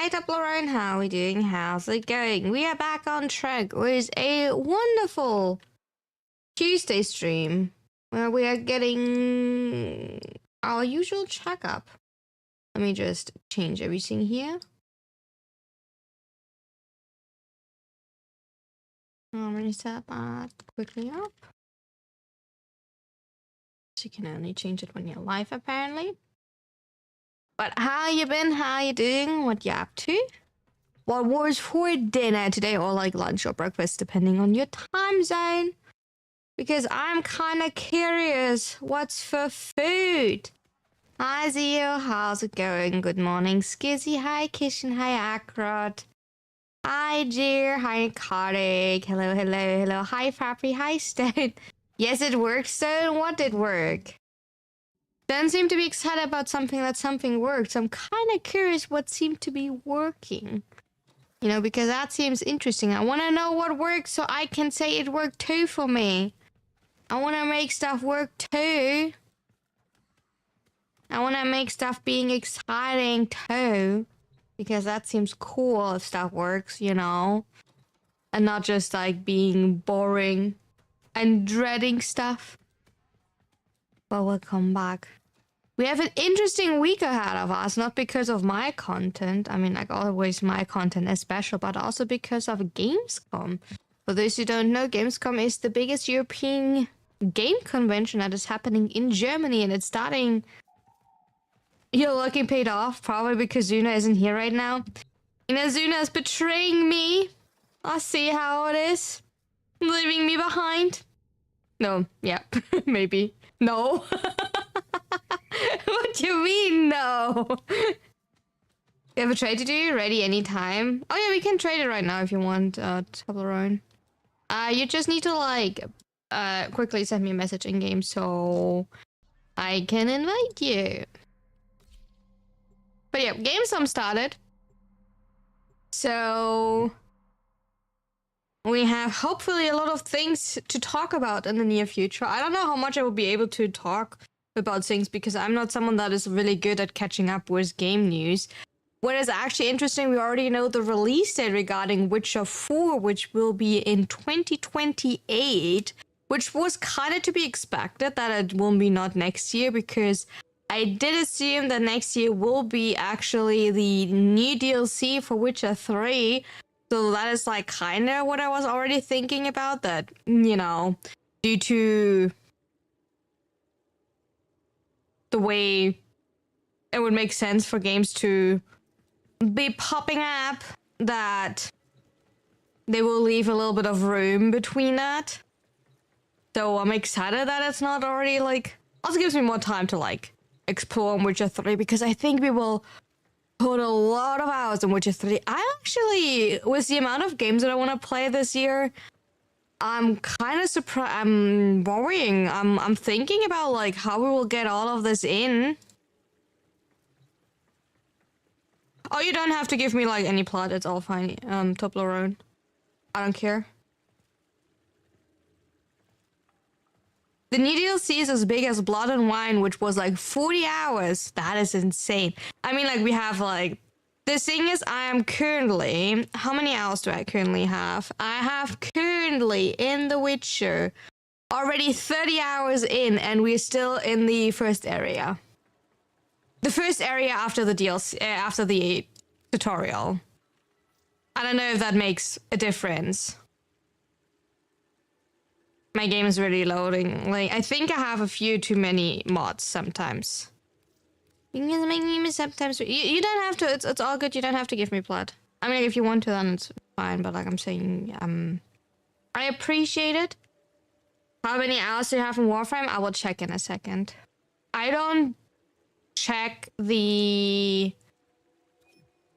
Hi Toblerone, how are we doing? How's it going? We are back on track with a wonderful Tuesday stream where we are getting our usual checkup. Let me just change everything here. I'm going to set that quickly up. So you can only change it when you're live, apparently. But how you been? How you doing? What you up to? What was for dinner today, or like lunch or breakfast, depending on your time zone? Because I'm kind of curious what's for food. Hi Zio, how's it going? Good morning, Skizzy. Hi Kishin. Hi Akrot. Hi Dear. Hi Kartik. Hello, hello, hello. Hi Fappy. Hi Stone. Yes, it works. So what did work? Don't seem to be excited about something worked. So I'm kind of curious what seemed to be working. You know, because that seems interesting. I want to know what works so I can say it worked too for me. I want to make stuff work too. I want to make stuff being exciting too. Because that seems cool if stuff works, you know. And not just like being boring and dreading stuff. But welcome back. We have an interesting week ahead of us, not because of my content. I mean, like always, my content is special, but also because of Gamescom. For those who don't know, Gamescom is the biggest European game convention that is happening in Germany, and it's starting. You're looking paid off, probably because Zuna isn't here right now. You know, Zuna is betraying me. I see how it is. Leaving me behind. No, yeah, maybe. No. What do you mean, no? You have a trade to do? Ready anytime? Oh yeah, we can trade it right now if you want, Toblerone. You just need to, like, quickly send me a message in-game so I can invite you. But yeah, Gamescom started. So we have hopefully a lot of things to talk about in the near future. I don't know how much I will be able to talk about things because I'm not someone that is really good at catching up with game news. What is actually interesting, we already know the release date regarding Witcher 4, which will be in 2028, which was kind of to be expected that it will be not next year, because I did assume that next year will be actually the new DLC for Witcher 3. So that is like kind of what I was already thinking about, that, you know, due to the way it would make sense for games to be popping up, that they will leave a little bit of room between that. So I'm excited that it's not already, like, also gives me more time to, like, explore on Witcher 3, because I think we will put a lot of hours in Witcher 3. I actually, with the amount of games that I want to play this year, I'm kind of surprised. I'm worrying. I'm thinking about, like, how we will get all of this in. Oh, you don't have to give me, like, any plot. It's all fine. Toblerone. I don't care. The new DLC is as big as Blood and Wine, which was like 40 hours. That is insane. I mean, like, we have, like, the thing is, I am currently, how many hours do I currently have? I have currently in The Witcher already 30 hours in, and we're still in the first area. The first area after the DLC, after the tutorial. I don't know if that makes a difference. My game is really loading. Like, I think I have a few too many mods sometimes. You can make me sometimes. You don't have to. It's all good. You don't have to give me blood. I mean, like, if you want to, then it's fine. But, like, I'm saying, I appreciate it. How many hours do you have in Warframe? I will check in a second. I don't check the.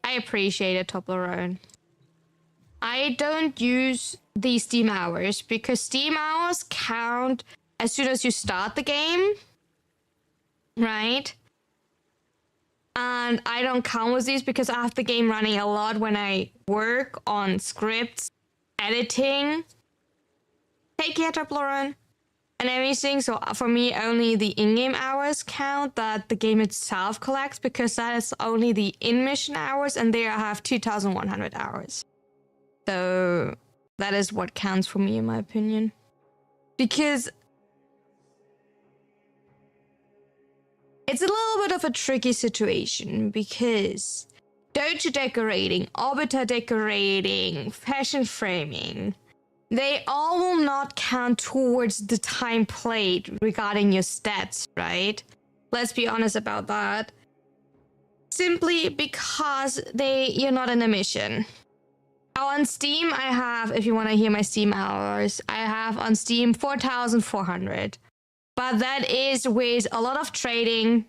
I appreciate it, Toblerone. I don't use the Steam hours, because Steam hours count as soon as you start the game, right? And I don't count with these because I have the game running a lot when I work on scripts, editing. Take care, Toblerone. and everything. So for me, only the in-game hours count that the game itself collects, because that is only the in-mission hours, and there I have 2,100 hours. So that is what counts for me, in my opinion. Because it's a little bit of a tricky situation, because dojo decorating, arbiter decorating, fashion framing, they all will not count towards the time played regarding your stats, right? Let's be honest about that. Simply because you're not in a mission. On Steam, I have, if you want to hear my Steam hours, I have on Steam 4,400. But that is with a lot of trading,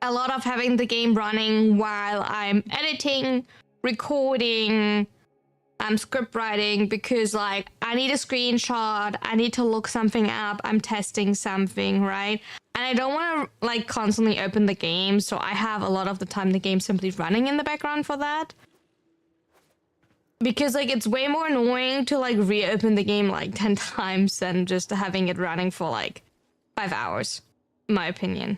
a lot of having the game running while I'm editing, recording, I'm script writing, because like I need a screenshot, I need to look something up, I'm testing something, right? And I don't want to like constantly open the game, so I have a lot of the time the game simply running in the background for that. Because like it's way more annoying to like reopen the game like 10 times than just having it running for like 5 hours, in my opinion.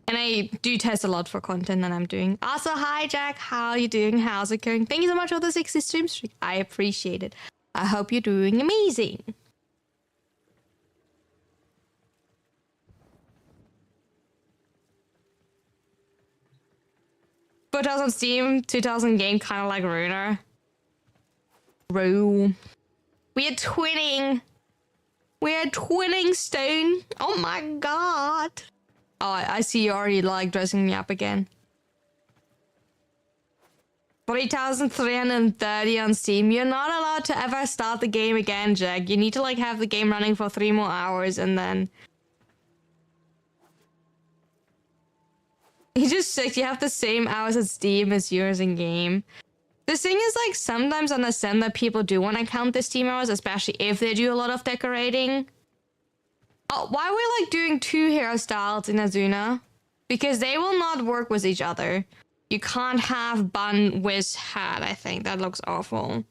And I do test a lot for content that I'm doing. Also, hi Jack, how are you doing? How's it going? Thank you so much for the 60 stream streak. I appreciate it. I hope you're doing amazing. Put us on Steam, 2000 game, kind of like Runer. Bro. We are twinning. We are twinning, Stone. Oh my god. Oh, I see you already like dressing me up again. 3,330 on Steam. You're not allowed to ever start the game again, Jack. You need to like have the game running for 3 more hours and then... He just said you have the same hours at Steam as yours in game. The thing is, like, sometimes I understand that people do want to count the Steam hours, especially if they do a lot of decorating. Oh, why are we like doing 2 hairstyles in Azuna? Because they will not work with each other. You can't have bun with hat, I think. That looks awful.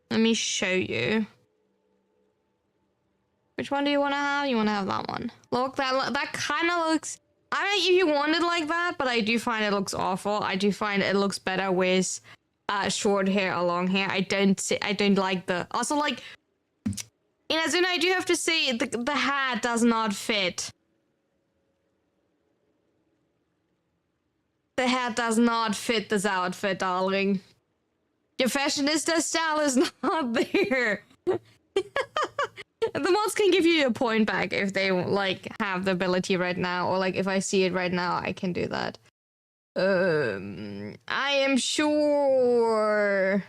Let me show you. Which one do you want to have? You want to have that one. Look, that kind of looks... I don't know if you want it like that, but I do find it looks awful. I do find it looks better with short hair or long hair. I don't like the... Also, like... In Azuna, I do have to say, the hat does not fit. The hat does not fit this outfit, darling. Your fashionista style is not there. The mods can give you a point back if they like have the ability right now, or like if I see it right now, I can do that. I am sure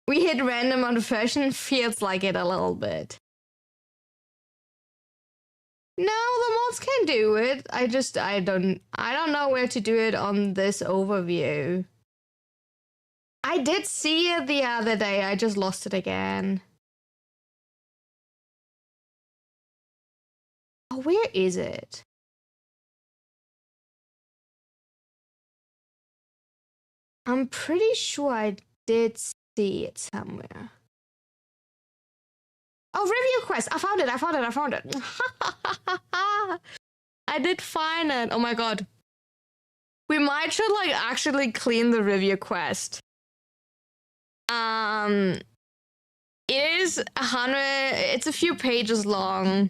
we hit random on the fashion. Feels like it a little bit. No, the mods can do it. I don't know where to do it on this overview. I did see it the other day. I just lost it again. Oh, where is it? I'm pretty sure I did see it somewhere. Oh, review quest. I found it. I did find it. Oh my god. We might should like actually clean the review quest. It is 100, it's a few pages long.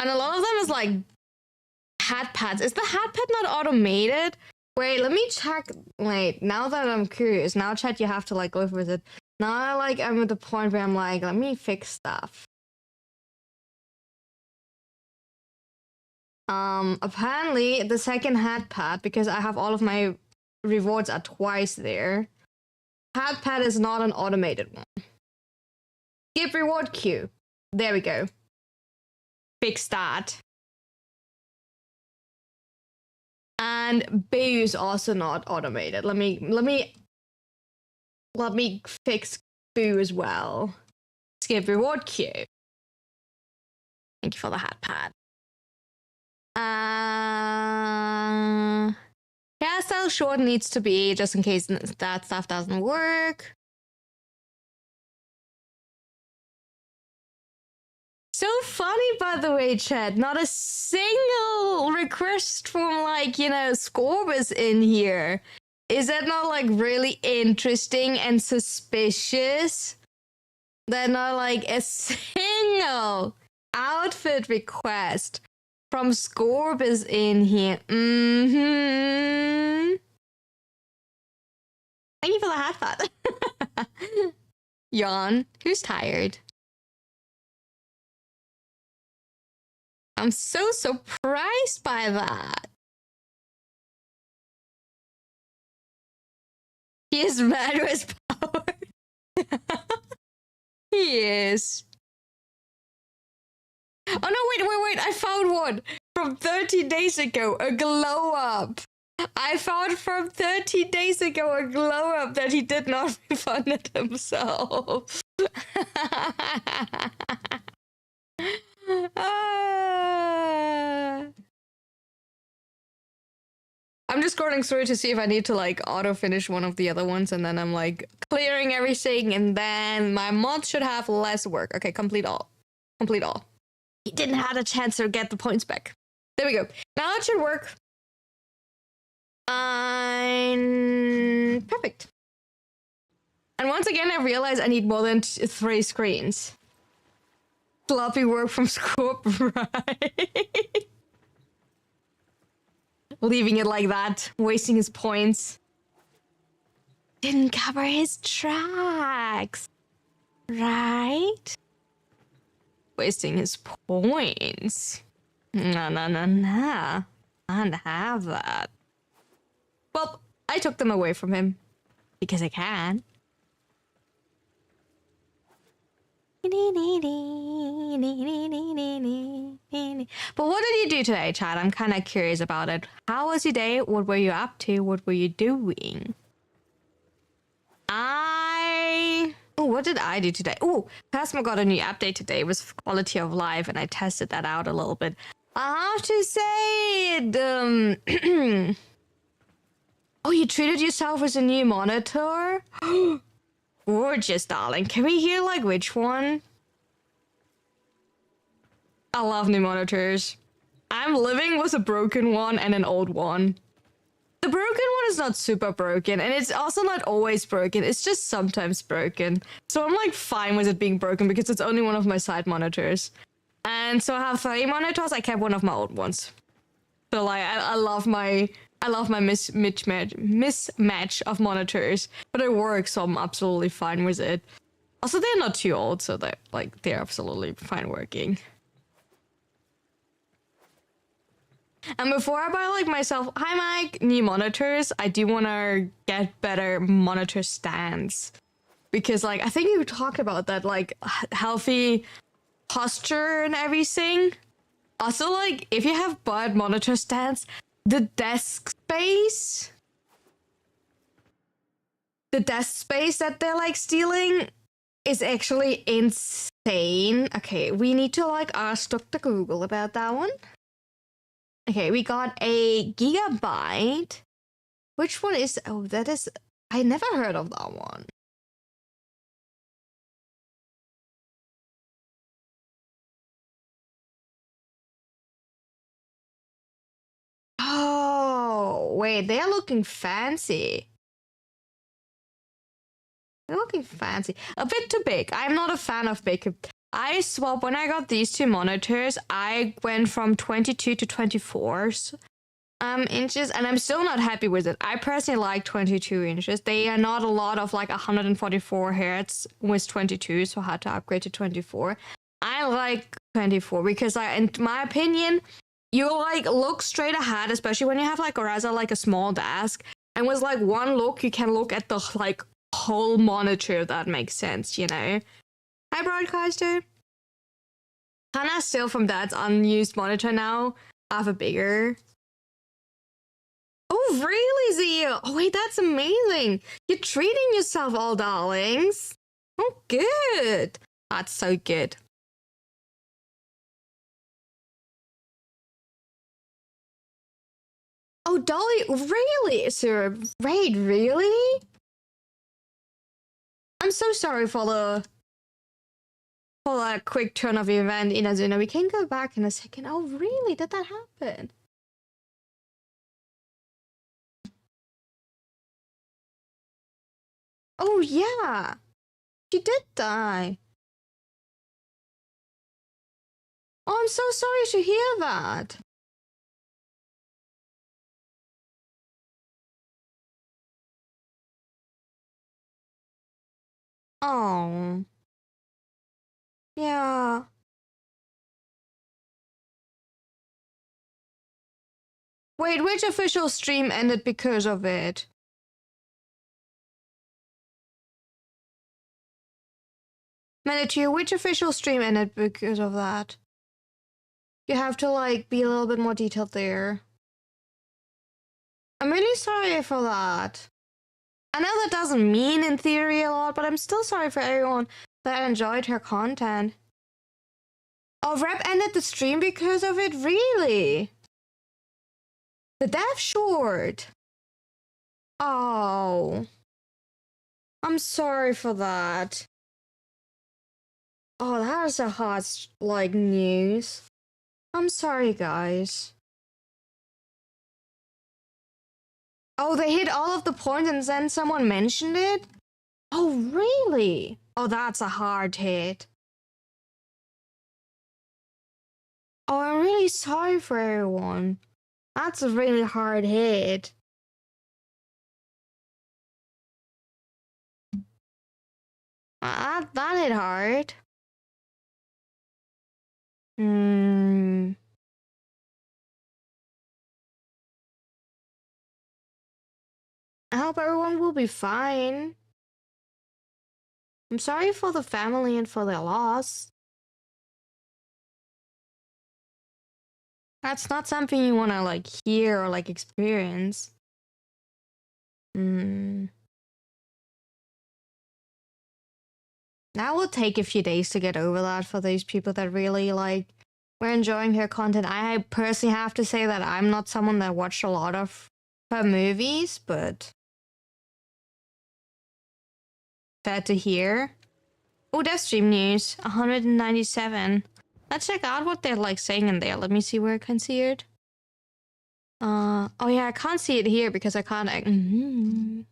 And a lot of them is like hat pads. Is the hat pad not automated? Wait, let me check. Wait, now that I'm curious, now chat, you have to like live with it. Now like I'm at the point where I'm like, let me fix stuff. Apparently the second hat pad, because I have all of my rewards are twice there. Hat pad is not an automated one. Skip reward queue. There we go. Fix that. And Bayou is also not automated. Let me fix Boo as well. Skip reward queue. Thank you for the hat pad. Hairstyle short needs to be, just in case that stuff doesn't work. So funny, by the way, chat. Not a single request from, like, you know, Scorbus in here. Is that not, like, really interesting and suspicious? That not, like, a single outfit request from Scorbus in here. Thank you for the hat fat. Yawn. Who's tired? I'm so surprised by that. He is mad with his power. He is. Oh no, wait. I found one from 30 days ago. A glow up. I found from 30 days ago a glow up that he did not refund it himself. I'm just scrolling through to see if I need to, like, auto finish one of the other ones, and then I'm like clearing everything, and then my mod should have less work. Okay, complete all. Complete all. He didn't have a chance to get the points back. There we go. Now it should work. Perfect. And once again, I realize I need more than 3 screens. Sloppy work from Scope, right? Leaving it like that, wasting his points. Didn't cover his tracks, right? Wasting his points. Nah. Can't have that. Well, I took them away from him. Because I can. But what did you do today, Chad? I'm kind of curious about it. How was your day? What were you up to? What were you doing? Oh, what did I do today? Oh, Phasma got a new update today. It was quality of life, and I tested that out a little bit. I have to say, oh, you treated yourself as a new monitor? Gorgeous, darling. Can we hear, like, which one? I love new monitors. I'm living with a broken one and an old one. The broken one is not super broken, and it's also not always broken. It's just sometimes broken. So I'm, like, fine with it being broken because it's only one of my side monitors. And so I have 3 monitors. I kept one of my old ones. So, like, I love my mismatch of monitors, but it works, so I'm absolutely fine with it. Also, they're not too old, so they're absolutely fine working. And before I buy, like, myself, hi Mike, new monitors, I do want to get better monitor stands. Because, like, I think you talked about that, like, healthy posture and everything. Also, like, if you have bad monitor stands, the desk space that they're, like, stealing is actually insane. Okay, we need to, like, ask Dr. Google about that one. Okay, we got a gigabyte. Which one is... Oh, that is... I never heard of that one. Oh, wait, they're looking fancy. They're looking fancy. A bit too big. I'm not a fan of big. I swapped, when I got these 2 monitors, I went from 22 to 24 inches, and I'm still not happy with it. I personally like 22 inches. They are not a lot of, like, 144 hertz with 22, so I had to upgrade to 24. I like 24 because, in my opinion, you, like, look straight ahead, especially when you have, like, a small desk, and with, like, one look, you can look at the, like, whole monitor, if that makes sense, you know? Hi, Broadcaster. Hannah still from that unused monitor now. I have a bigger. Oh, really, Zia? Oh, wait, that's amazing. You're treating yourself, all darlings. Oh, good. That's so good. Oh, Dolly, really? Sir, wait, really? I'm so sorry for a quick turn of event, Inazuna. We can go back in a second. Oh, really? Did that happen? Oh, yeah. She did die. Oh, I'm so sorry to hear that. Oh. Yeah. Wait, which official stream ended because of it? Manitio, which official stream ended because of that? You have to, like, be a little bit more detailed there. I'm really sorry for that. I know that doesn't mean in theory a lot, but I'm still sorry for everyone that enjoyed her content. Oh, Rep ended the stream because of it? Really? The dev short. Oh. I'm sorry for that. Oh, that is a hard, like, news. I'm sorry, guys. Oh, they hit all of the points and then someone mentioned it? Oh, really? Oh, that's a hard hit. Oh, I'm really sorry for everyone. That's a really hard hit. That hit hard. I hope everyone will be fine. I'm sorry for the family and for their loss. That's not something you want to, like, hear or, like, experience. That will take a few days to get over that for those people that really, like, were enjoying her content. I personally have to say that I'm not someone that watched a lot of her movies, but sad to hear. Oh, there's stream news. 197. Let's check out what they're, like, saying in there. Let me see where I can see it. Oh yeah, I can't see it here because I can't. Let me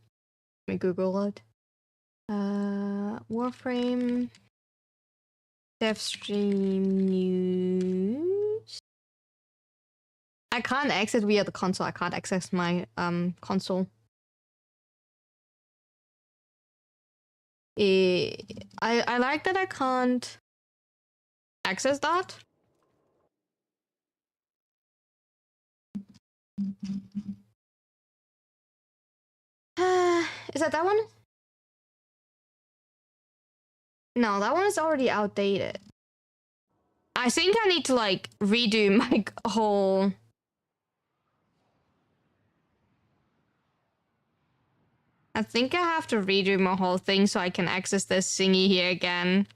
Google it. Warframe dev stream news. I can't exit via the console. I can't access my console. I like that I can't access that. Is that one? No, that one is already outdated. I think I need to, like, redo my whole... I think I have to redo my whole thing so I can access this thingy here again.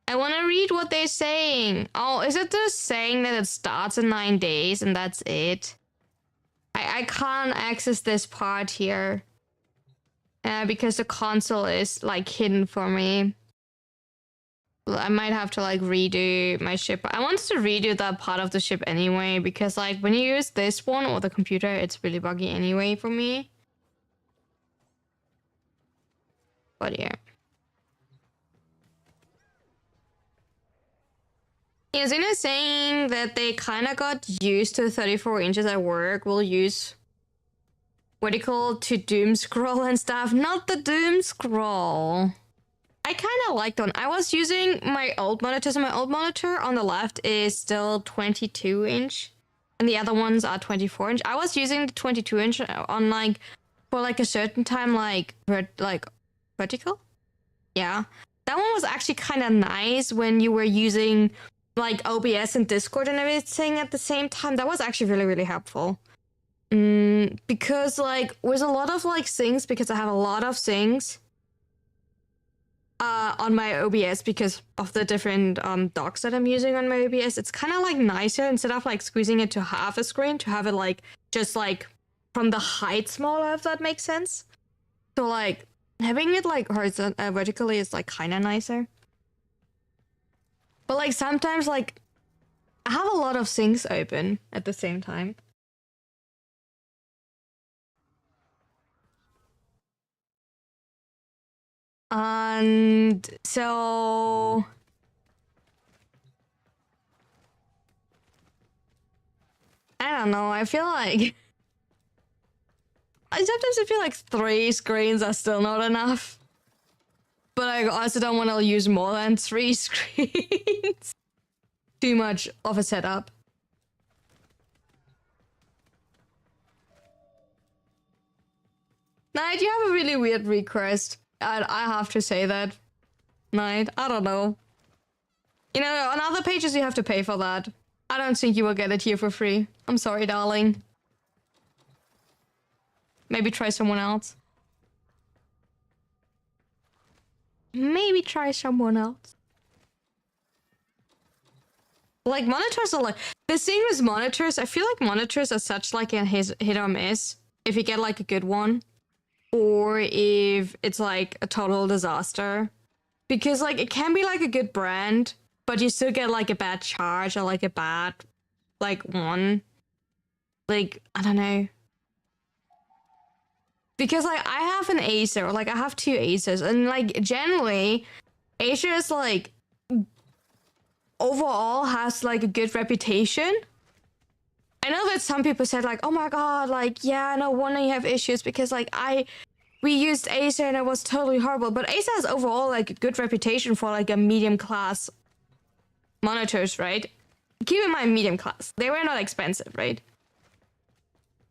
I want to read what they're saying. Oh, is it just saying that it starts in 9 days and that's it? I can't access this part here. Because the console is, like, hidden for me. I might have to, like, redo my ship. I wanted to redo that part of the ship anyway, because, like, when you use this one or the computer, it's really buggy anyway for me. But yeah. Yazuna is saying that they kind of got used to 34 inches at work. We'll use vertical to doom scroll and stuff. Not the doom scroll. I kind of liked one. I was using my old monitor. So my old monitor on the left is still 22 inch. And the other ones are 24 inch. I was using the 22 inch on, like, for, like, a certain time, like vertical. Yeah. That one was actually kind of nice when you were using, like, OBS and Discord and everything at the same time. That was actually really, really helpful. Because, like, with a lot of, like, things, because I have a lot of things on my OBS because of the different docks that I'm using on my OBS, it's kind of, like, nicer instead of, like, squeezing it to half a screen to have it, like, just like from the height smaller, if that makes sense. So like having it like vertically is like kind of nicer. But like sometimes like I have a lot of things open at the same time. And so I don't know, I feel like sometimes I feel like 3 screens are still not enough. But I also don't want to use more than 3 screens. Too much of a setup. Knight, you have a really weird request. I have to say that. Knight, I don't know. You know, on other pages you have to pay for that. I don't think you will get it here for free. I'm sorry, darling. Maybe try someone else. Maybe try someone else. Like, monitors are like... The thing with monitors, I feel like monitors are such like a hit or miss. If you get like a good one. Or if it's like a total disaster. Because like, it can be like a good brand, but you still get like a bad charge or like a bad like one. Like, I don't know. Because like I have an Acer, like I have 2 Acers, and like generally Acer is like overall has like a good reputation. I know that some people said like, oh my god, like yeah, no wonder you have issues because like we used Acer and it was totally horrible. But Acer has overall like a good reputation for like a medium class monitors, right? Keep in mind medium class. They were not expensive, right?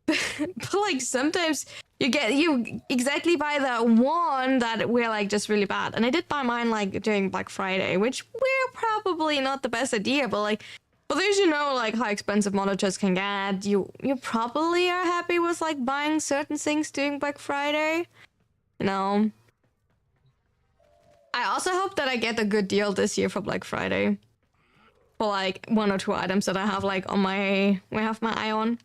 But like sometimes you exactly buy the one that we're like just really bad. And I did buy mine like during Black Friday, which we're probably not the best idea, but like for those who know like how expensive monitors can get, you probably are happy with like buying certain things during Black Friday. You know. I also hope that I get a good deal this year for Black Friday. For like 1 or 2 items that I have like on my eye on.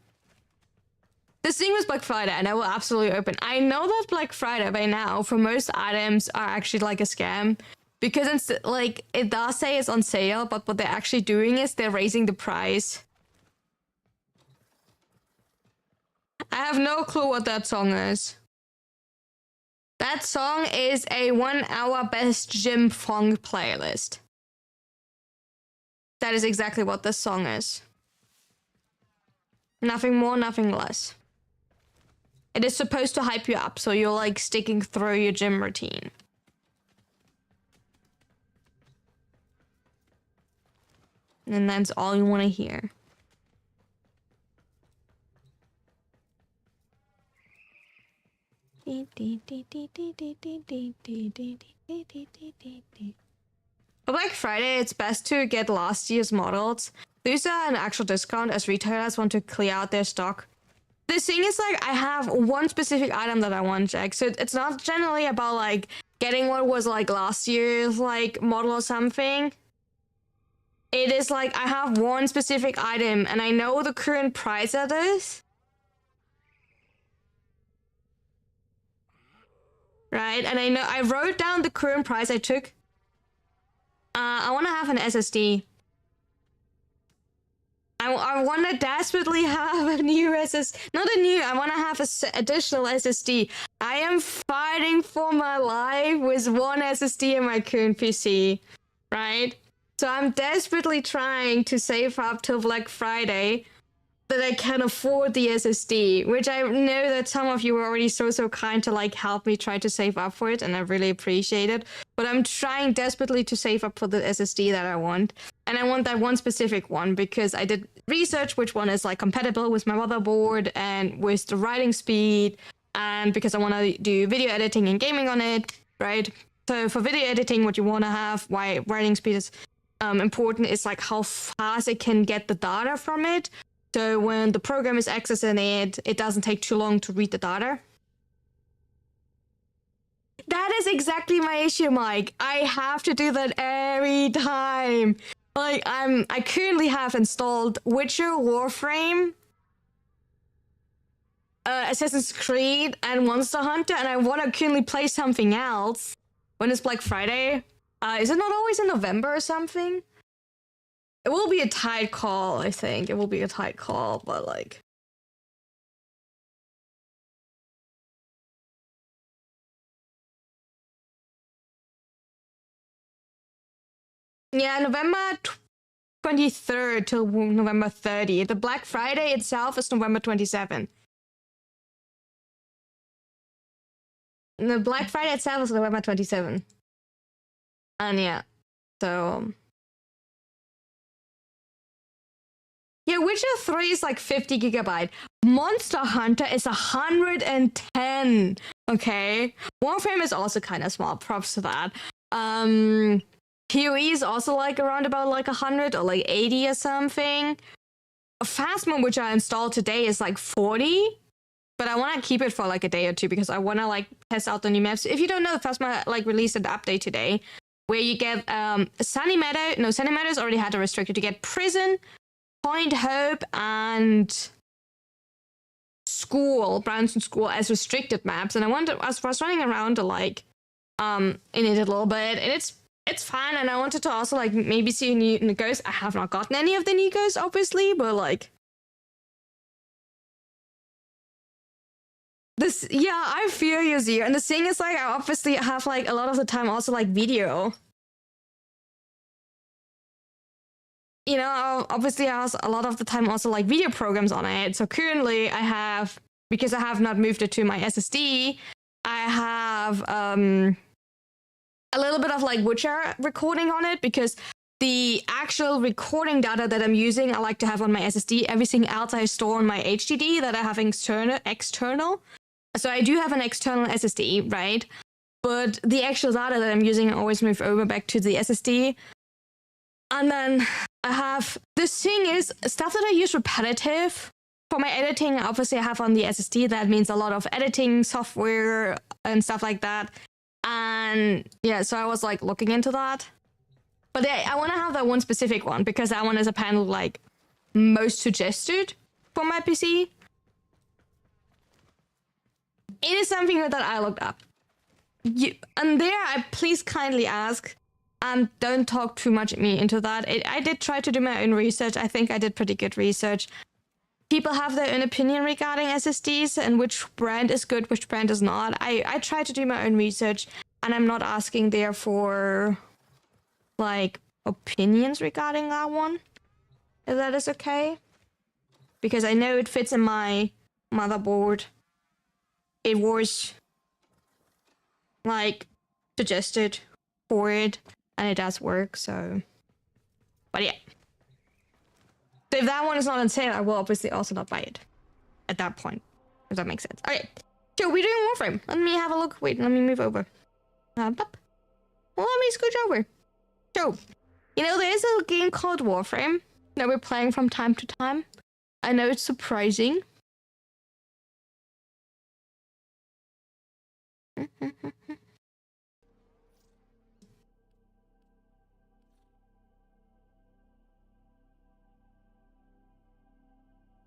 The thing with Black Friday, and I will absolutely open. I know that Black Friday by now for most items are actually like a scam. Because it's like it does say it's on sale, but what they're actually doing is they're raising the price. I have no clue what that song is. That song is a 1-hour best gym funk playlist. That is exactly what this song is. Nothing more, nothing less. It is supposed to hype you up, so you're like sticking through your gym routine. And that's all you want to hear. For Black Friday, it's best to get last year's models. These are an actual discount as retailers want to clear out their stock. The thing is, like, I have one specific item that I want to check, so it's not generally about, like, getting what was, like, last year's, like, model or something. It is, like, I have one specific item, and I know the current price of this. Right? And I know, I wrote down the current price I took. I want to have an SSD. I want to desperately have a new SSD. Not a new, I want to have an additional SSD. I am fighting for my life with one SSD in my current PC, right? So I'm desperately trying to save up till Black Friday that I can afford the SSD, which I know that some of you were already so kind to like help me try to save up for it, and I really appreciate it. But I'm trying desperately to save up for the SSD that I want. And I want that one specific one because I did research which one is like compatible with my motherboard and with the writing speed, and because I want to do video editing and gaming on it, right? So for video editing, what you want to have, why writing speed is important, is like how fast it can get the data from it. So when the program is accessing it, it doesn't take too long to read the data. That is exactly my issue, Mike. I have to do that every time. Like, I currently have installed Witcher Warframe Assassin's Creed and Monster Hunter, and I want to currently play something else when it's Black Friday. Is it not always in November or something? It will be a tight call, I think. It will be a tight call, but like... Yeah, November 23rd till November 30th. The Black Friday itself is November 27th. The Black Friday itself is November 27th. And yeah, so... Yeah, Witcher 3 is like 50 gigabyte. Monster Hunter is 110. Okay. Warframe is also kind of small. Props to that. PoE is also like around about like 100 or like 80 or something. Phasma, which I installed today, is like 40. But I want to keep it for like a day or two because I want to like test out the new maps. If you don't know, Phasma like released an update today where you get Sunny Meadow. No, Sunny Meadows already had a restricted. You get Prison, Point Hope, and School, Brownstone School as restricted maps. And I was running around to like in it a little bit, and it's fun. And I wanted to also like maybe see new ghosts. I have not gotten any of the new ghosts, obviously, but like this, yeah, I feel you, Zee. And the thing is, like, I obviously have like a lot of the time also like video. You know, obviously I have a lot of the time also like video programs on it. So currently I have, because I have not moved it to my SSD, I have a little bit of like Witcher recording on it because the actual recording data that I'm using, I like to have on my SSD. Everything else I store on my HDD that I have external. So I do have an external SSD, right? But the actual data that I'm using, I always move over back to the SSD. And then I have, this thing is stuff that I use repetitive. For my editing, obviously I have on the SSD. That means a lot of editing software and stuff like that. And yeah, so I was like looking into that. But I want to have that one specific one because that one is apparently like most suggested for my PC. It is something that I looked up. And there, I please kindly ask, don't talk too much me into that. I did try to do my own research. I think I did pretty good research. People have their own opinion regarding SSDs and which brand is good, which brand is not. I try to do my own research, and I'm not asking there for like opinions regarding that one. If that is okay. Because I know it fits in my motherboard. It was like suggested for it. And it does work, so... But yeah. So if that one is not on sale, I will obviously also not buy it. At that point. If that makes sense. Okay. So we're doing Warframe. Let me have a look. Wait, let me move over. Let me scooch over. So, you know, there is a game called Warframe that we're playing from time to time. I know it's surprising.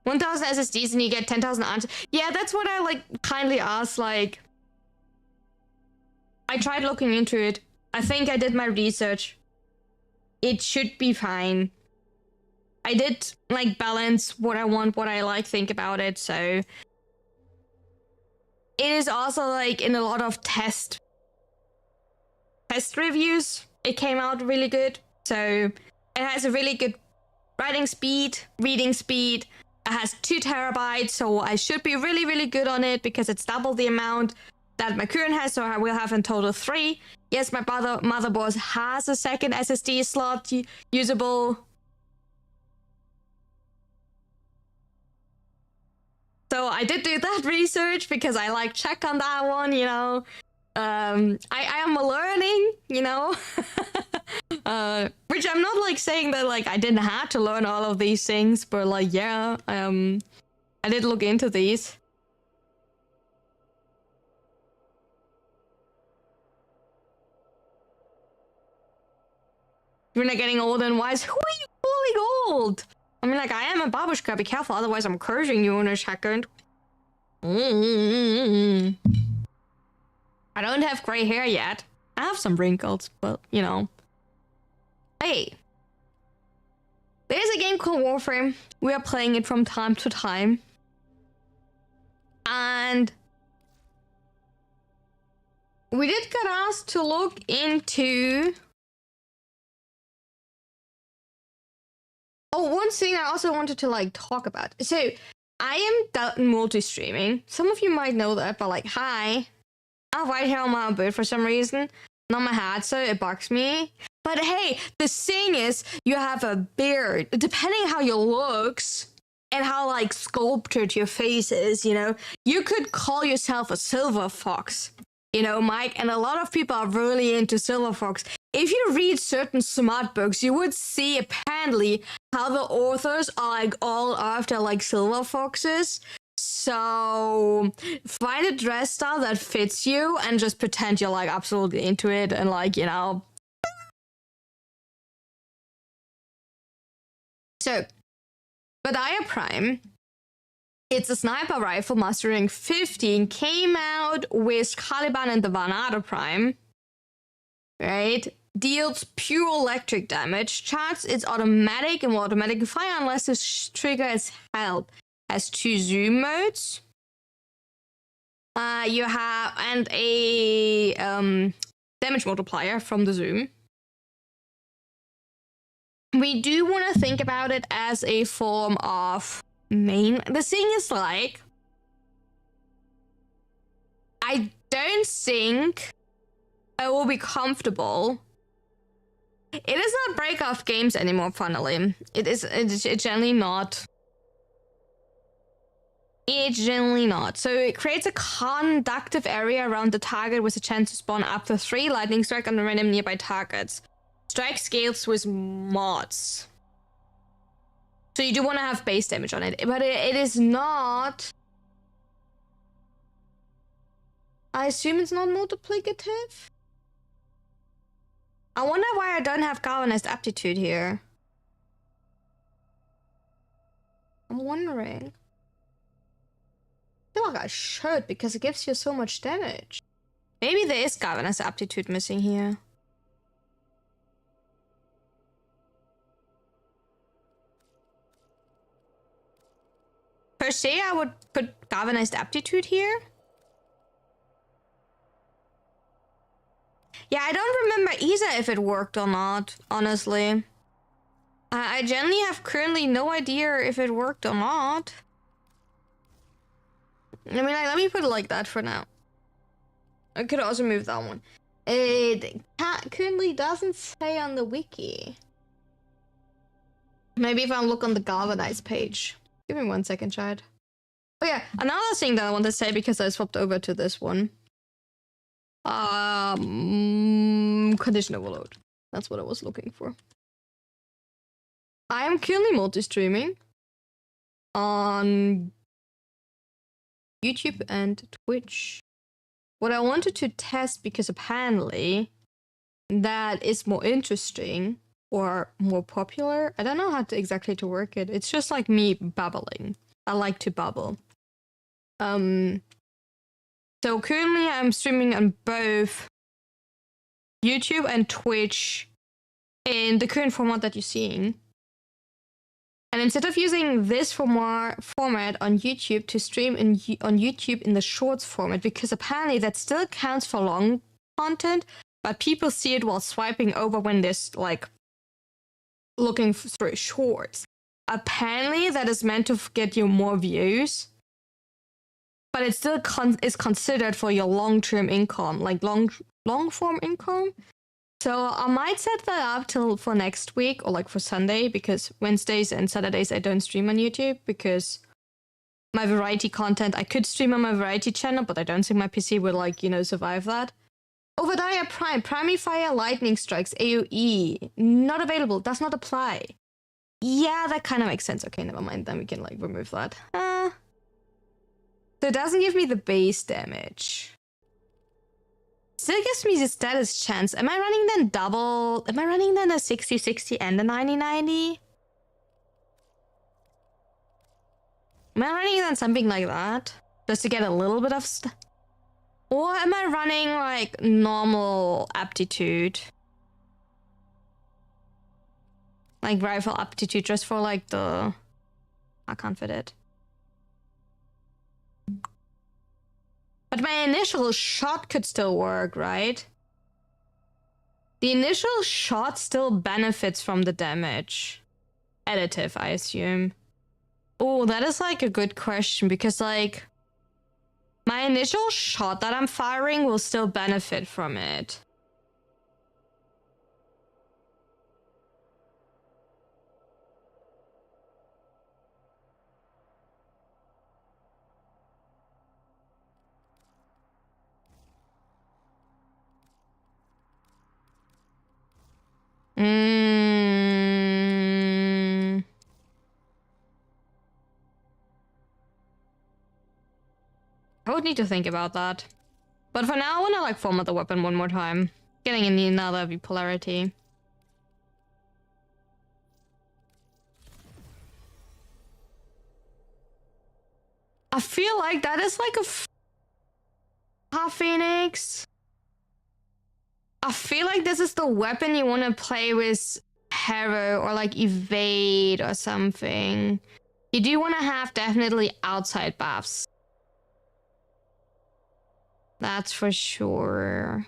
1,000 SSDs and you get 10,000 answers. Yeah, that's what I like kindly asked. Like, I tried looking into it. I think I did my research. It should be fine. I did like balance what I want, what I like, think about it. So it is also like in a lot of test reviews. It came out really good. So it has a really good writing speed, reading speed. It has 2 terabytes, so I should be really, really good on it because it's double the amount that my current has, so I will have in total 3. Yes, my motherboard has a second SSD slot usable. So I did do that research because I like check on that one, you know. I am learning, you know. Which I'm not like saying that like I didn't have to learn all of these things, but like yeah, I did look into these. You're not getting old and wise. Who are you calling old? I mean, like, I am a babushka. Be careful, otherwise I'm cursing you in a second. I don't have gray hair yet. I have some wrinkles, but you know. Hey. There's a game called Warframe. We are playing it from time to time. And we did get asked to look into... Oh, one thing I also wanted to like talk about. So, I am done multi-streaming. Some of you might know that, but like, hi. I have white hair on my beard for some reason. Not my hat, so it bugs me. But hey, the thing is, you have a beard. Depending how you looks and how like sculpted your face is, you know, you could call yourself a silver fox. You know, Mike, and a lot of people are really into silver fox. If you read certain smart books, you would see apparently how the authors are like all after like silver foxes. So find a dress style that fits you and just pretend you're like absolutely into it and like, you know. So, Badia Prime, it's a sniper rifle mastering 15, came out with Caliban and the Vanada Prime, right? Deals pure electric damage, charges its automatic and will automatically fire unless this trigger is held. Has 2 zoom modes. You have and a damage multiplier from the zoom. We do want to think about it as a form of main. The thing is like, I don't think I will be comfortable. It is not break-off games anymore, funnily. It's generally not. It's generally not. So it creates a conductive area around the target with a chance to spawn up to 3 lightning strike on the random nearby targets. Strike scales with mods. So you do want to have base damage on it, but it is not... I assume it's not multiplicative? I wonder why I don't have galvanized aptitude here. I'm wondering. I feel like I should, because it gives you so much damage. Maybe there is galvanized aptitude missing here. Per se, I would put galvanized aptitude here. Yeah, I don't remember either if it worked or not, honestly. I generally have currently no idea if it worked or not. I mean, let me put it like that for now. I could also move that one. It currently doesn't say on the wiki. Maybe if I look on the galvanized page. Give me 1 second, Chad. Oh yeah, another thing that I want to say because I swapped over to this one. Condition overload. That's what I was looking for. I am currently multi-streaming on YouTube and Twitch. What I wanted to test, because apparently that is more interesting or more popular. I don't know how to exactly to work it. It's just like me babbling. I like to babble. So currently I'm streaming on both YouTube and Twitch in the current format that you're seeing. And instead of using this format on YouTube to stream on YouTube in the shorts format, because apparently that still counts for long content, but people see it while swiping over when there's like looking through shorts. Apparently that is meant to get you more views, but it still is considered for your long-term income, like long-form income. So I might set that up for next week or like for Sunday, because Wednesdays and Saturdays I don't stream on YouTube because my variety content, I could stream on my variety channel, but I don't think my PC would like, you know, survive that. Obadiah Prime, Primary Fire Lightning Strikes, AoE, not available, does not apply. Yeah, that kind of makes sense. Okay, never mind, then we can like remove that. So it doesn't give me the base damage. Still gives me the status chance. Am I running then double? Am I running then a 60-60 and a 90-90? Am I running then something like that? Just to get a little bit of stuff. Or am I running like normal aptitude? Like rifle aptitude just for like the... I can't fit it. But my initial shot could still work, right? The initial shot still benefits from the damage. Additive, I assume. Oh, that is like a good question because like my initial shot that I'm firing will still benefit from it. I would need to think about that. But for now, I want to like format the weapon one more time. Getting in another polarity. I feel like that is like a half Phoenix. I feel like this is the weapon you want to play with Harrow or like Evade or something. You do want to have definitely outside buffs. That's for sure.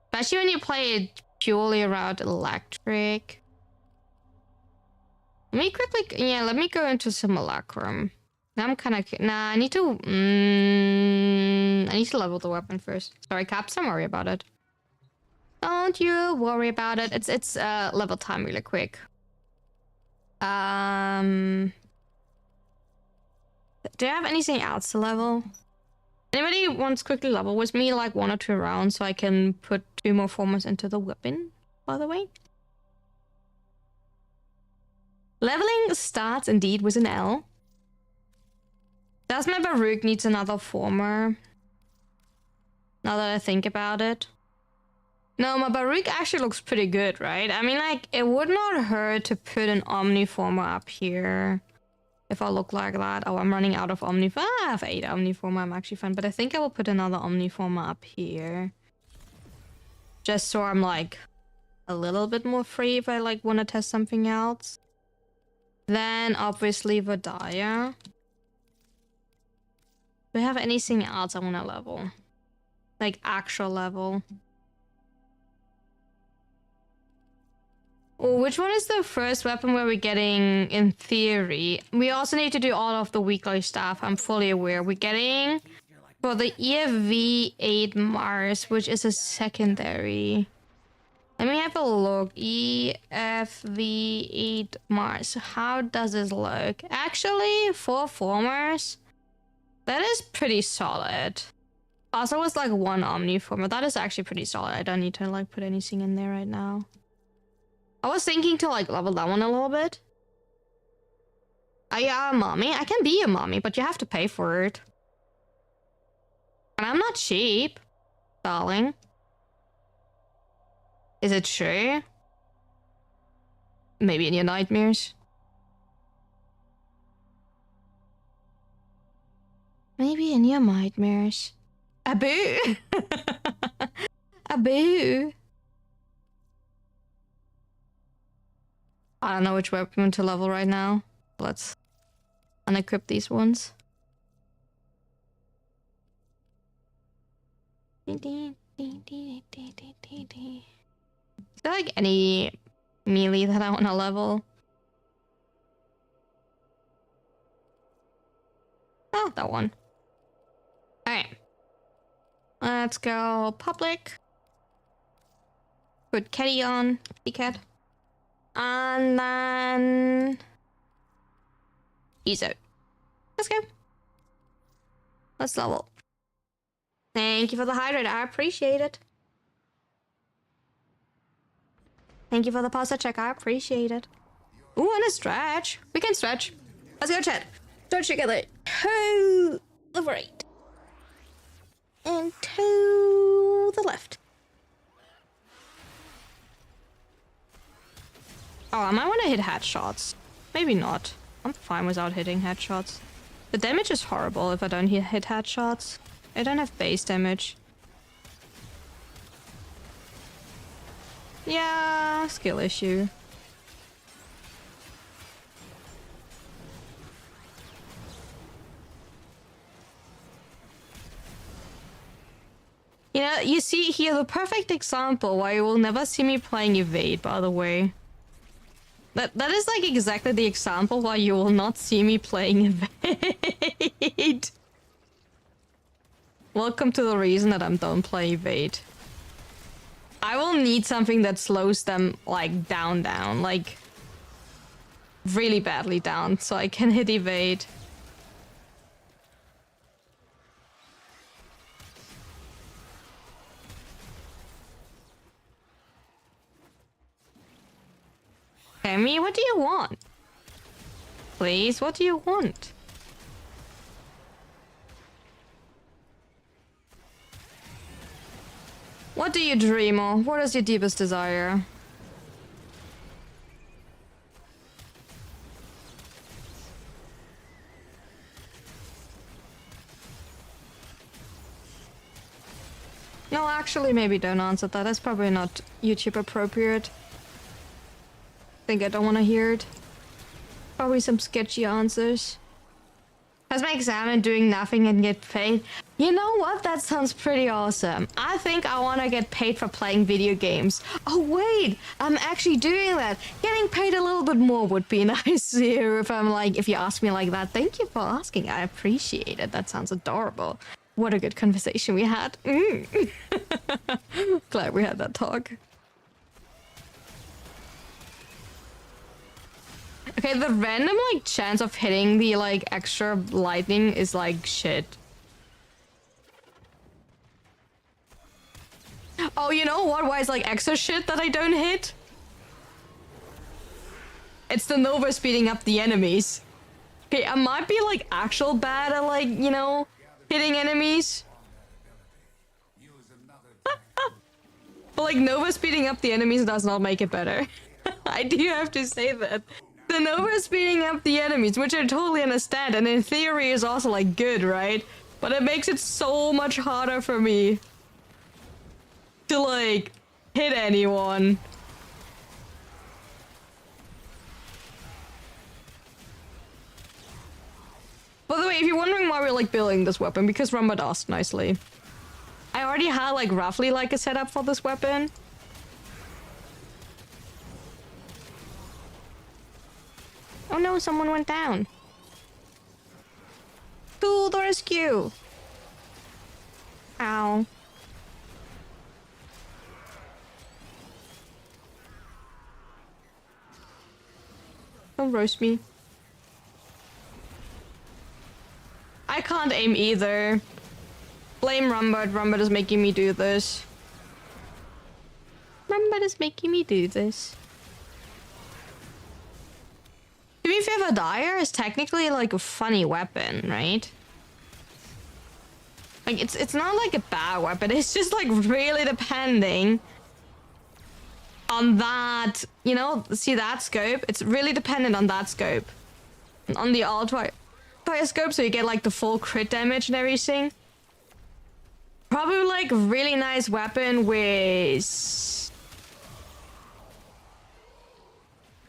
Especially when you play it purely around electric. Let me quickly... Yeah, let me go into Simulacrum. I'm kind of... Nah, I need to... I need to level the weapon first. Sorry, Caps, don't worry about it. Don't you worry about it. It's level time really quick. Do you have anything else to level? Anybody wants quickly level with me like 1 or 2 rounds so I can put 2 more formers into the weapon, by the way? Leveling starts indeed with an L. Does my Baruch needs another former? Now that I think about it. No, my Baruch actually looks pretty good, right? I mean, like, it would not hurt to put an Omniformer up here. If I look like that. Oh, I'm running out of Omniformer. I have 8 Omniformer. I'm actually fine. But I think I will put another Omniformer up here. Just so I'm like a little bit more free if I like want to test something else. Then obviously Vodaya. Do I have anything else I want to level? Like actual level. Oh, which one is the first weapon where we're getting, in theory? We also need to do all of the weekly stuff. I'm fully aware. We're getting for the EFV8 Mars, which is a secondary. Let me have a look. EFV8 Mars. How does this look? Actually, 4 formers. That is pretty solid. Also, with like 1 Omniformer. That is actually pretty solid. I don't need to like put anything in there right now. I was thinking to like level that one a little bit. Yeah, mommy. I can be a mommy, but you have to pay for it. And I'm not cheap, darling. Is it true? Maybe in your nightmares. Maybe in your nightmares. Abu! Abu! I don't know which weapon to level right now. Let's unequip these ones. Is there like any melee that I want to level? Oh, that one. Alright. Let's go public. Put Kitty on. Kitty cat. And then... Ease out. Let's go. Let's level. Thank you for the hydrate. I appreciate it. Thank you for the pasta check. I appreciate it. Ooh, and a stretch. We can stretch. Let's go, chat. Stretch together. To the right. And to the left. Oh, I might want to hit headshots. Maybe not. I'm fine without hitting headshots. The damage is horrible if I don't hit headshots. I don't have base damage. Yeah, skill issue. You know, you see here the perfect example why you will never see me playing Evade, by the way. That is like exactly the example why you will not see me playing Evade. Welcome to the reason that I don't play Evade. I will need something that slows them like down, like really badly down, so I can hit Evade. Amy, what do you want? Please, what do you want? What do you dream of? What is your deepest desire? No, actually, maybe don't answer that. That's probably not YouTube appropriate. I don't want to hear it. Probably some sketchy answers. Has my exam doing nothing and get paid? You know what? That sounds pretty awesome. I think I want to get paid for playing video games. Oh wait, I'm actually doing that. Getting paid a little bit more would be nice here if you ask me like that. Thank you for asking. I appreciate it. That sounds adorable. What a good conversation we had. Glad we had that talk. Okay, the random like chance of hitting the like extra lightning is like shit. Oh, you know what? Why it's like extra shit that I don't hit? It's the Nova speeding up the enemies. Okay, I might be like actual bad at like, you know, hitting enemies. But like Nova speeding up the enemies does not make it better. I do have to say that. The Nova speeding up the enemies, which I totally understand, and in theory is also like good, right? But it makes it so much harder for me to like hit anyone. By the way, if you're wondering why we're like building this weapon, because Rumba asked nicely. I already had like roughly like a setup for this weapon. Oh no, someone went down. To the rescue! Ow. Don't roast me. I can't aim either. Blame Rumbert. Rumbert is making me do this. Rumbert is making me do this. To be fair, the Dire is technically like a funny weapon, right? Like it's not like a bad weapon, it's just like really depending on that, you know, see that scope? It's really dependent on that scope. On the ultra scope, so you get like the full crit damage and everything. Probably like really nice weapon with...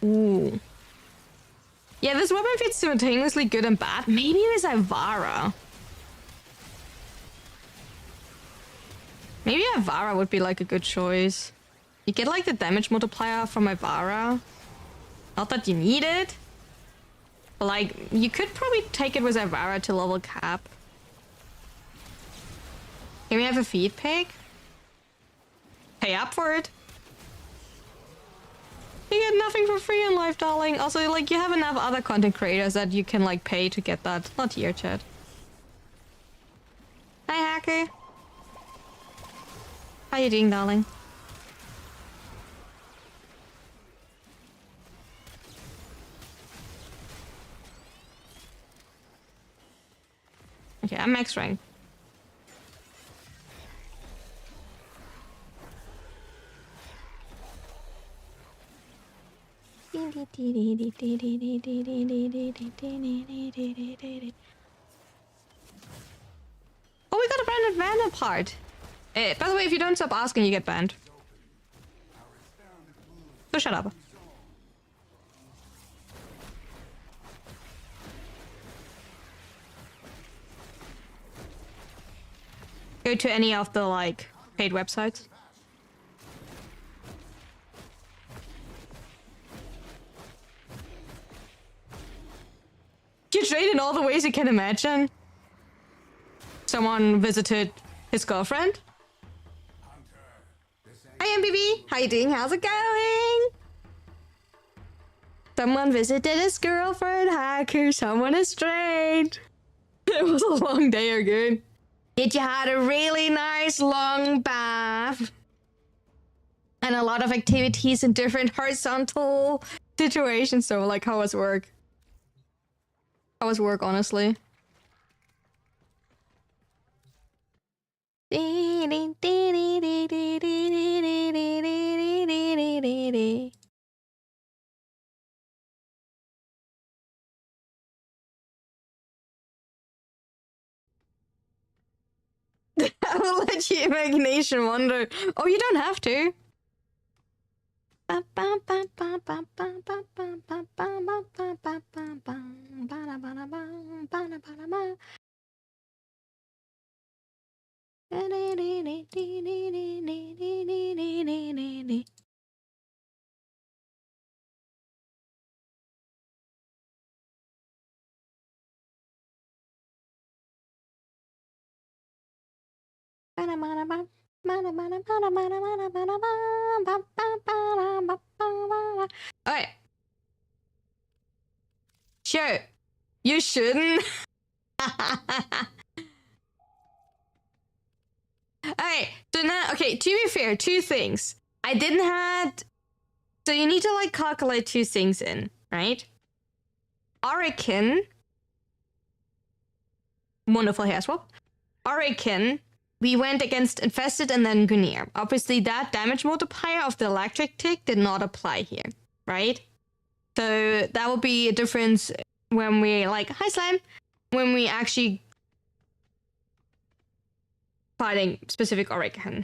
Ooh. Yeah, this weapon fits simultaneously good and bad. Maybe it is Ivara. Maybe Ivara would be like a good choice. You get like the damage multiplier from Ivara. Not that you need it. But like, you could probably take it with Ivara to level cap. Can we have a feed pig? Pay up for it. You get nothing for free in life, darling. Also, like, you have enough other content creators that you can, like, pay to get that. Not here, chat. Hi, Hacker. How you doing, darling? Okay, I'm max rank. get banned apart. By the way, if you don't stop asking, you get banned. So shut up. Go to any of the, like, paid websites. You trade in all the ways you can imagine. Someone visited his girlfriend. Hi, MBB. How you doing? How's it going? Someone visited his girlfriend. Haku. Someone is straight. It was a long day again. Did you had a really nice long bath? And a lot of activities in different horizontal situations. So, like, how was work? How was work, honestly? I will let your imagination wander. Oh, you don't have to. Alright. Sure. You shouldn't. Alright, so now, okay, to be fair, two things. I didn't had... So you need to, like, calculate two things in, right? Orican. Wonderful hair swap. Orican. We went against Infested and then Gunir. Obviously, that damage multiplier of the electric tick did not apply here, right? So that will be a difference when we, like, hi Slime, when we actually fighting specific Orican,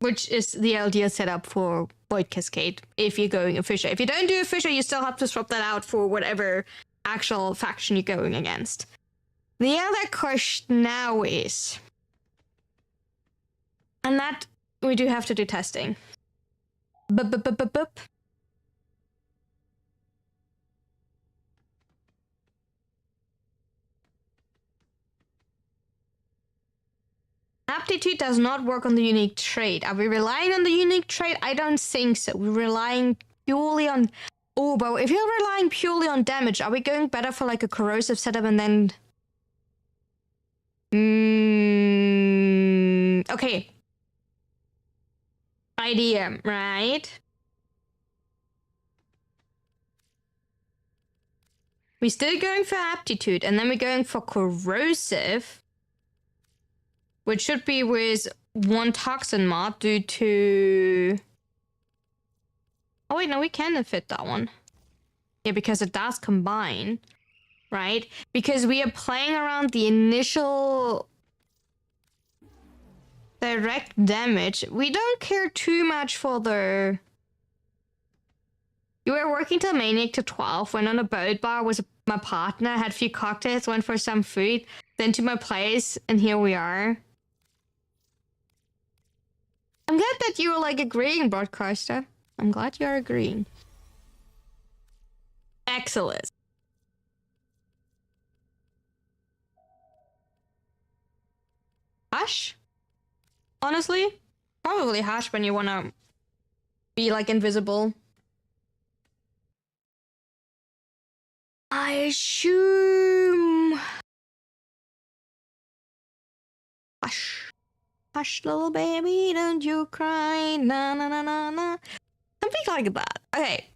which is the LDL setup for Void Cascade if you're going a Fissure. If you don't do a Fissure, you still have to swap that out for whatever actual faction you're going against. The other question now is... And that we do have to do testing. Bup. Aptitude does not work on the unique trait. Are we relying on the unique trait? I don't think so. We're relying purely on... Oh, but if you're relying purely on damage, are we going better for like a corrosive setup and then... Okay. Idea, right? We're still going for aptitude, and then we're going for corrosive, which should be with one toxin mod due to... Oh wait, no, we can fit that one. Yeah, because it does combine, right? Because we are playing around the initial direct damage. We don't care too much for the... You were working till Maniac to 12, went on a boat bar with my partner, had a few cocktails, went for some food, then to my place, and here we are. I'm glad that you were like agreeing, broadcaster. I'm glad you're agreeing. Excellent. Hush? Honestly, probably Hush when you wanna be like invisible. I assume... Hush. Hush, little baby, don't you cry. Na na na na na. Something like that. Okay.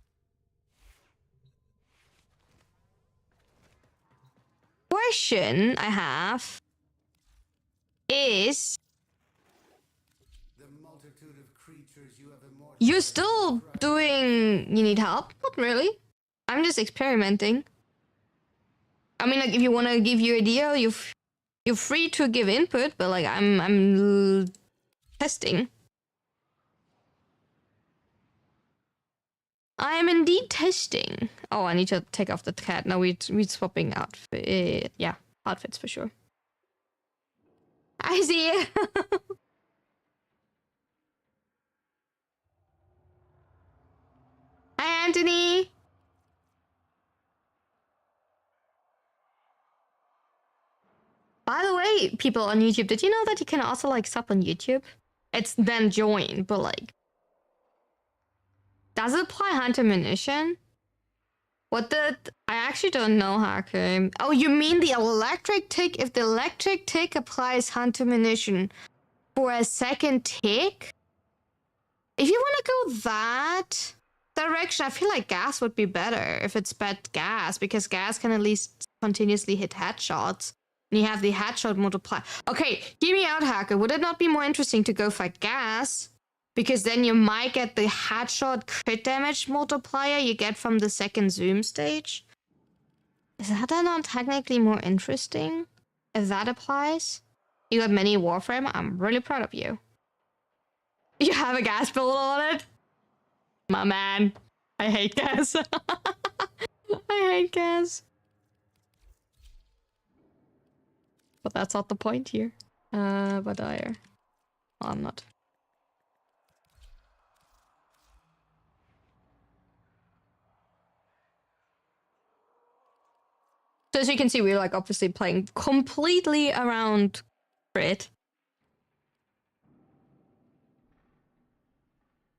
Question I have is... You're still doing... You need help? Not really. I'm just experimenting. I mean, like, if you want to give your idea, you've... You're free to give input, but like I'm testing. I am indeed testing. Oh, I need to take off the cat. No, we're swapping outfit. Yeah, outfits for sure. I see you. Hi, Anthony. By the way, people on YouTube, did you know that you can also like sub on YouTube? It's then join, but like, does it apply hunter munition? What the? I actually don't know, Haku. Oh, you mean the electric tick? If the electric tick applies hunter munition for a second tick? If you want to go that direction, I feel like gas would be better if it's bad gas, because gas can at least continuously hit headshots. And you have the headshot multiplier. Okay, hear me out, Hacker. Would it not be more interesting to go for gas? Because then you might get the headshot crit damage multiplier you get from the second zoom stage. Is that not technically more interesting? If that applies? You got mini Warframe? I'm really proud of you. You have a gas build on it? My man. I hate gas. I hate gas. But that's not the point here. But I'm not. So as you can see, we're like obviously playing completely around crit.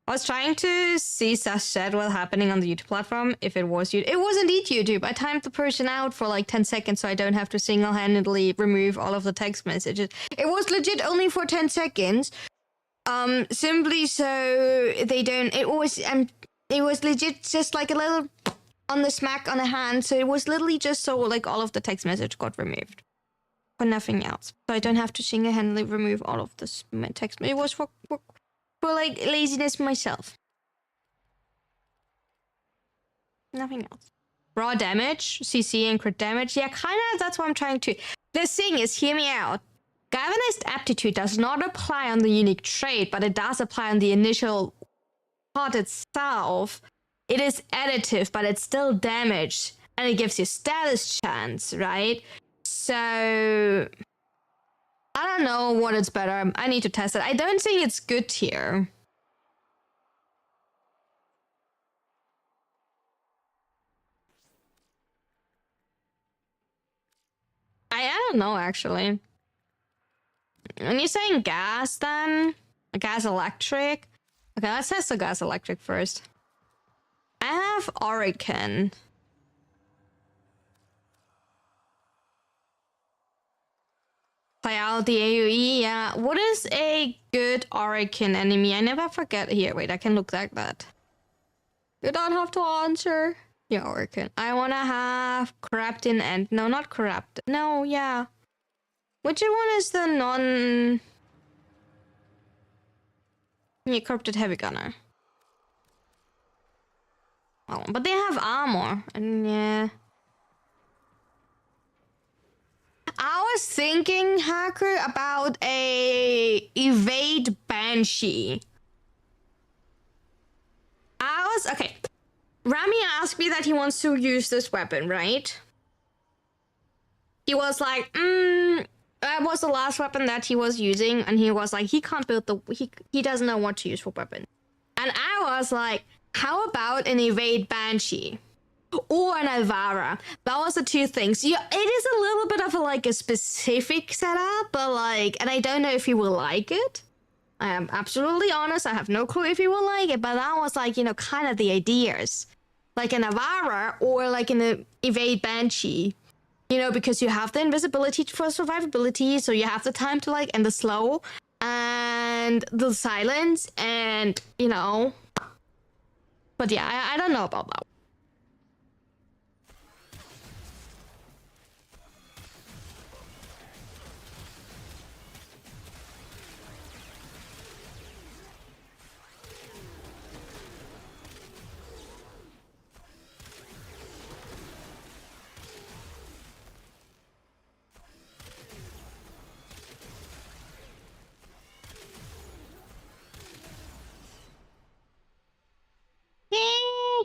I was trying to see Casacde while happening on the YouTube platform, if it was YouTube. It was indeed YouTube. I timed the person out for like 10 seconds so I don't have to single-handedly remove all of the text messages. It was legit only for 10 seconds. Simply so they don't... It was legit just like a little on the smack on the hand. So it was literally just so like all of the text message got removed. For nothing else. So I don't have to single-handedly remove all of this text. It was for like laziness myself. Nothing else. Raw damage, CC and crit damage. Yeah, kind of that's what I'm trying to... The thing is, hear me out. Galvanized aptitude does not apply on the unique trait, but it does apply on the initial part itself. It is additive, but it's still damage. And it gives you status chance, right? So... I don't know what it's better. I need to test it. I don't think it's good here. I don't know, actually. When you're saying gas, then? Gas electric? Okay, let's test the gas electric first. I have Orican. Play out the AoE, yeah. What is a good Orican enemy? I never forget. Here, wait, I can look like that. You don't have to answer. Yeah, Orican. I want to have Corrupted and... No, not Corrupted. No, yeah. Which one is the non... Yeah, Corrupted Heavy Gunner. Oh, but they have armor. And yeah... I was thinking, Hacker, about a evade Banshee. Okay. Rami asked me that he wants to use this weapon, right? He was like, that was the last weapon that he was using, and he was like, he can't build the... He doesn't know what to use for weapon. And I was like, how about an evade Banshee? Or an Alvara. That was the two things. Yeah, it is a little bit of a specific setup, but and I don't know if he will like it. I am absolutely honest. I have no clue if he will like it, but that was kind of the ideas. Like an Alvara or an evade Banshee. Because you have the invisibility for survivability, so you have the time to and the slow and the silence and But yeah, I don't know about that.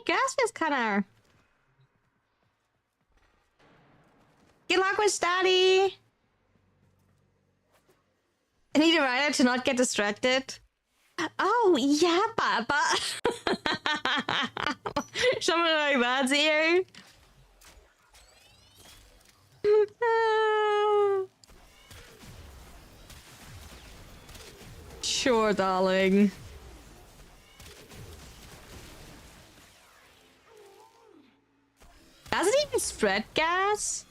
gas is kind of... Good luck with study. I need a rider to not get distracted. Oh, yeah, Papa. Something like that's here. Sure, darling. Does it even spread gas?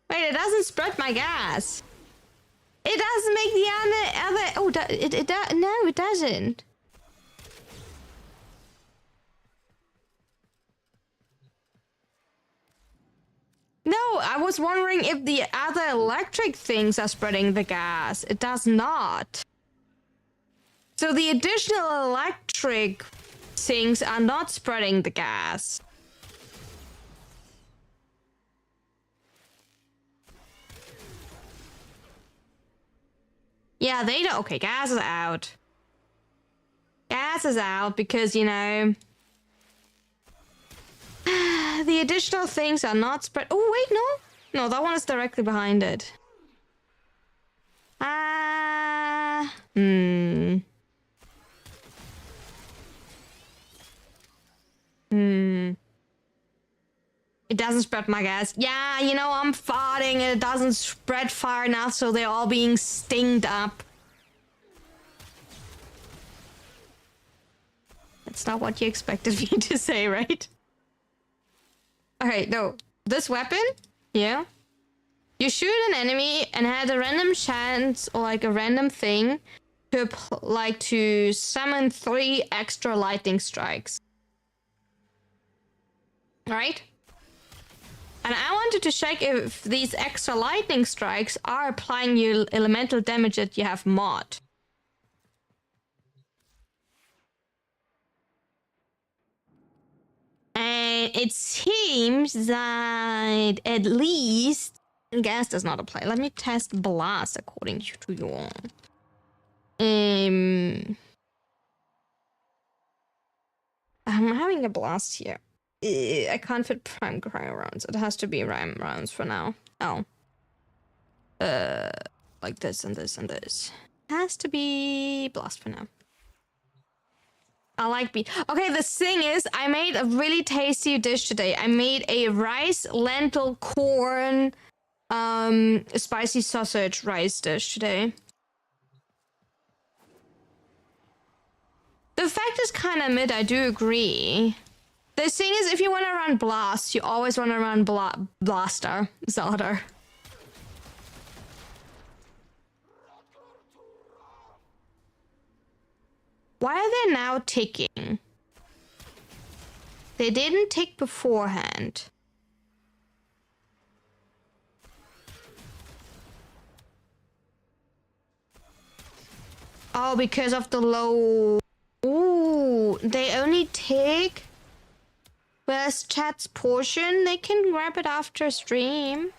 Wait, it doesn't spread my gas. It doesn't make the other. Oh, it does. No, it doesn't. No, I was wondering if the other electric things are spreading the gas. It does not. So the additional electric things are not spreading the gas. Yeah, they don't. Okay, gas is out. Gas is out because, you know, the additional things are not spread. Oh, wait, no. No, that one is directly behind it. It doesn't spread my gas. Yeah, you know, I'm farting and it doesn't spread far enough, so they're all being stinged up. That's not what you expected me to say, right? Okay, no. This weapon, yeah. You shoot an enemy and had a random chance or like a random thing to to summon 3 extra lightning strikes. Right? And I wanted to check if these extra lightning strikes are applying you elemental damage that you have mod. And it seems that at least gas does not apply. Let me test blast according to you. I'm having a blast here. I can't fit prime cryo rounds. It has to be rhyme rounds for now. Oh. Like this and this and this. Has to be blast for now. I like beef. Okay, the thing is, I made a really tasty dish today. I made a rice, lentil, corn, spicy sausage rice dish today. The fact is kind of mid, I do agree. The thing is, if you want to run blast, you always want to run blaster, Zelda. Why are they now ticking? They didn't tick beforehand. Oh, because of the low... Ooh, they only tick... Where's chat's portion? They can grab it after stream.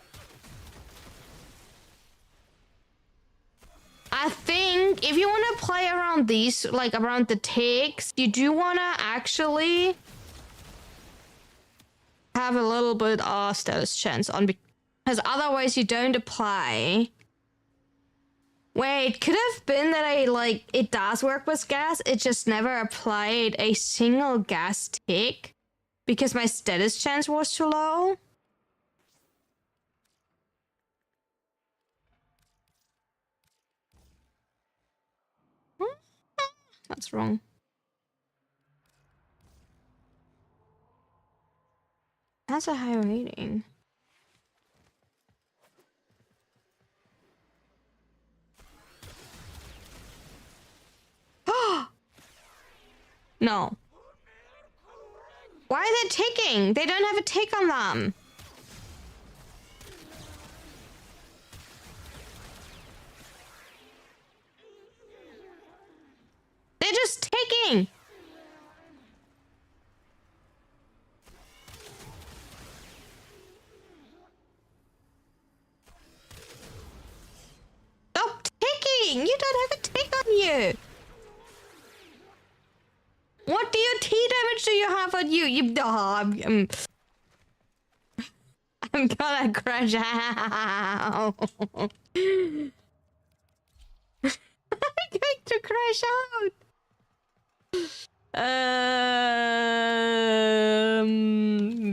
I think if you want to play around these, like around the ticks, you do want to actually have a little bit of status chance on, because otherwise you don't apply. Wait, could have been that it does work with gas, it just never applied a single gas tick because my status chance was too low. That's wrong. That's a high rating. No. Why are they ticking? They don't have a tick on them. They're just ticking. Stop ticking. You don't have a tick on you? What T damage do you have on you? I'm gonna crash out. I'm going to crash out.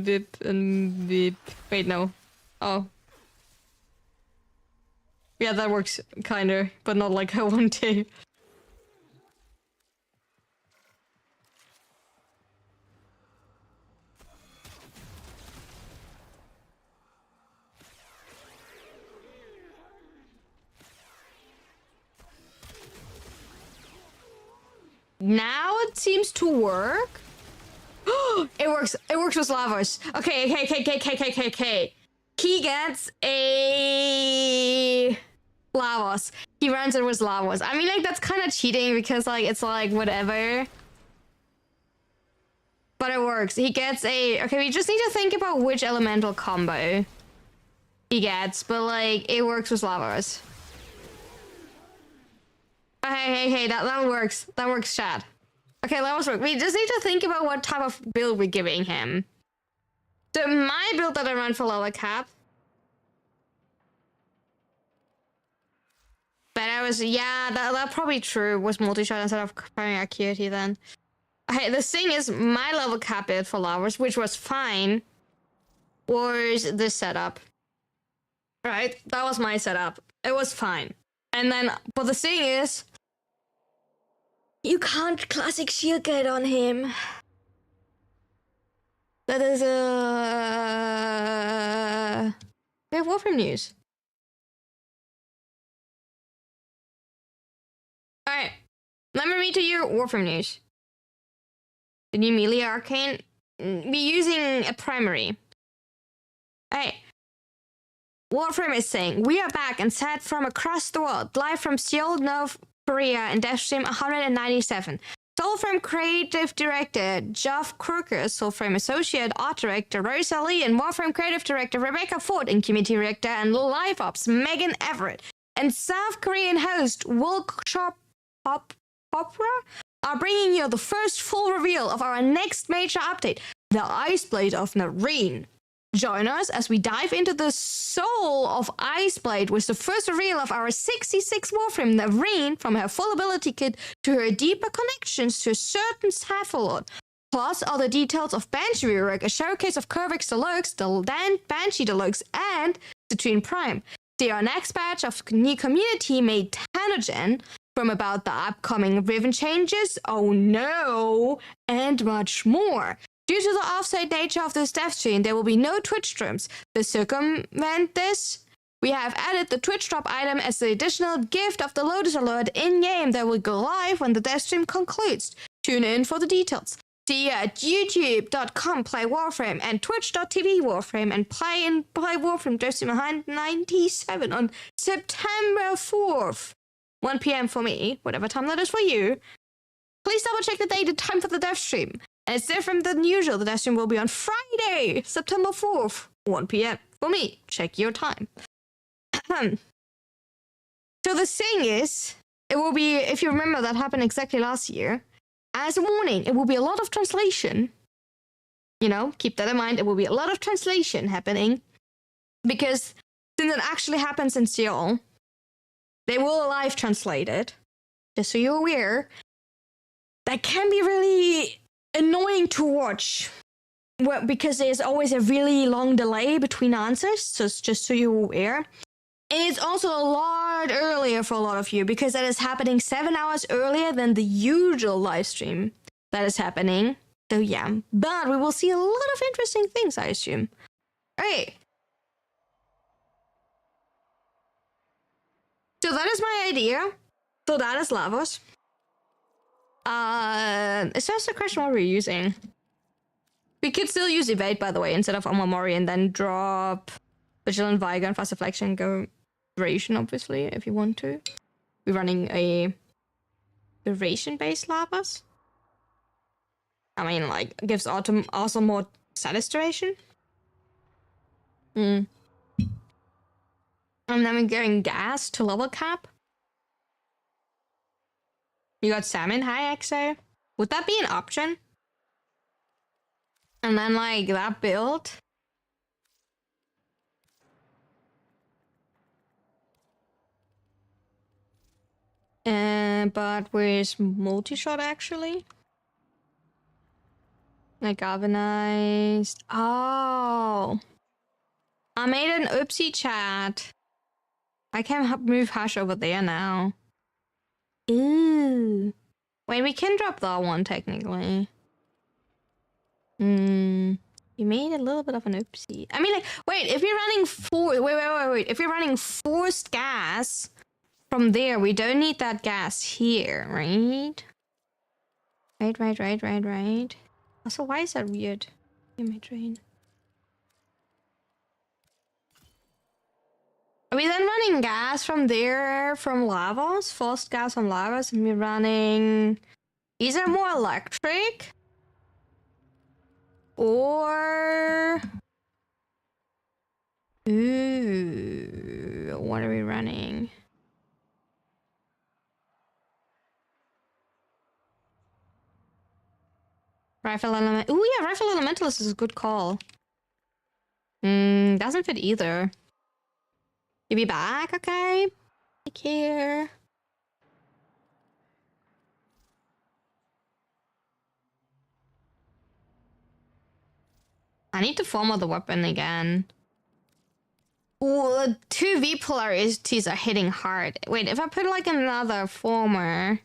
Vip and vip. Wait, no. Oh. Yeah, that works kinda, but not like I want to. Now it seems to work. It works. It works with Lavos. Okay. He gets a Lavos. He runs it with Lavos. I mean, like, that's kind of cheating because, like, it's like whatever. But it works. He gets a... Okay, we just need to think about which elemental combo he gets. But, like, it works with Lavos. Hey, that works. That works, chat. Okay, Lavos work. We just need to think about what type of build we're giving him. So my build that I run for lava cap. But I was, yeah, that probably true. Was multi-shot instead of comparing acuity then. Okay, the thing is, my level cap build for lavas, which was fine, was this setup. Right? That was my setup. It was fine. And then, but the thing is, you can't classic shield gate on him. That is we have Warframe news. Alright. Let me read to you Warframe news. The new melee arcane be using a primary. Hey. Warframe is saying, we are back and set from across the world, live from Seoul, North Korea in Devstream 197. Soulframe Creative Director Geoff Crooker, Soulframe Associate Art Director Rosa Lee, and Warframe Creative Director Rebecca Ford, and Community Director and Live Ops Megan Everett, and South Korean host Wilkshire Popra are bringing you the first full reveal of our next major update, the Iceblade of Nareen. Join us as we dive into the soul of Iceblade with the first reveal of our 66 Warframe Nareen, from her full ability kit to her deeper connections to a certain Sapphire, plus other details of Banshee Rework, a showcase of Curvix Deluxe, the Banshee Deluxe, and Citrine Prime. See our next batch of new community made Tanogen from about the upcoming Riven changes, oh no, and much more. Due to the offsite nature of this dev stream, there will be no Twitch streams. To circumvent this, we have added the Twitch drop item as the additional gift of the Lotus Alert in-game that will go live when the dev stream concludes. Tune in for the details. See you at youtube.com/Warframe and twitch.tv Warframe and play Warframe dev stream 197 on September 4th. 1 p.m. for me, whatever time that is for you. Please double check the date and time for the dev stream. And it's different than usual. The dev stream will be on Friday, September 4th, 1 p.m. for me. Check your time. So the thing is, it will be, if you remember, that happened exactly last year. As a warning, it will be a lot of translation. You know, keep that in mind. It will be a lot of translation happening. Because since it actually happens in Seoul, they will live translate it. Just so you're aware. That can be really annoying to watch, well, because there's always a really long delay between answers, so it's just so you're aware. And it's also a lot earlier for a lot of you, because that is happening 7 hours earlier than the usual live stream that is happening. So yeah, but we will see a lot of interesting things, I assume. Alright. So that is my idea. So that is Lavos. It's just a question what we're using. We could still use evade, by the way, instead of Omamori, and then drop Vigilant Vigor and Fast Deflection, go duration, obviously, if you want to. We're running a duration-based Lavas. I mean, like, gives Autumn also more status duration. And then we're getting gas to level cap. You got salmon? Hi, XO. Would that be an option? And then, like, that build? But with multi-shot, actually? Like, galvanized. Oh. I made an oopsie, chat. I can move Hush over there now. Ooh. Wait, we can drop that one, technically. You made a little bit of an oopsie. I mean, like, wait, if you're running wait. If you're running forced gas from there, we don't need that gas here, right? Right. Also, why is that weird? In my train. Are we then running gas from there, from lavas? Forced gas from lavas, and we're running either more electric or... Ooh, what are we running? Rifle element. Ooh, yeah, rifle elementalist is a good call. Doesn't fit either. You be back, okay? Take care. I need to formal the weapon again. Ooh, 2V polarities are hitting hard. Wait, if I put like another former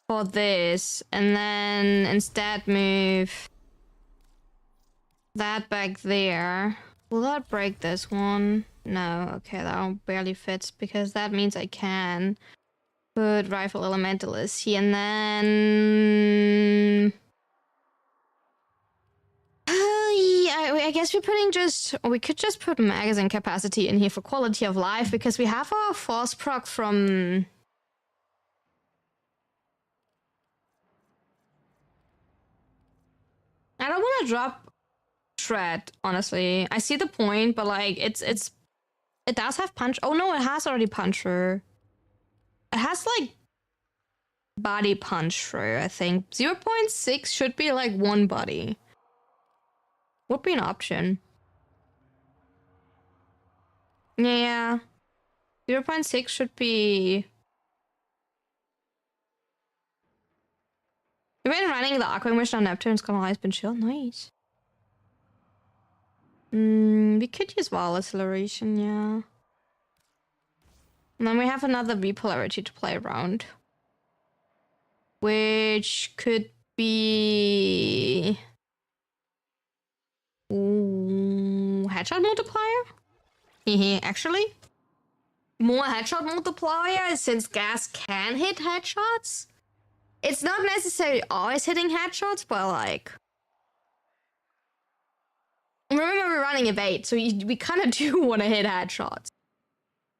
for this, and then instead move that back there, will that break this one? No, okay, that barely fits because that means I can put rifle elementalist here, and then yeah, I guess we could just put magazine capacity in here for quality of life because we have our force proc from... I don't want to drop shred, honestly. I see the point, but like it does have punch. Oh no, it has already punch through. It has like body punch through, I think. 0.6 should be like one body. Would be an option. Yeah. 0.6 should be... We've been running the Aqua mission on Neptune's Colonized been chill. Nice. We could use wall acceleration, yeah. And then we have another V polarity to play around. Which could be... Ooh, headshot multiplier? Actually, more headshot multiplier since gas can hit headshots. It's not necessarily always hitting headshots, but like... Remember, we're running evade, so we kind of do want to hit headshots.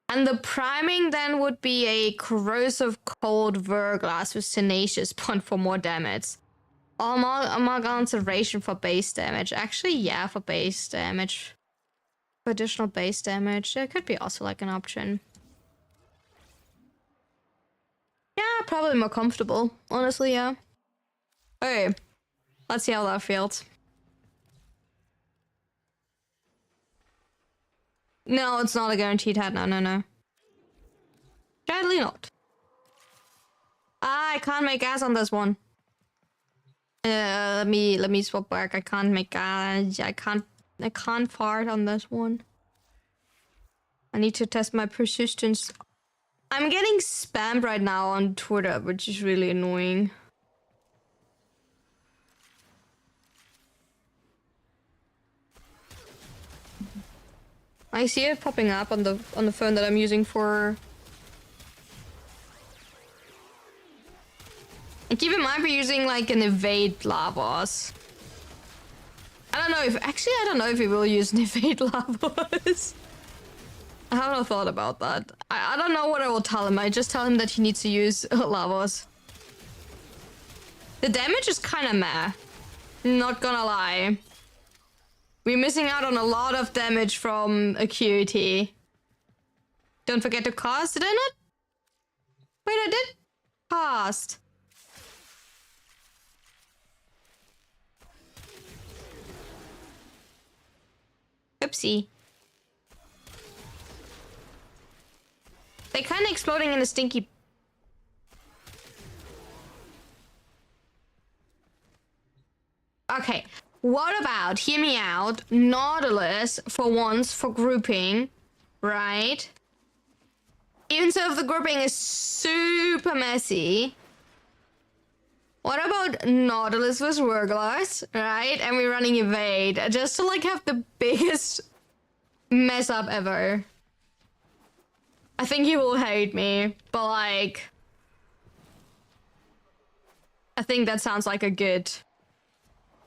And the priming then would be a corrosive cold verglass with tenacious punt for more damage. Amalgam observation for base damage. Actually, yeah, for base damage. For additional base damage. It could be also like an option. Yeah, probably more comfortable. Honestly, yeah. Okay. Let's see how that feels. No, it's not a guaranteed head. No. Sadly not. I can't make gas on this one. Let me swap back. I can't make gas. I can't fart on this one. I need to test my persistence. I'm getting spammed right now on Twitter, which is really annoying. I see it popping up on the phone that I'm using for... And keep in mind we're using like an evade lavas. I don't know if we will use an evade lavas. I haven't thought about that. I don't know what I will tell him. I just tell him that he needs to use lavas. The damage is kind of meh. Not gonna lie. We're missing out on a lot of damage from Acuity. Don't forget to cast, did I not? Wait, I did fast. Oopsie. They're kind of exploding in a stinky... Okay, what about, hear me out, Nautilus for once for grouping, right? Even so if the grouping is super messy, what about Nautilus with Warglass, right? And we're running evade, just to like have the biggest mess up ever. I think he will hate me, but like... I think that sounds like a good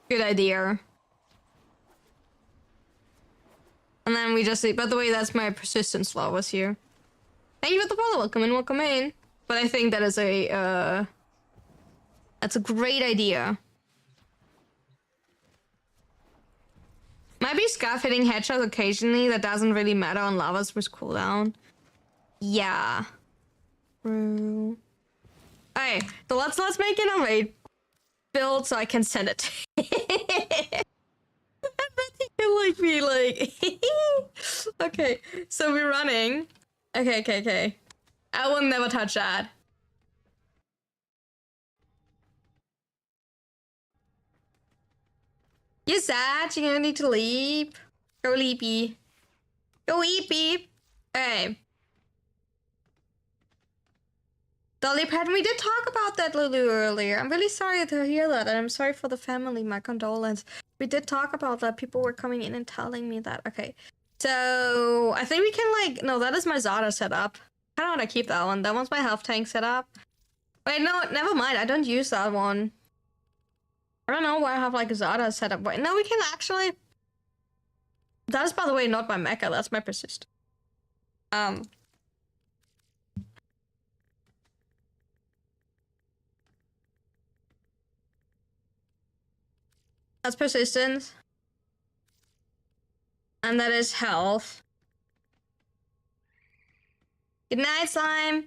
idea. And then we just see, by the way, that's my persistence flowers here. Thank you for the follow, welcome in, welcome in. But I think that is a, that's a great idea. Might be scarf hitting headshots occasionally, that doesn't really matter on lavas with cooldown. Yeah. True. Alright, so let's make an evade build so I can send it. I bet you like me, like... Okay, so we're running. Okay. I will never touch that. You're sad, you're gonna need to leap. Go leapy. Go leapy. Okay. Dolly Patton, we did talk about that, Lulu, earlier. I'm really sorry to hear that, and I'm sorry for the family, my condolence. We did talk about that. People were coming in and telling me that. Okay. So, I think we can, like... No, that is my Zada setup. I don't want to keep that one. That one's my health tank setup. Wait, no, never mind. I don't use that one. I don't know why I have, like, a Zada setup. Wait, no, we can actually... That is, by the way, not my mecha. That's my persist. That's persistence. And that is health. Good night, slime.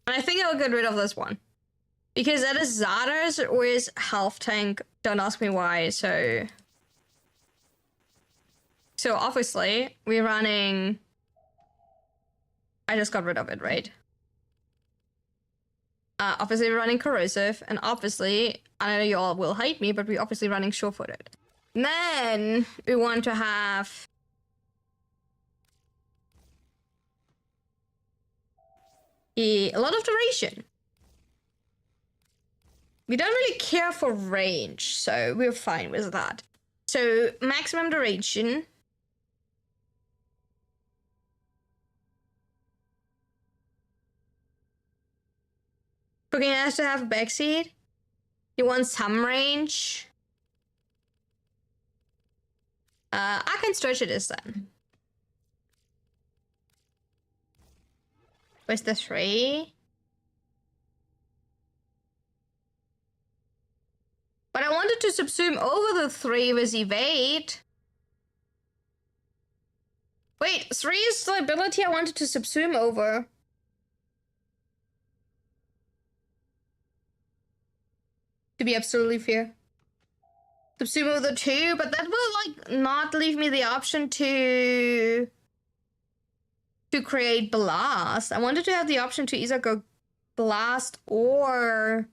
And I think I'll get rid of this one. Because that is Zada's with health tank. Don't ask me why, so... So obviously, we're running... I just got rid of it, right? Obviously we're running corrosive, and obviously, I know you all will hate me, but we're obviously running sure-footed. Then we want to have a lot of duration. We don't really care for range, so we're fine with that. So maximum duration. Cooking has to have a backseat. You want some range. I can stretch it as then. Where's the 3? But I wanted to subsume over the 3 with evade. Wait, 3 is the ability I wanted to subsume over. To be absolutely fair. Subsume over the 2, but that will like not leave me the option to create blast. I wanted to have the option to either go blast or...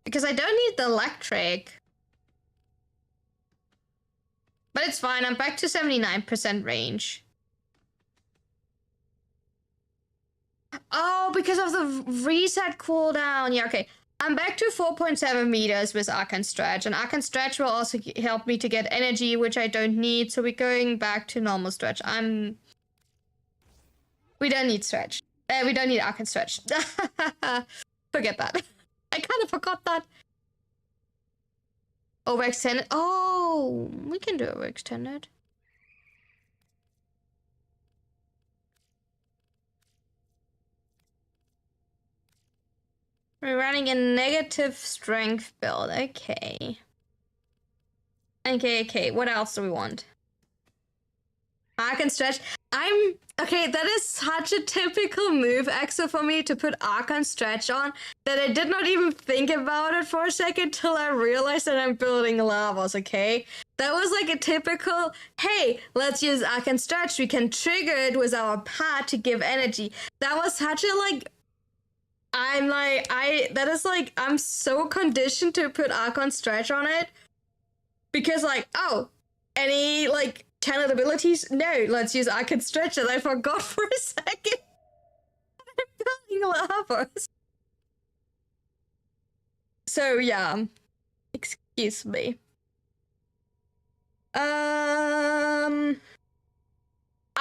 Because I don't need the electric. But it's fine, I'm back to 79% range. Oh, because of the reset cooldown. Yeah, okay. I'm back to 4.7 meters with Arc and Stretch, and Arc and Stretch will also help me to get energy, which I don't need, so we're going back to normal Stretch. We don't need Stretch. We don't need Arc and Stretch. Forget that. I kind of forgot that. Overextended. Oh, we can do overextended. We're running a negative strength build. Okay. Okay. What else do we want? Arc and Stretch. Okay, that is such a typical move, Exo, for me to put Archon Stretch on that I did not even think about it for a second till I realized that I'm building lavas, okay? That was like a typical, hey, let's use Archon Stretch. We can trigger it with our pad to give energy. That was such a like, I'm so conditioned to put Archon Stretch on it because like, oh, any like channel abilities? No, let's use Arcane Stretch, and I forgot for a second. I'm building lavas. So yeah, excuse me. I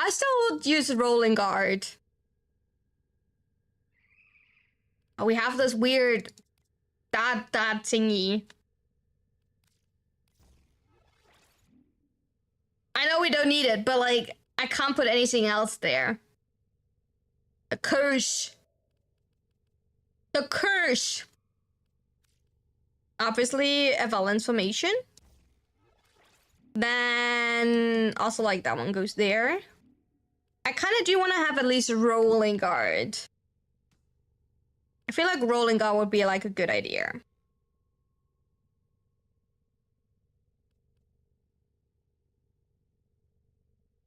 still would use Rolling Guard. Oh, we have this weird that thingy. I know we don't need it, but like I can't put anything else there. The curse. The curse. Obviously, a Valence formation. Then also like that one goes there. I kind of do want to have at least a Rolling Guard. I feel like Rolling Guard would be like a good idea.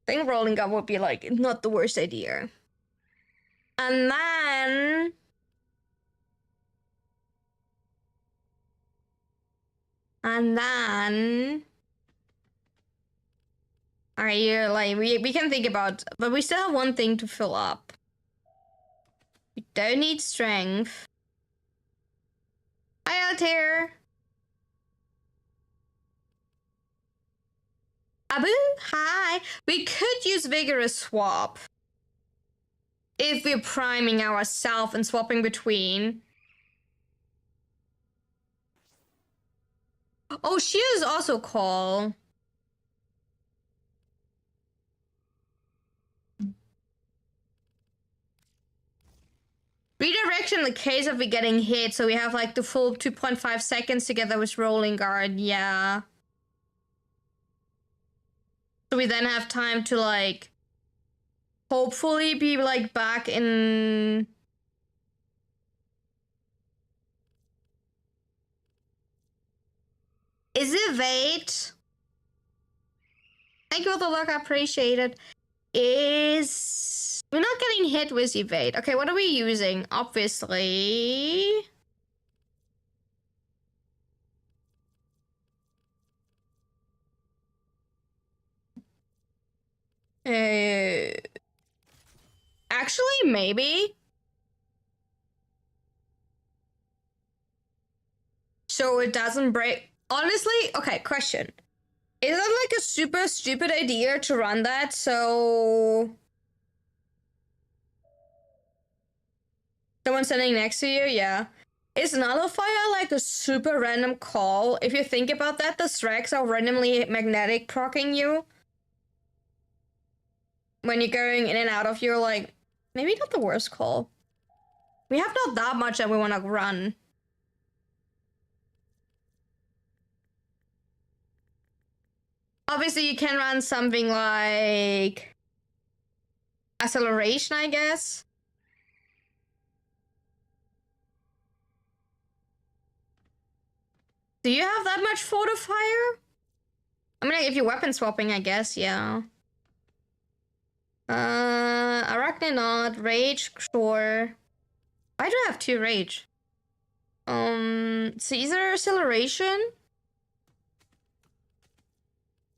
I think Rolling Guard would be like not the worst idea. And then all right, yeah, like we can think about, but we still have one thing to fill up. We don't need strength. Hi, Altair. Abu, hi. We could use Vigorous Swap if we're priming ourselves and swapping between. Oh, she is also call. Redirection in the case of we getting hit, so we have like the full 2.5 seconds together with Rolling Guard, yeah. So we then have time to like hopefully be like back in. Is it Vate? Thank you for the look, I appreciate it. We're not getting hit with evade. Okay, what are we using? Obviously. Actually, maybe. So it doesn't break. Honestly, okay, question. Is that like a super stupid idea to run that? So someone standing next to you, yeah. Is Nullifier like a super random call? If you think about that, the Strax are randomly magnetic proccing you. When you're going in and out of your, like, maybe not the worst call. We have not that much that we want to run. Obviously, you can run something like acceleration, I guess. Do you have that much fortifier? I mean, if you're weapon swapping, I guess, yeah. Arachnonaut, Rage, sure. Why do I have 2 Rage? Caesar Acceleration?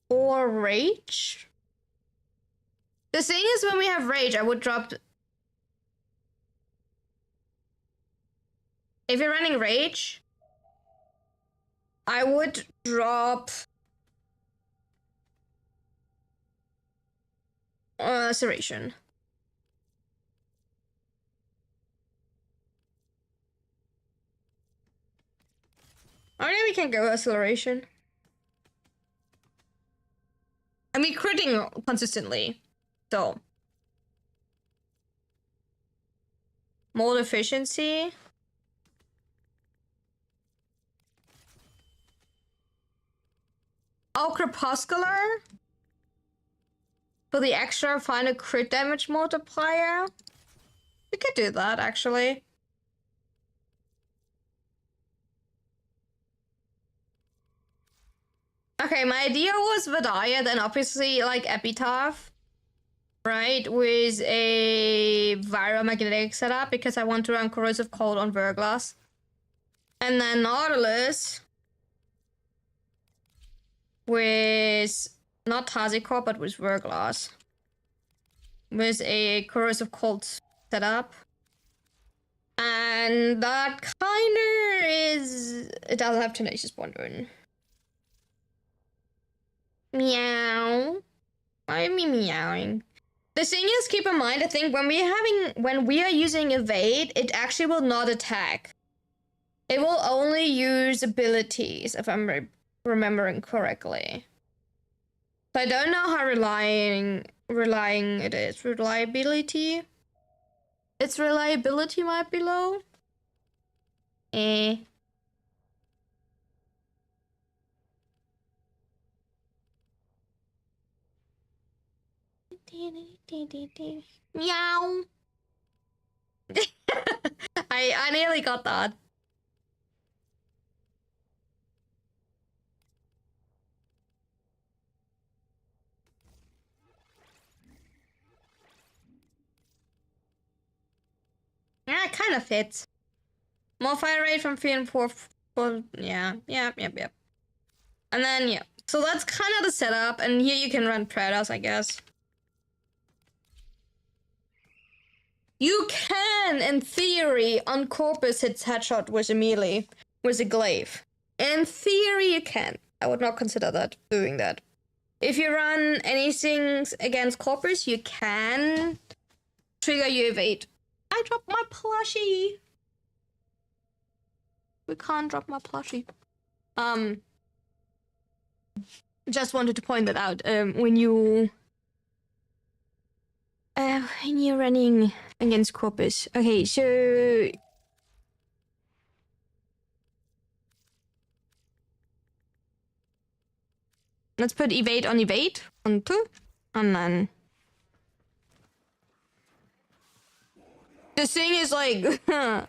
Or Rage? The thing is, when we have Rage, I would drop... If you're running Rage, I would drop... Acceleration. I mean, we can go acceleration. I mean, critting consistently, so. Mold efficiency. Oh, Crepuscular? For the extra final crit damage multiplier. We could do that, actually. Okay, my idea was Vadaya, then obviously, like, Epitaph. Right, with a viromagnetic setup, because I want to run Corrosive Cold on Verglass. And then Nautilus with not Tazicore, but with Verglass. With a Corrosive Cold setup. And that kinda is... It doesn't have Tenacious Bond. Meow. Why are me meowing? The thing is, keep in mind, I think when we are using evade, it actually will not attack. It will only use abilities, if I'm remembering correctly. So I don't know how relying it is. Reliability? Its reliability might be low. Meow. I nearly got that. Yeah, it kind of fits. More fire rate from 3 and 4. Yeah. And then, yeah. So that's kind of the setup. And here you can run Predators, I guess. You can, in theory, on Corpus hits headshot with a melee, with a glaive. In theory, you can. I would not consider doing that. If you run anything against Corpus, you can trigger your evade. I dropped my plushie. We can't drop my plushie. Just wanted to point that out. When you're running against Corpus. Okay, so let's put evade on 2, and then the thing is like,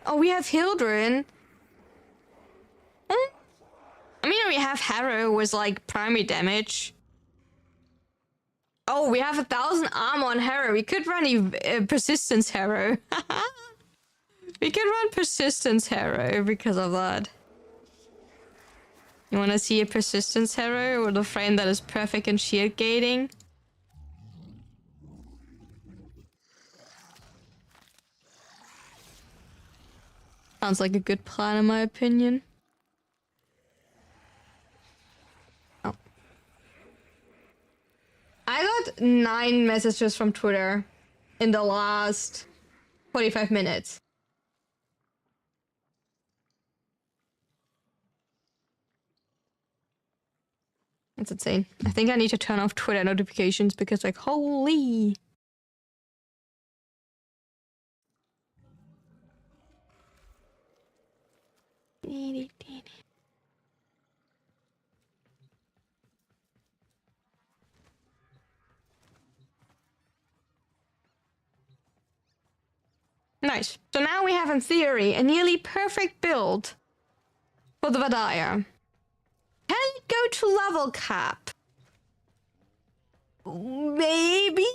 oh, we have Hildren. I mean, we have Harrow with like primary damage. Oh, we have 1,000 armor on Harrow. We could run Persistence Harrow. We could run Persistence Harrow because of that. You want to see a Persistence Harrow with a frame that is perfect in shield gating? Sounds like a good plan in my opinion. Oh. I got 9 messages from Twitter in the last 45 minutes. That's insane. I think I need to turn off Twitter notifications because, like, holy. Nice. So now we have, in theory, a nearly perfect build for the Vadaya. Can it go to level cap? Maybe?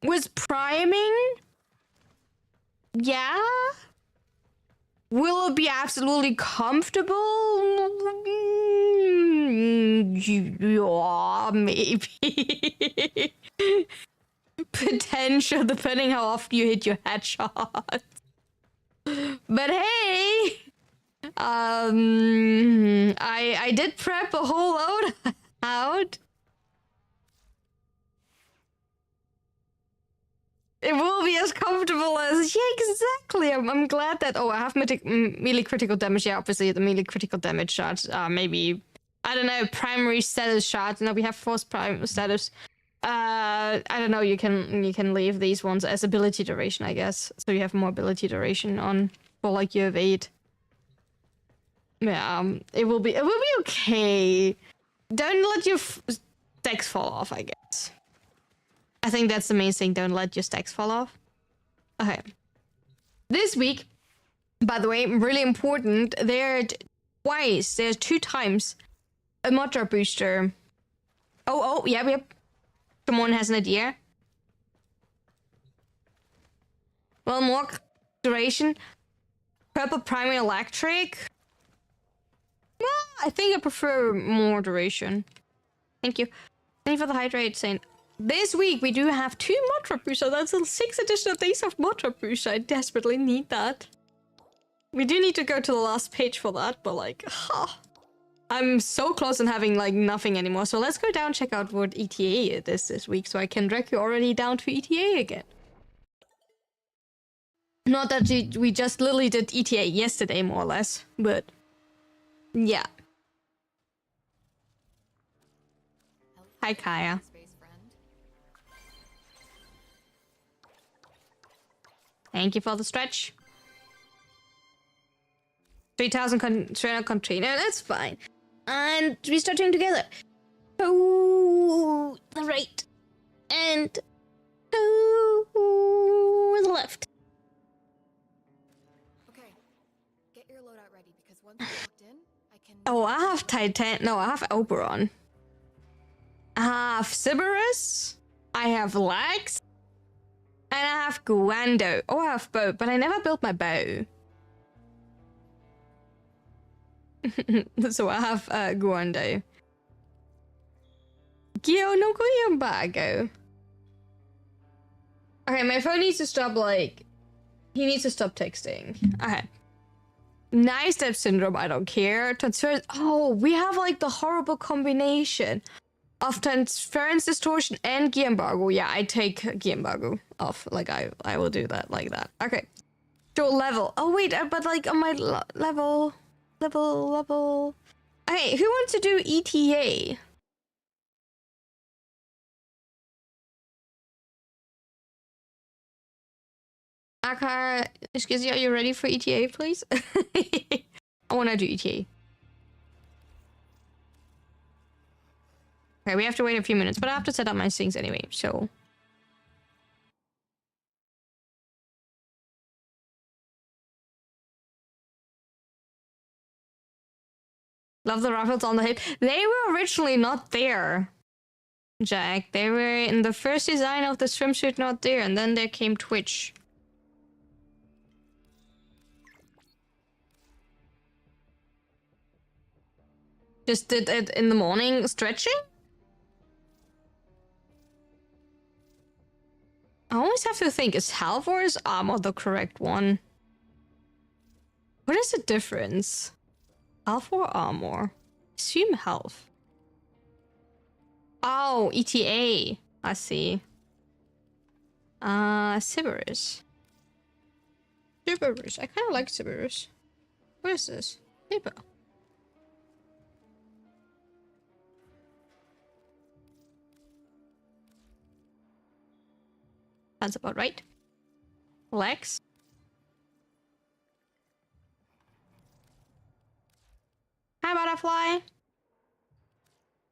With priming? Yeah? Will it be absolutely comfortable? Yeah, maybe. Potential, depending how often you hit your headshot. But hey! I did prep a whole load out. It will be as comfortable as... Yeah, exactly. I'm glad that... Oh, I have melee critical damage. Yeah, obviously the melee critical damage shots. Maybe... I don't know, primary status shots. No, we have force prime status. I don't know, you can leave these ones as ability duration, I guess. So you have more ability duration on for like your evade. Yeah, it will be okay. Don't let your decks fall off, I guess. I think that's the main thing. Don't let your stacks fall off. Okay. This week, by the way, really important. There's 2 times a mod drop booster. Oh, yep. Someone has an idea. Well, more duration. Purple primary electric. Well, I think I prefer more duration. Thank you. Thank you for the hydrate, Saint. This week we do have 2 mod drop boosters. That's 6 additional days of mod drop booster. I desperately need that. We do need to go to the last page for that, but like, I'm so close on having like nothing anymore. So let's go down, check out what ETA it is this week, so I can drag you already down to ETA again. Not that we just literally did ETA yesterday, more or less, but yeah. Hi, Kaya. Thank you for the stretch. 3,000 container, that's fine. And we start doing together. To the right. And to the left. Okay. Get your loadout ready because once you're locked in, I can... Oh, I have Titan. No, I have Oberon. I have Cerberus. I have Lex. And I have Guando. Oh, I have bow, but I never built my bow. So I have Guando. Gio no Guiambago. Okay, my phone needs to stop, like... He needs to stop texting. Okay. Nice Step Syndrome, I don't care. Transfer... Oh, we have, like, the horrible combination of Transference Distortion and Guiambago. Yeah, I take Guiambago off. Like, I will do that like that. Okay. So level. Oh, wait, but, like, on my level... Level. Okay, who wants to do ETA? Akar, excuse me, are you ready for ETA, please? I want to do ETA. Okay, we have to wait a few minutes, but I have to set up my things anyway, so... Love the raffles on the hip. They were originally not there, Jack. They were in the first design of the swimsuit not there, and then there came Twitch. Just did it in the morning stretching? I always have to think, is health or is armor the correct one? What is the difference? Health or armor? Assume health. Oh, ETA. I see. Cerberus. Cerberus. I kind of like Cerberus. What is this? Paper. That's about right. Lex. Hi, Butterfly.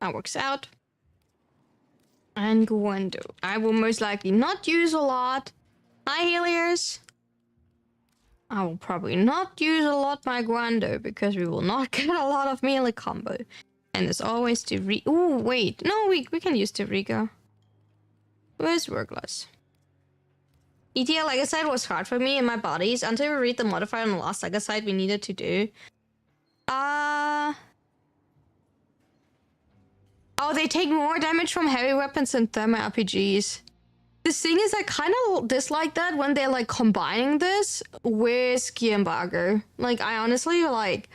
That works out. And Guando. I will most likely not use a lot. Hi, Helios. I will probably not use a lot my Guando because we will not get a lot of melee combo. And as always, to ooh, wait. No, we can use Riga. Where's Workless? ETA, like I said, was hard for me and my bodies until we read the modifier on the last Legacy we needed to do. Oh, they take more damage from heavy weapons and thermal RPGs. The thing is, I kind of dislike that when they're like combining this with Ski Embargo. Like, I honestly like...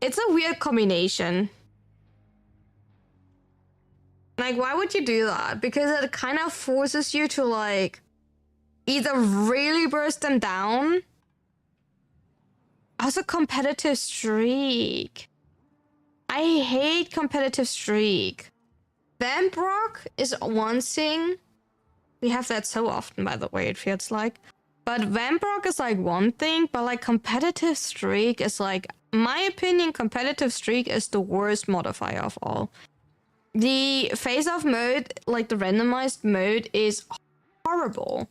It's a weird combination. Like, why would you do that? Because it kind of forces you to like either really burst them down. Also, competitive streak. I hate competitive streak. Vamprock is one thing. We have that so often, by the way, it feels like. But Vamprock is like one thing, but like competitive streak is like, in my opinion, competitive streak is the worst modifier of all. The face-off mode, like the randomized mode, is horrible.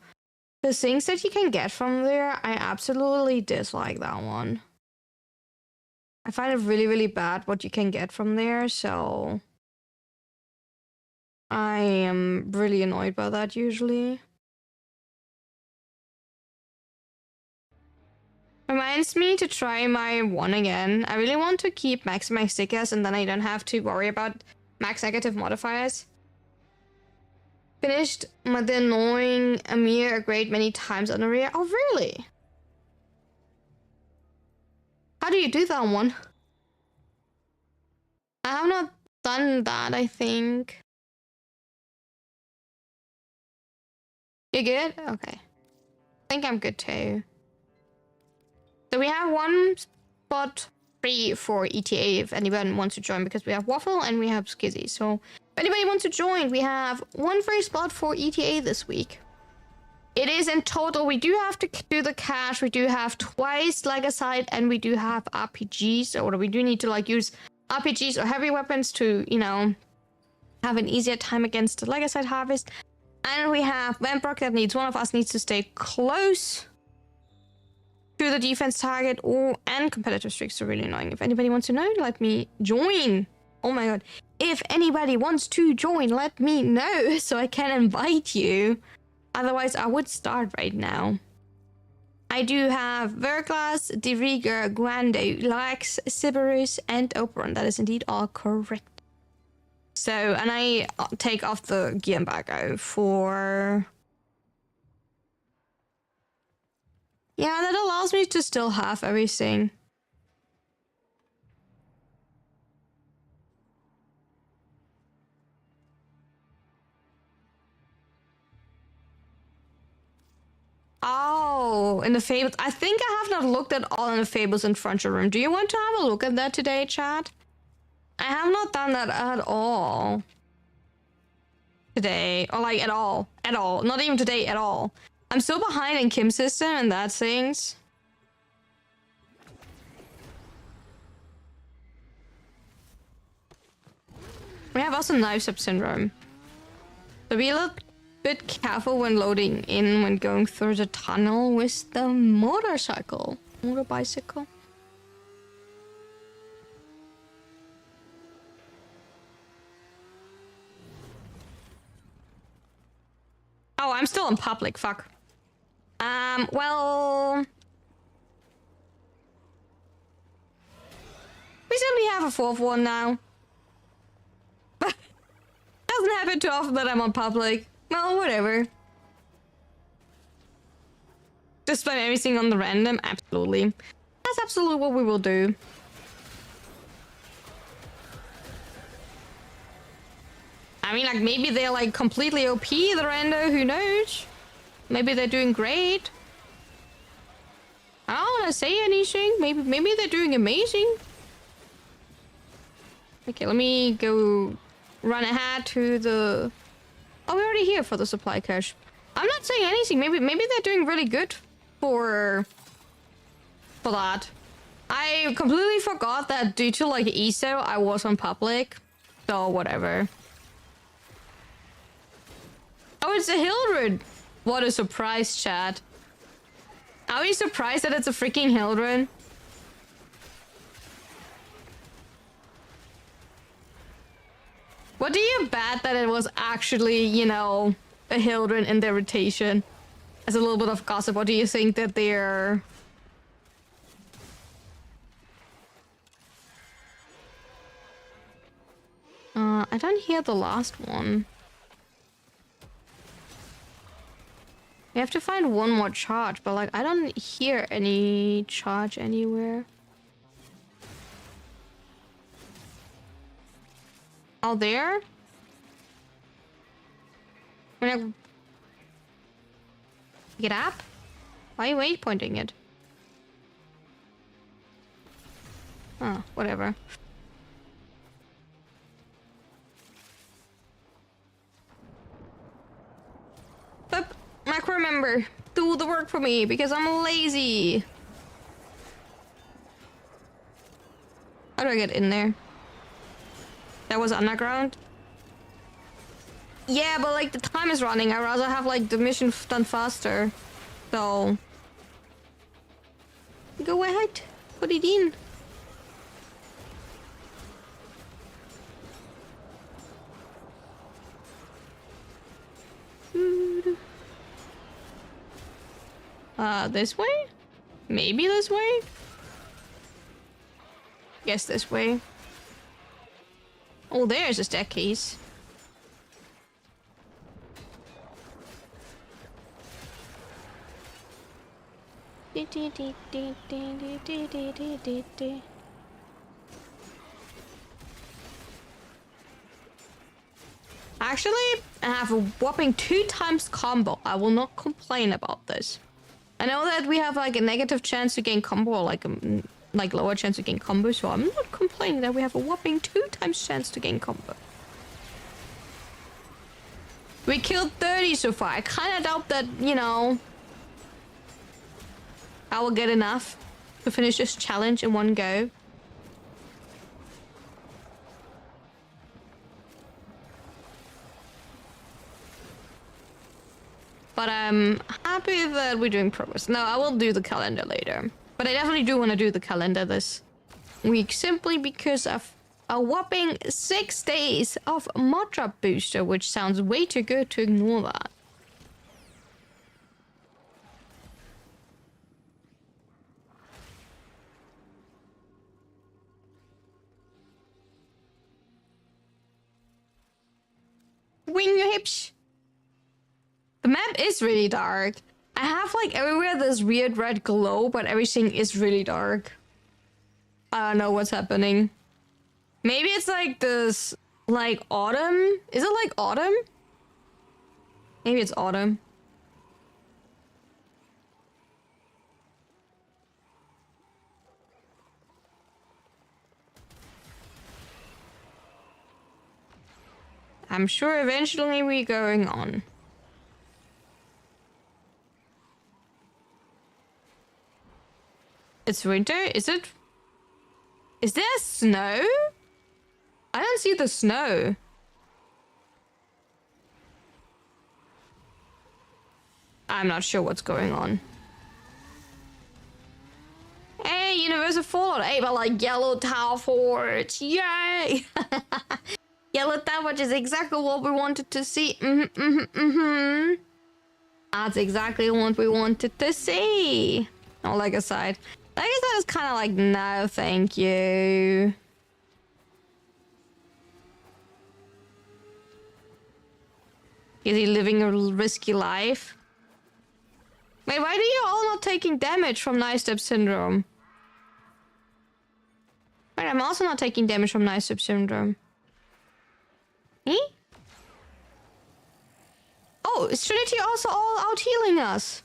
The things that you can get from there, I absolutely dislike that one. I find it really, really bad what you can get from there, so I am really annoyed by that usually. Reminds me to try my one again. I really want to keep max my stickers and then I don't have to worry about max negative modifiers. Finished with the annoying Amir a great many times on the rear. Oh, really? How do you do that one? I have not done that, I think. You good? Okay. I think I'm good too. So we have one spot free for ETA if anyone wants to join, because we have Waffle and we have Skizzy. So if anybody wants to join, we have one free spot for ETA this week. It is in total, we do have to do the cash, we do have twice Legacide, and we do have RPGs, or we do need to like use RPGs or heavy weapons to, you know, have an easier time against the Legacide harvest. And we have Vamprock that needs, one of us needs to stay close to the defense target, or and competitive streaks are really annoying. If anybody wants to know, let me join. Oh my god. If anybody wants to join, let me know so I can invite you. Otherwise, I would start right now. I do have Verglas, De Rieger, Guando, Lax, Siberus, and Operon. That is indeed all correct. So, and I take off the gear embargo for... Yeah, that allows me to still have everything. Oh, in the Fables. I think I have not looked at all in the Fables and Frontier Room. Do you want to have a look at that today, chat? I have not done that at all. Today. Or like at all. At all. Not even today at all. I'm so behind in Kim's system and that things. We have also knife up syndrome. So be a little bit careful when loading in when going through the tunnel with the motorcycle. Motorbicycle. Oh, I'm still in public, fuck. Well... We simply have a fourth one now. Doesn't happen too often that I'm on public. Well, whatever. Just spam everything on the random? Absolutely. That's absolutely what we will do. I mean, like, maybe they're, like, completely OP, the rando, who knows? Maybe they're doing great. I don't want to say anything. Maybe they're doing amazing. Okay, let me go run ahead to the... Oh, we're already here for the supply cache. I'm not saying anything. Maybe they're doing really good for that. I completely forgot that due to, like, ESO, I was on public. So, whatever. Oh, it's a Hildred! What a surprise, chat. Are we surprised that it's a freaking Hildred? What do you bet that it was actually, you know, a Hildred in their rotation? As a little bit of gossip, what do you think that they're... I don't hear the last one. We have to find one more charge, but like, I don't hear any charge anywhere. Oh, there? Pick it up? Why are you waypointing it? Oh, whatever. But macro member, do the work for me because I'm lazy. How do I get in there? That was underground. Yeah, but like the time is running. I'd rather have like the mission done faster. So go ahead, put it in. This way? Maybe this way? Guess this way. Oh, there's a staircase. Actually, I have a whopping 2 times combo. I will not complain about this. I know that we have like a negative chance to gain combo, or like a lower chance to gain combo, so I'm not complaining that we have a whopping 2 times chance to gain combo. We killed 30 so far. I kind of doubt that, you know, I will get enough to finish this challenge in one go. But I'm happy that we're doing progress. No, I will do the calendar later. But I definitely do want to do the calendar this week, simply because of a whopping 6 days of mod drop booster, which sounds way too good to ignore that. Wing your hips. The map is really dark. I have like everywhere this weird red glow, but everything is really dark. I don't know what's happening. Maybe it's like this, like autumn? Is it like autumn? Maybe it's autumn. I'm sure eventually we're going on. It's winter? Is it? Is there snow? I don't see the snow. I'm not sure what's going on. Hey, Universal Fallout. Hey, but like Yellow Tower Forge. Yay! Yellow Tower Forge is exactly what we wanted to see. That's exactly what we wanted to see. Oh, like a side. I guess that is kind of like, no, thank you. Is he living a risky life? Wait, why are you all not taking damage from Nice Step Syndrome? Wait, I'm also not taking damage from Nice Step Syndrome. Eh? Oh, is Trinity also all out healing us?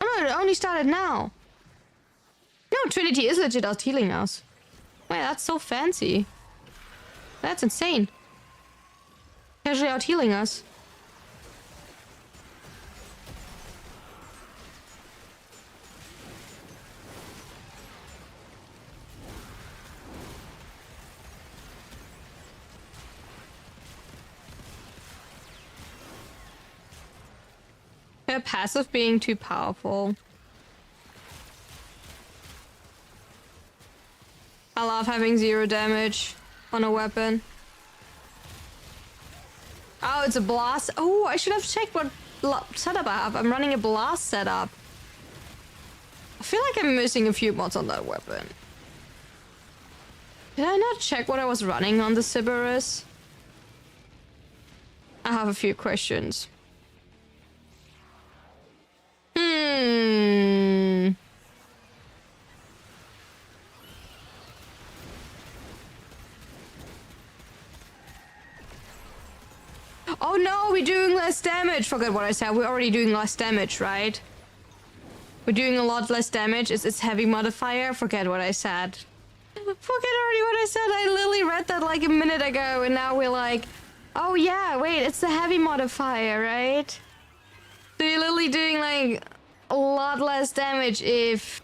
Oh no, it only started now. No, Trinity is legit out healing us. Wait, that's so fancy. That's insane. Casually out healing us. Her passive being too powerful. I love having 0 damage on a weapon. Oh, it's a blast. Oh, I should have checked what setup I have. I'm running a blast setup. I feel like I'm missing a few mods on that weapon. Did I not check what I was running on the Sybaris? I have a few questions. Oh no, we're doing less damage. Forget what I said. We're already doing less damage, right? We're doing a lot less damage. It's heavy modifier. Forget what I said. Forget already what I said. I literally read that like a minute ago, and now we're like, oh yeah, wait, it's the heavy modifier, right? So you're literally doing like a lot less damage if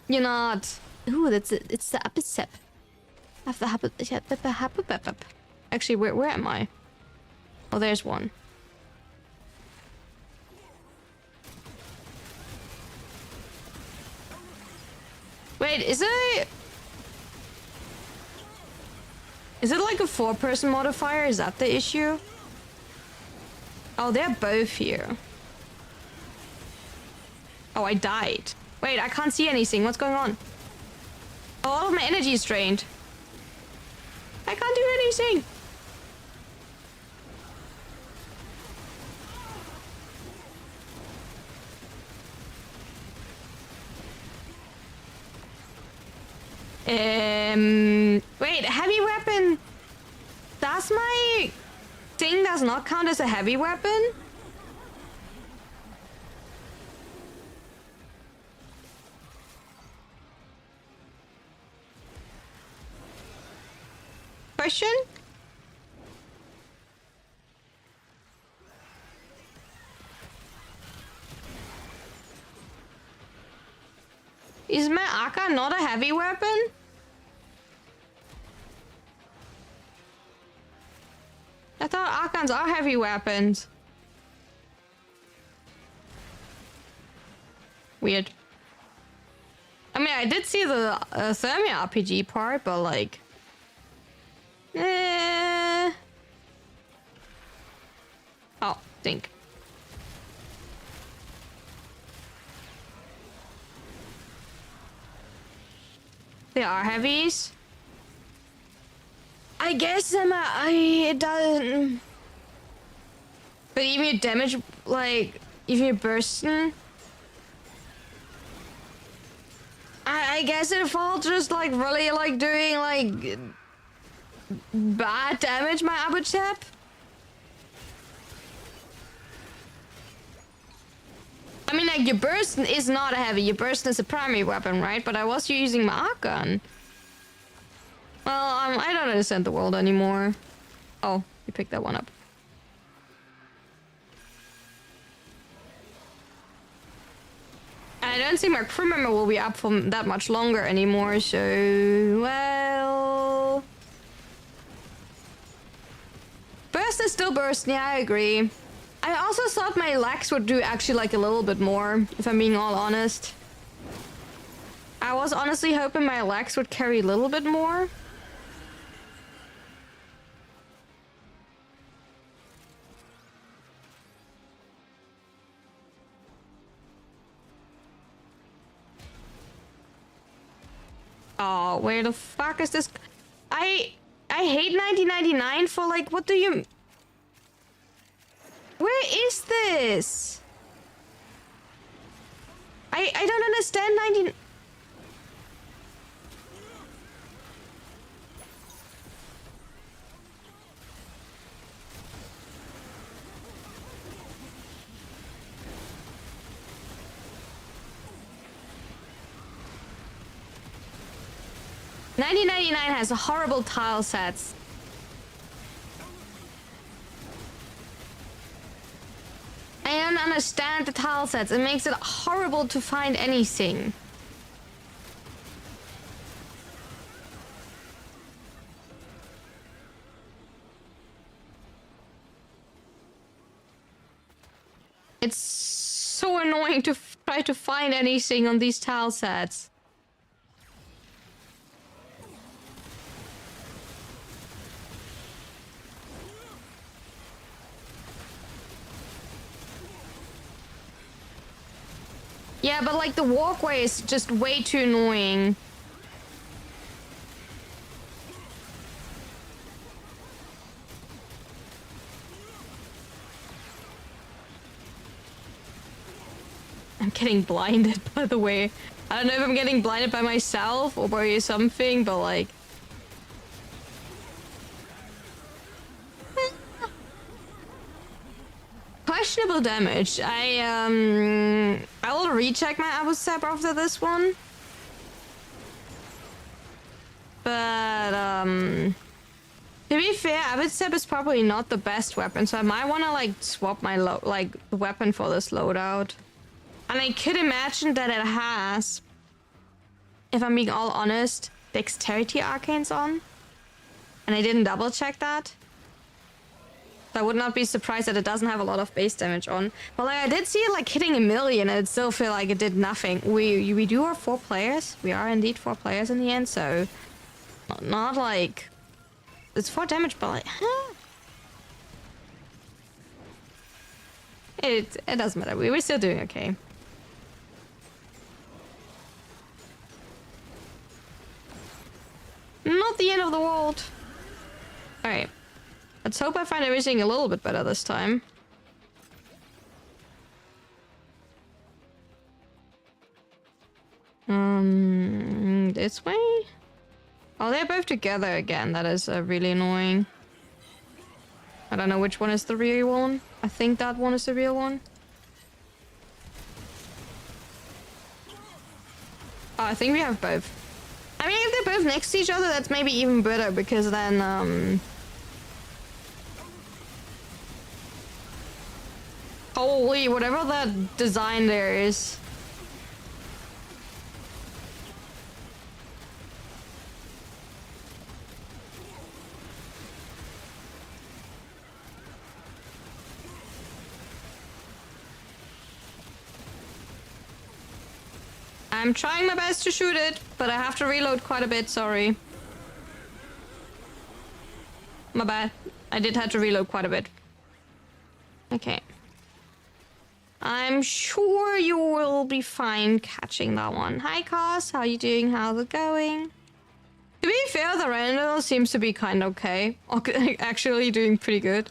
you're not. Ooh, that's it. It's the opposite. I Actually, where am I? Oh, there's one. Wait, is it like a 4-person modifier? Is that the issue? Oh, they're both here. Oh, I died. Wait, I can't see anything. What's going on? Oh, all of my energy is drained. I can't do anything. Wait, heavy weapon. Does my thing does not count as a heavy weapon? Question? Is my Aka not a heavy weapon? I thought Arkans are heavy weapons. Weird. I mean, I did see the Thermia RPG part, but like... Oh, think. They are heavies. I guess it doesn't. But even your damage, like, even your bursting. I guess it falls just like really like doing like bad damage, my average tap. I mean, like, your burst is not a heavy. Your burst is a primary weapon, right? But I was using my arc gun. Well, I don't understand the world anymore. Oh, you picked that one up. I don't think my crew member will be up for that much longer anymore, so... Well... Burst is still burst, yeah, I agree. I also thought my legs would do actually like a little bit more, if I'm being all honest. I was honestly hoping my legs would carry a little bit more. Oh, where the fuck is this? I hate 1999 for like, what do you... Where is this? I don't understand 19... $19.99 has horrible tile sets. I don't understand the tile sets. It makes it horrible to find anything. It's so annoying to try to find anything on these tile sets. Yeah, but like the walkway is just way too annoying. I'm getting blinded, by the way. I don't know if I'm getting blinded by myself or by something, but like... Questionable damage. I will recheck my Abusep after this one. But to be fair, Abusep is probably not the best weapon, so I might want to like swap my weapon for this loadout. And I could imagine that it has, if I'm being all honest, dexterity arcanes on. And I didn't double check that. So I would not be surprised that it doesn't have a lot of base damage on. But like I did see it like hitting 1,000,000 and it still feel like it did nothing. We do have 4 players. We are indeed 4 players in the end, so not like it's 4 damage, but like it doesn't matter. We were still doing okay. Not the end of the world. Alright. Let's hope I find everything a little bit better this time. This way? Oh, they're both together again. That is really annoying. I don't know which one is the real one. I think that one is the real one. Oh, I think we have both. I mean, if they're both next to each other, that's maybe even better, because then, holy, whatever that design there is. I'm trying my best to shoot it, but I have to reload quite a bit, sorry. My bad. I did have to reload quite a bit. Okay. I'm sure you will be fine catching that one. Hi, Cas. How you doing? How's it going? To be fair, the render seems to be kind of okay. Actually doing pretty good.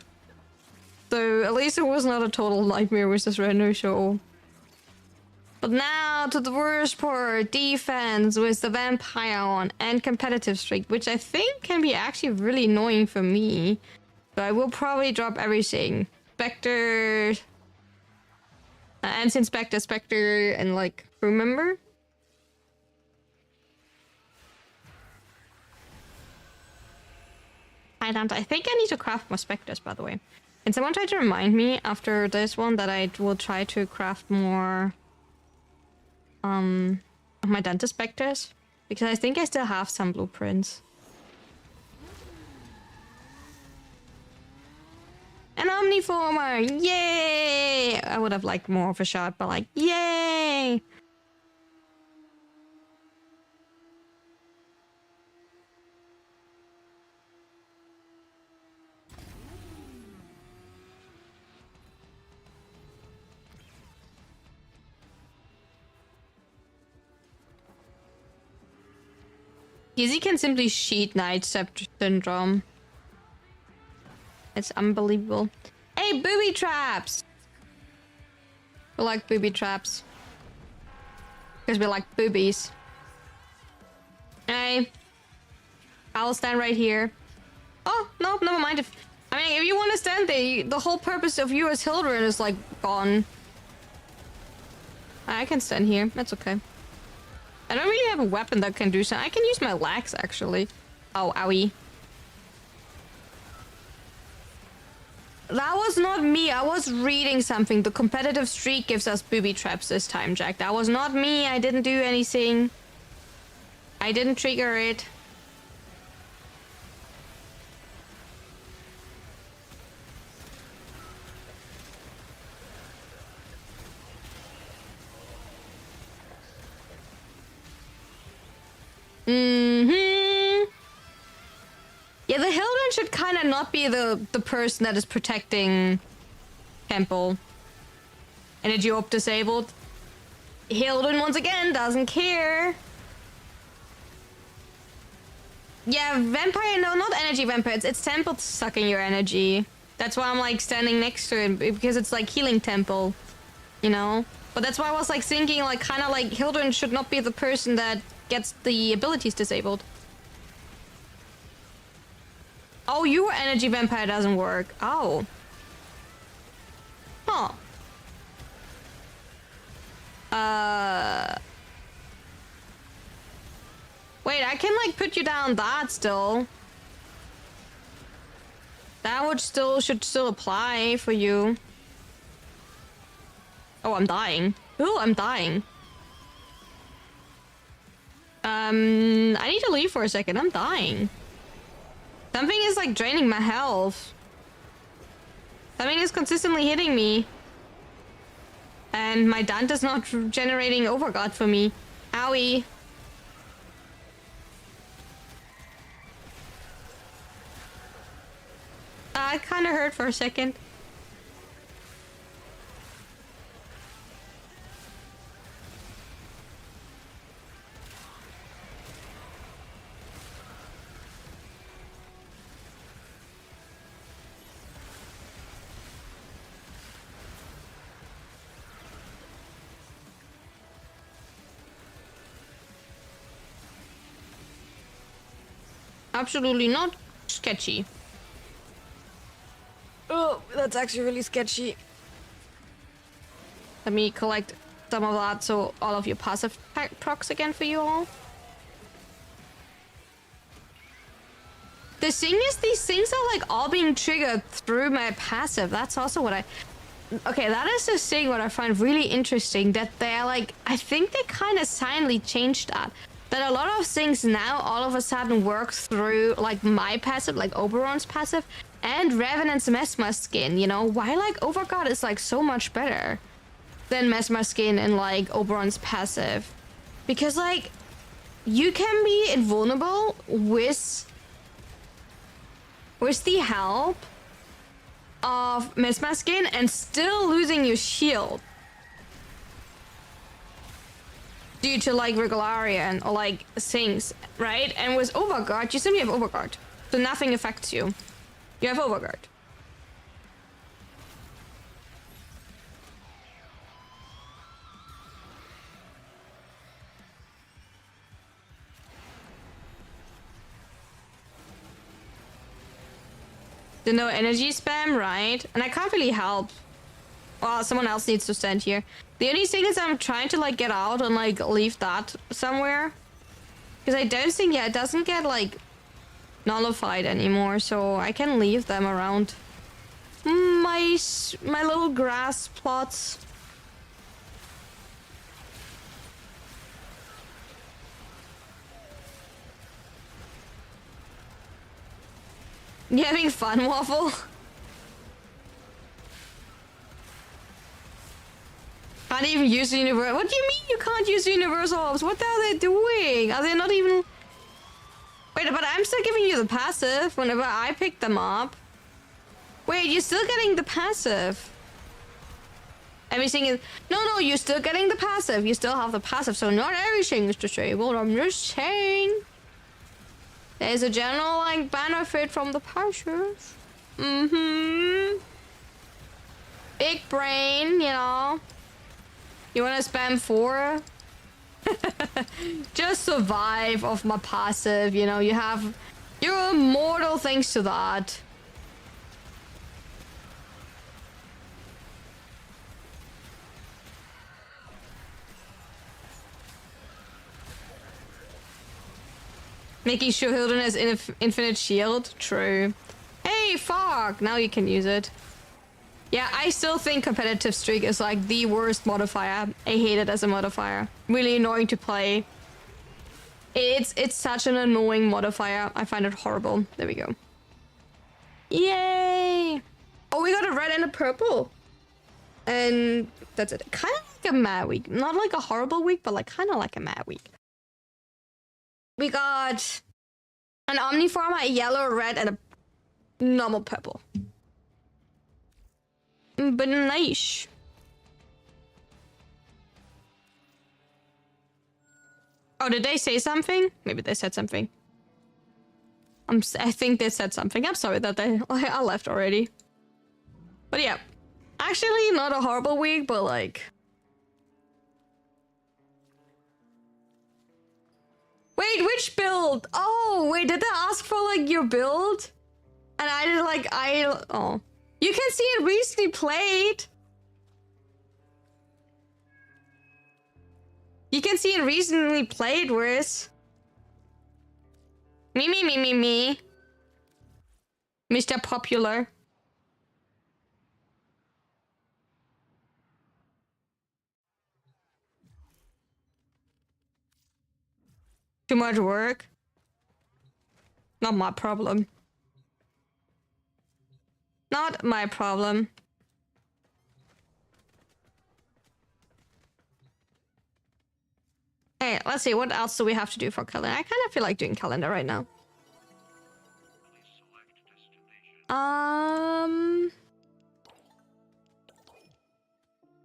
So at least it was not a total nightmare with this render show. But now to the worst part, defense with the vampire on and competitive streak, which I think can be actually really annoying for me. So I will probably drop everything. Spectre, Ancient Spectre, Spectre, and like crew member. I think I need to craft more Spectres, by the way. Can someone try to remind me after this one that I will try to craft more of my Dante Spectres? Because I think I still have some blueprints. An Omniformer! Yay! I would have liked more of a shot, but like, yay! Easy can simply cheat Night Scepter Syndrome. It's unbelievable. Hey, booby traps! We like booby traps. Because we like boobies. Hey. I'll stand right here. Oh, no, never mind. I mean, if you want to stand there, the whole purpose of you as Hildren is, like, gone. I can stand here. That's okay. I don't really have a weapon that can do something. I can use my lax, actually. Oh, owie. That was not me. I was reading something. The competitive streak gives us booby traps this time, Jack. That was not me. I didn't do anything. I didn't trigger it. Yeah, the Hildren should kind of not be the person that is protecting Temple. Energy Orb disabled. Hildren once again doesn't care. Yeah, vampire, no, not energy vampire. It's Temple sucking your energy. That's why I'm like standing next to it, because it's like healing Temple, you know? But that's why I was like thinking like kind of like Hildren should not be the person that gets the abilities disabled. Oh, your energy vampire doesn't work. Oh. Huh. Wait, I can like put you down that still. That would should still apply for you. Oh, I'm dying. Ooh, I'm dying. I need to leave for a second. I'm dying. Something is like draining my health. Something is consistently hitting me. And my Dant is not generating Overguard for me. Owie. It kind of hurt for a second. Absolutely not sketchy. Oh, that's actually really sketchy. Let me collect some of that so all of your passive procs again for you all. The thing is, these things are like all being triggered through my passive. That's also what I... Okay, that is the thing what I find really interesting, that they're like... I think they kind of silently changed that. That a lot of things now all of a sudden work through like my passive, like Oberon's passive, and Revenant's Mesmer skin, you know? Why like Overguard is like so much better than Mesmer skin and like Oberon's passive? Because like you can be invulnerable with the help of Mesmer skin and still losing your shield. Due to like Regularian or like things, right? And with Overguard, you simply have Overguard. So nothing affects you. You have Overguard. The no energy spam, right? And I can't really help. Well, someone else needs to stand here. The only thing is I'm trying to like get out and like leave that somewhere. Because I don't think, yeah, it doesn't get like nullified anymore. So I can leave them around my little grass plots. You having fun, Waffle? Can't even use the universal. What do you mean you can't use the universal orbs? What are they doing? Are they not even... Wait, but I'm still giving you the passive whenever I pick them up. Wait, you're still getting the passive. Everything is... No, you're still getting the passive. You still have the passive, so not everything is disabled. I'm just saying. There's a general, like, benefit from the passive. Mm-hmm. Big brain, you know. You wanna spam 4? Just survive off my passive, you know, you're immortal thanks to that. Making sure Hilden has infinite shield? True. Hey, fuck! Now you can use it. Yeah, I still think competitive streak is like the worst modifier. I hate it as a modifier. Really annoying to play. It's such an annoying modifier. I find it horrible. There we go. Yay! Oh, we got a red and a purple. And that's it. Kind of like a mad week. Not like a horrible week, but like kind of like a mad week. We got an Omniform, a yellow, a red, and a normal purple. But nice. Oh, did they say something? Maybe they said something. I think they said something. I'm sorry that I left already. But yeah, actually not a horrible week, but like... Wait, which build? Oh, wait, did they ask for like your build? And I did like, oh. You can see it recently played. You can see it recently played, Riz. Me. Mr. Popular. Too much work? Not my problem. Not my problem. Hey, let's see, what else do we have to do for calendar? I kind of feel like doing calendar right now.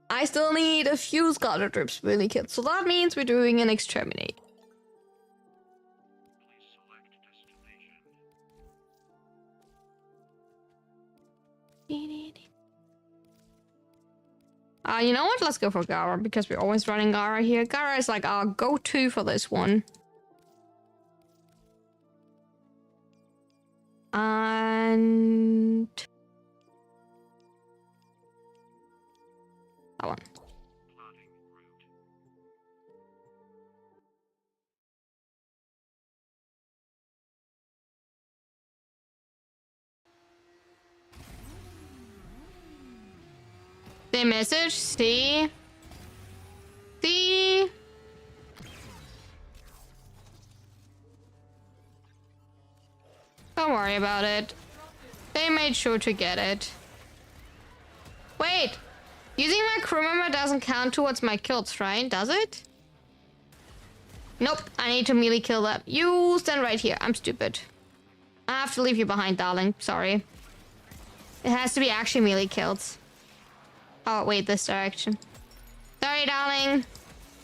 I still need a few Scholar Drips really kits, so that means we're doing an exterminate. You know what? Let's go for Gara, because we're always running Gara here. Gara is like our go-to for this one. And... that one. The message, see? See? Don't worry about it. They made sure to get it. Wait! Using my crew member doesn't count towards my kills, right? Does it? Nope, I need to melee kill them. You stand right here. I'm stupid. I have to leave you behind, darling. Sorry. It has to be actually melee kills. Oh, wait, this direction. Sorry, darling.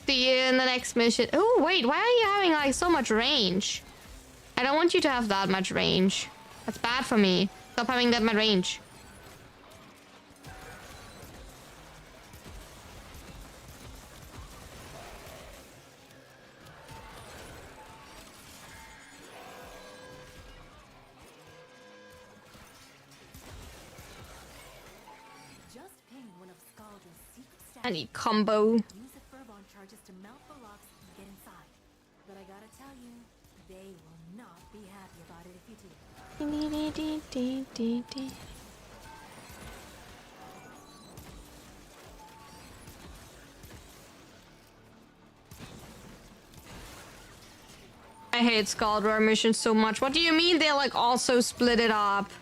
See you in the next mission. Oh, wait, why are you having, like, so much range? I don't want you to have that much range. That's bad for me. Stop having that much range. I need combo. Use the Furbon charges to melt the locks and get inside. But I gotta tell you, they will not be happy about it if you do. I hate Scaldware missions so much. What do you mean they're like also split it up?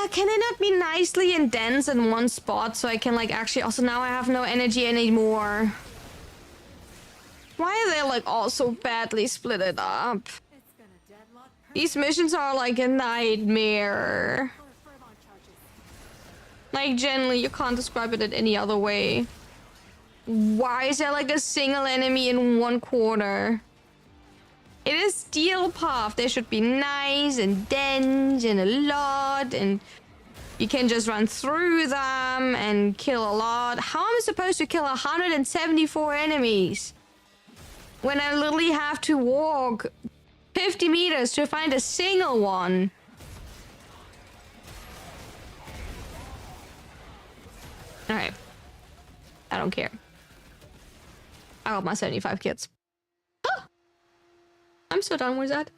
Can it not be nicely and dense in one spot so I can like actually also now I have no energy anymore? Why are they like all so badly split it up? These missions are like a nightmare. Like generally you can't describe it in any other way. Why is there like a single enemy in one corner? It is Steel Path. They should be nice and dense and a lot, and you can just run through them and kill a lot. How am I supposed to kill 174 enemies when I literally have to walk 50 meters to find a single one? Alright. I don't care. I got my 75 kits. I'm so done with that.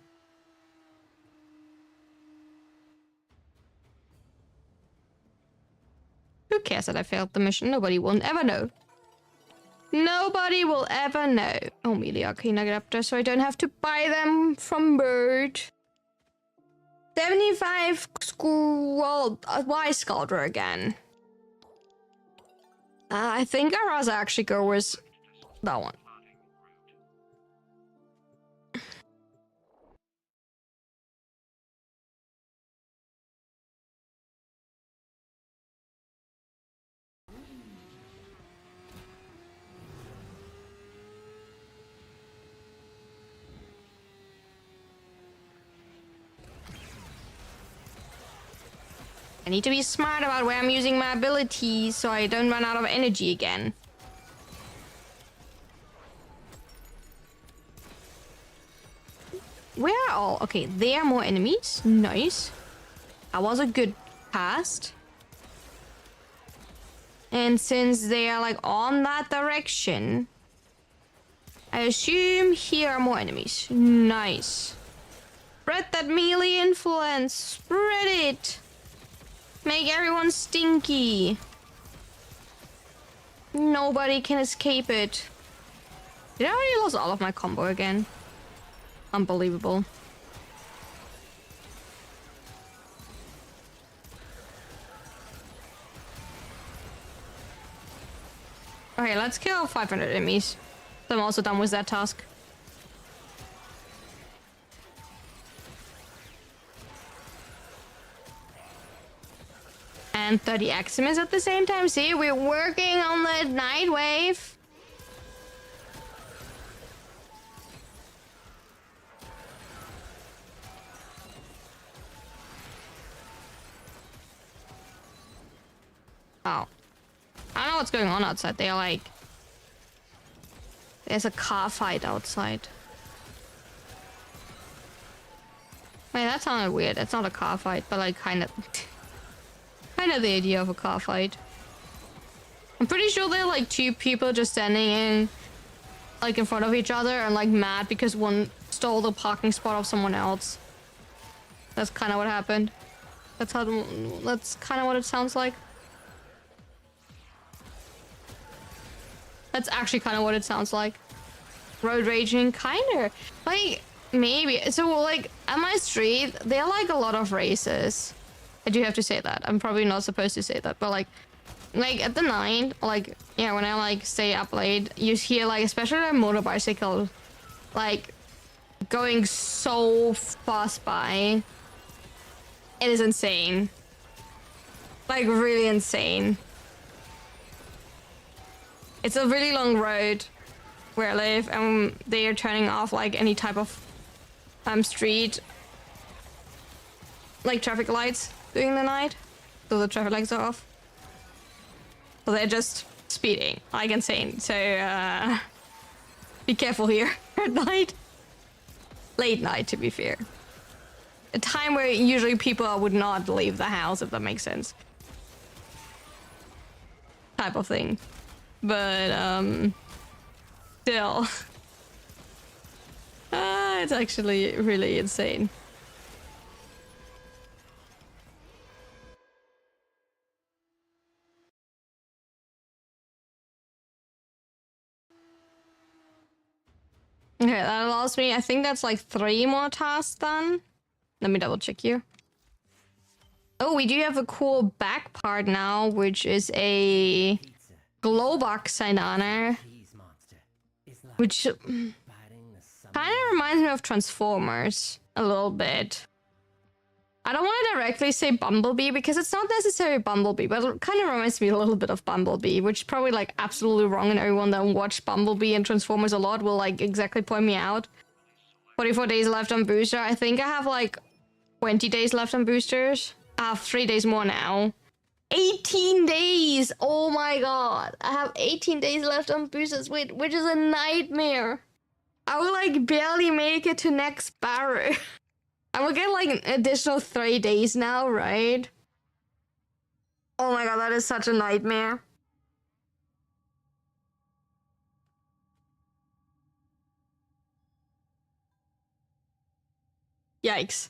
Who cares that I failed the mission? Nobody will ever know. Nobody will ever know. Oh, melee arcane nugget up there so I don't have to buy them from Bird. 75 well, why Scaldra again? I think I'd rather actually go with that one. I need to be smart about where I'm using my abilities so I don't run out of energy again. Where are all? Okay, there are more enemies. Nice. That was a good cast. And since they are like on that direction, I assume here are more enemies. Nice. Spread that melee influence. Spread it. Make everyone stinky. Nobody can escape it. Did I already lose all of my combo again? Unbelievable. Okay, let's kill 500 enemies. So I'm also done with that task. And 30 Aximus at the same time. See, we're working on the night wave. Oh. I don't know what's going on outside. They're like... There's a car fight outside. Wait, that sounded weird. It's not a car fight, but like kind of... kind of the idea of a car fight. I'm pretty sure they're like two people just standing in... like in front of each other and like mad because one stole the parking spot of someone else. That's kind of what happened. That's kind of what it sounds like. That's actually kind of what it sounds like. Road raging, kinda. Like, maybe. So, like, at my street, there are, like, a lot of races. I do have to say that. I'm probably not supposed to say that. But, like at the night, like, yeah, when I, like, stay up late, you hear, like, especially a motorbicycle, like, going so fast by. It is insane. Like, really insane. It's a really long road where I live, and they are turning off like any type of street, like traffic lights during the night. So the traffic lights are off. So they're just speeding like insane. So be careful here at night. Late night, to be fair. A time where usually people would not leave the house, if that makes sense. Type of thing. But, still. It's actually really insane. Okay, that allows me, I think that's like 3 more tasks done. Let me double check here. Oh, we do have a cool back part now, which is a Glowbox sign honor, which kind of reminds me of Transformers a little bit. I don't want to directly say Bumblebee because it's not necessarily Bumblebee, but it kind of reminds me a little bit of Bumblebee, which is probably like absolutely wrong, and everyone that watched Bumblebee and Transformers a lot will like exactly point me out. 44 days left on booster. I think I have like 20 days left on boosters. I have 3 days more now. 18 days! Oh my god. I have 18 days left on boosters, which is a nightmare. I will like barely make it to next Barrow. I will get like an additional 3 days now, right? Oh my god, that is such a nightmare. Yikes.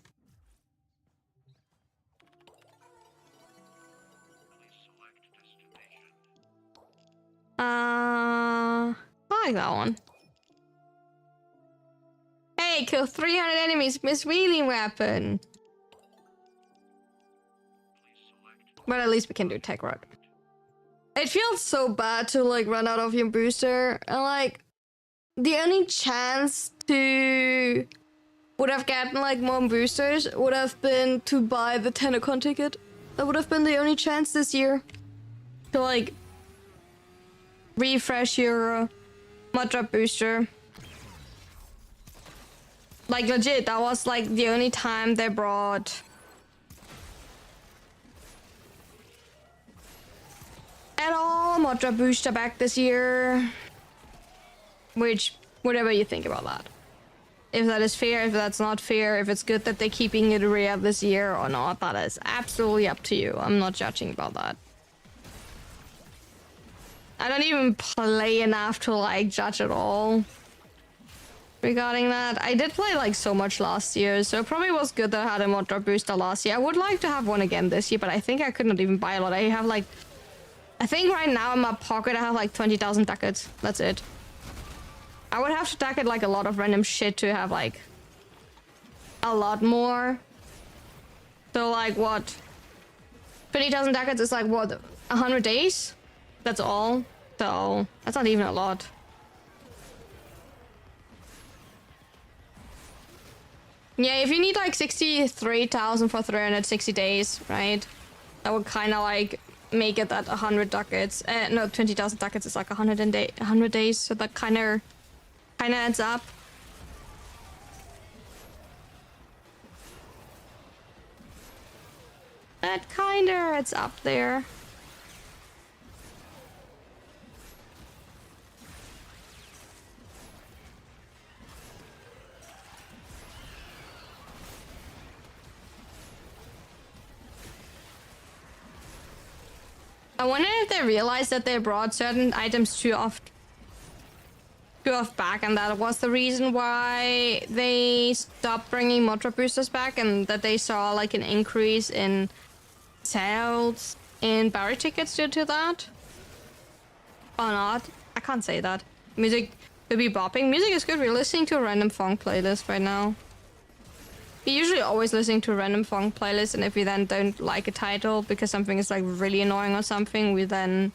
I like that one. Hey, kill 300 enemies, miswheeling weapon. But at least we can do tech rock. It feels so bad to like run out of your booster, and like the only chance to would have gotten like more boosters would have been to buy the Tenacon ticket. That would have been the only chance this year to like refresh your mod drop booster. Like legit, that was like the only time they brought at all mod drop booster back this year. Which, whatever you think about that. If that is fair, if that's not fair, if it's good that they're keeping it rare this year or not, that is absolutely up to you. I'm not judging about that. I don't even play enough to like judge at all regarding that. I did play like so much last year, so it probably was good that I had a mod drop booster last year. I would like to have one again this year, but I think I could not even buy a lot. I have like, I think right now in my pocket I have like 20,000 ducats. That's it. I would have to ducat like a lot of random shit to have like a lot more. So like what? 20,000 ducats is like what? 100 days? That's all. So So that's not even a lot. Yeah, if you need like 63,000 for 360 days, right? That would kind of like make it that 100 ducats. No, 20,000 ducats is like 100 days, so that kind of adds up. That kind of adds up there. I wonder if they realized that they brought certain items too oft back, and that was the reason why they stopped bringing Motra boosters back, and that they saw like an increase in sales in Barry tickets due to that. Or not? I can't say that. Music could be bopping. Music is good. We're listening to a random funk playlist right now. We usually always listening to a random funk playlist, and if we then don't like a title because something is like really annoying or something, we then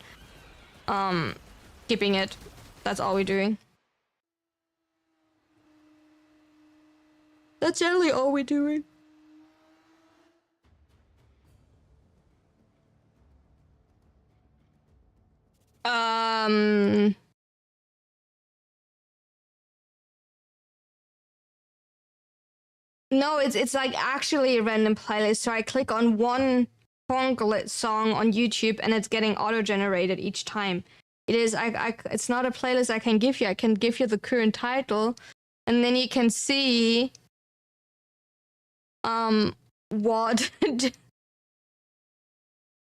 skipping it. That's all we're doing. That's generally all we're doing. No, it's like actually a random playlist. So I click on one funk song on YouTube, and it's getting auto-generated each time. It is it's not a playlist I can give you. I can give you the current title, and then you can see what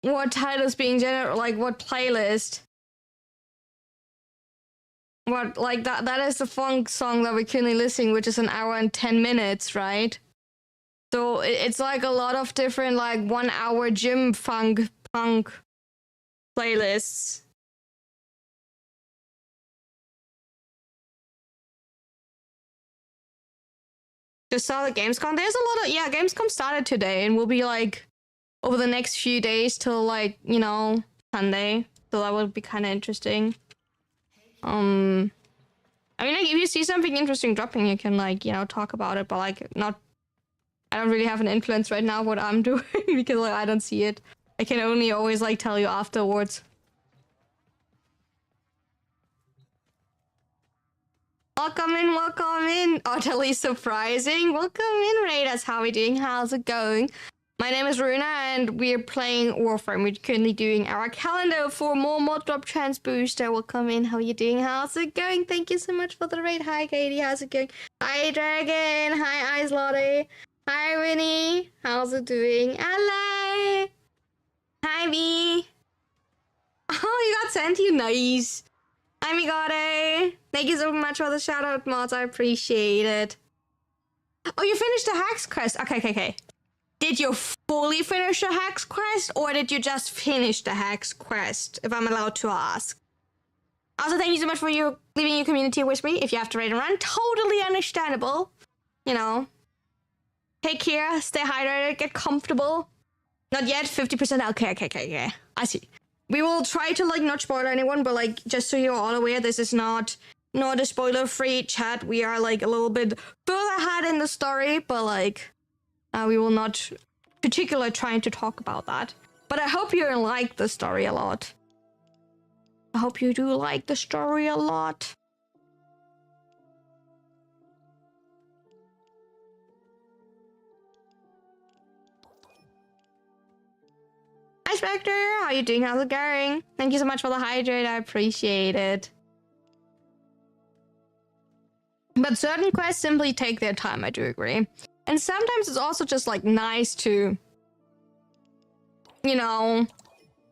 what titles being generated, like what playlist. What, like that is the funk song that we're currently listening, which is 1 hour and 10 minutes, right? So it's like a lot of different like 1 hour gym punk playlists. Just saw the Gamescom. There's a lot of, yeah, Gamescom started today and will be like over the next few days till like, you know, Sunday. So that would be kind of interesting. I mean, like, if you see something interesting dropping, you can, like, you know, talk about it, but, like, not... I don't really have an influence right now what I'm doing, because, like, I don't see it. I can only always, like, tell you afterwards. Welcome in, welcome in! Utterly surprising. Welcome in, Raiders. How are we doing? How's it going? My name is Runa, and we're playing Warframe. We're currently doing our calendar for more mod drop chance booster. Welcome in. How are you doing? How's it going? Thank you so much for the raid. Hi, Katie. How's it going? Hi, Dragon. Hi, Ice Lottie. Hi, Winnie. How's it doing? Hello. Hi, B. Oh, you got sent you. Nice. Hi, Migado. Thank you so much for the shout out, mods. I appreciate it. Oh, you finished the Hacks quest. Okay. Did you fully finish the Hex quest, or did you just finish the Hex quest, if I'm allowed to ask? Also, thank you so much for you leaving your community with me. If you have to raid and run, totally understandable. You know. Take care, stay hydrated, get comfortable. Not yet, 50%. Okay. I see. We will try to, like, not spoil anyone, but, like, just so you're all aware, this is not a spoiler-free chat. We are, like, a little bit further ahead in the story, but, like... we will not particularly trying to talk about that. But I hope you like the story a lot. I hope you do like the story a lot. Hi, Spectre. How you doing? How's it going? Thank you so much for the hydrate. I appreciate it. But certain quests simply take their time. I do agree. And sometimes it's also just, like, nice to, you know,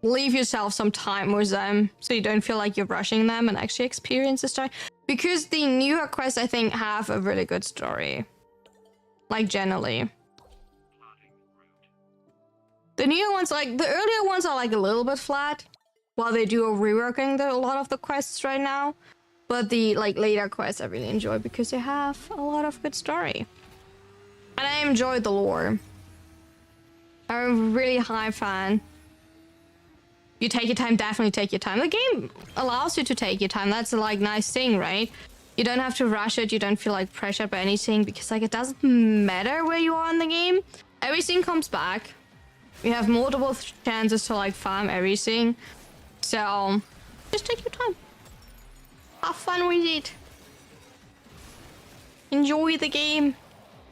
leave yourself some time with them so you don't feel like you're rushing them and actually experience the story. Because the newer quests, I think, have a really good story. Like, generally. The newer ones, like, the earlier ones are, like, a little bit flat. While they do a reworking a lot of the quests right now. But the, like, later quests I really enjoy because they have a lot of good story. And I enjoy the lore. I'm a really high fan. you take your time, definitely take your time. The game allows you to take your time. That's a like nice thing, right? You don't have to rush it. You don't feel like pressured by anything because like it doesn't matter where you are in the game. Everything comes back. You have multiple chances to like farm everything. So just take your time. Have fun with it. Enjoy the game.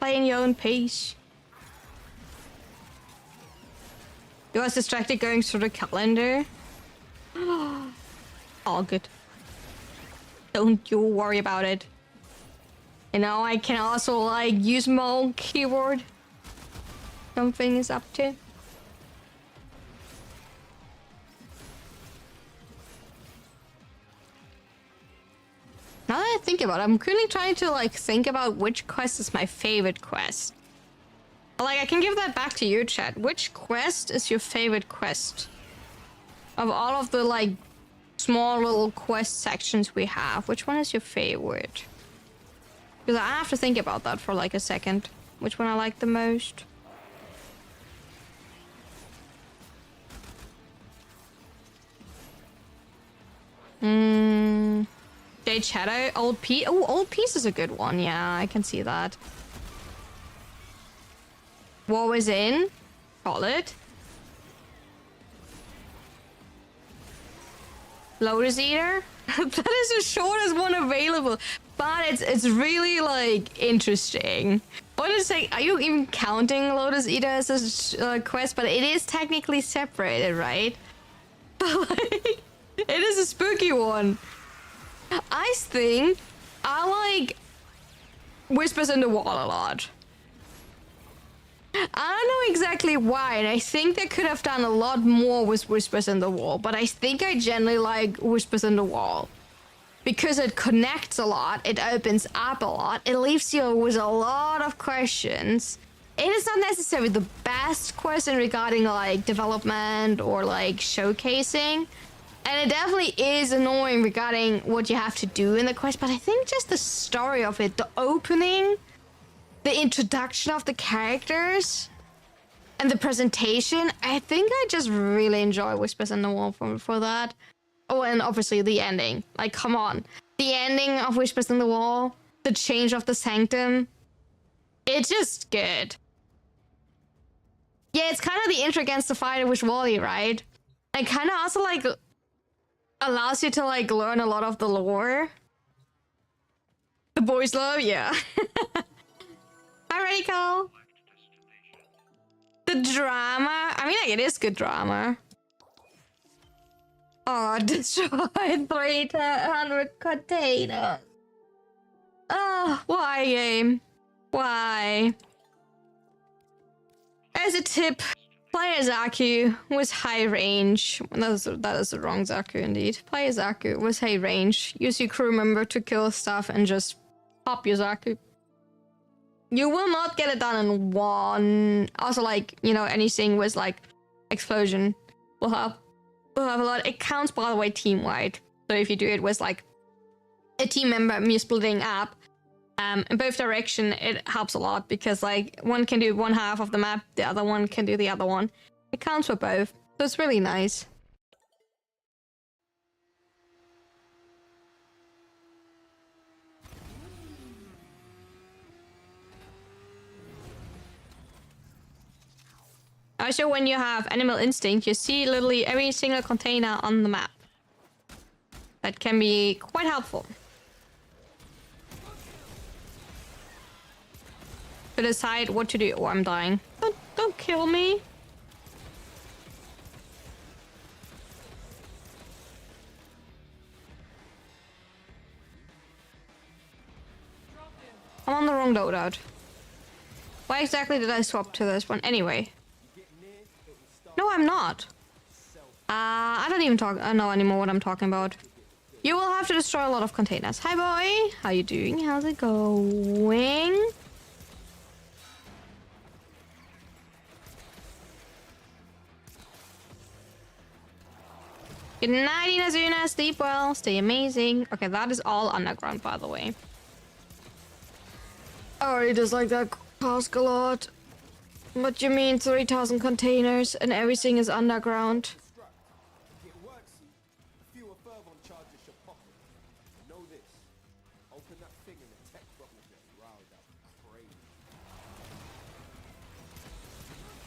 Play in your own pace. You was distracted going through the calendar. All good. Don't you worry about it. You know, I can also like use my own keyboard. Something is up to. Now that I think about it, I'm currently trying to like think about which quest is my favorite quest. Like, I can give that back to you, chat. Which quest is your favorite quest? Of all of the, like, small little quest sections we have, which one is your favorite? Because I have to think about that for, like, a second. Which one I like the most? Jade Shadow, Old Piece. Oh, Old Piece is a good one. Yeah, I can see that. War was in. Call it. Lotus Eater. That is the shortest one available, but it's really like interesting. What is like? Are you even counting Lotus Eater as a quest? But it is technically separated, right? But like, it is a spooky one. I think I like Whispers in the Wall a lot. I don't know exactly why, and I think they could have done a lot more with Whispers in the Wall, but I think I generally like Whispers in the Wall. Because it connects a lot, it opens up a lot, it leaves you with a lot of questions. It is not necessarily the best question regarding like development or like showcasing. And it definitely is annoying regarding what you have to do in the quest, but I think just the story of it, the opening, the introduction of the characters, and the presentation, I think I just really enjoy Whispers in the Wall for that. Oh, and obviously the ending. Like, come on. The ending of Whispers in the Wall, the change of the Sanctum, it's just good. Yeah, it's kind of the intro against the fighter with Wally, right? And kind of also, like, allows you to, like, learn a lot of the lore. The boys love, yeah. Hi, Radical. The drama. I mean, like, it is good drama. Oh, destroyed 300 containers. Oh, why, game? Why? As a tip, play a Zaku with high range. That is the wrong Zaku, indeed. Play a Zaku with high range. Use your crew member to kill stuff and just pop your Zaku. You will not get it done in one. Also, like, you know, anything with, like, explosion will have a lot. It counts, by the way, team-wide. So if you do it with, like, a team member and you splitting up in both direction, it helps a lot. Because, like, one can do one half of the map, the other one can do the other one. It counts for both. So it's really nice. Also, when you have Animal Instinct, you see literally every single container on the map. That can be quite helpful. To decide what to do. Oh, I'm dying. Don't kill me. I'm on the wrong loadout. Why exactly did I swap to this one? Anyway. No, I'm not. I don't even know anymore what I'm talking about. You will have to destroy a lot of containers. Hi, boy. How you doing? How's it going? Good night, Inazuna. Sleep well. Stay amazing. Okay, that is all underground, by the way. I already dislike that task a lot. What do you mean 3,000 containers and everything is underground?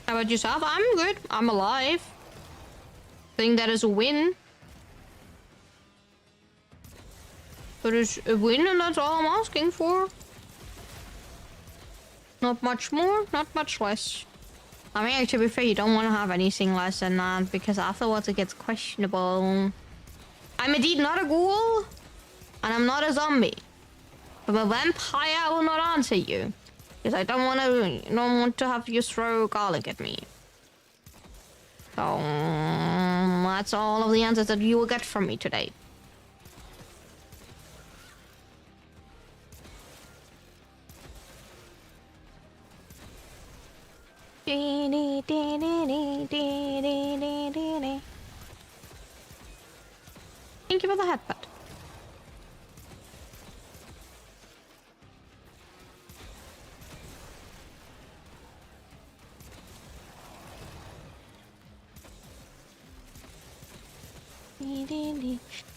How about yourself? I'm good. I'm alive. Think that is a win. But it's a win and that's all I'm asking for. Not much more, not much less. I mean, to be fair, you don't want to have anything less than that because afterwards it gets questionable. I'm indeed not a ghoul, and I'm not a zombie. But a vampire, I will not answer you because I don't want to have you throw garlic at me. So that's all of the answers that you will get from me today. Thank you for the headbutt.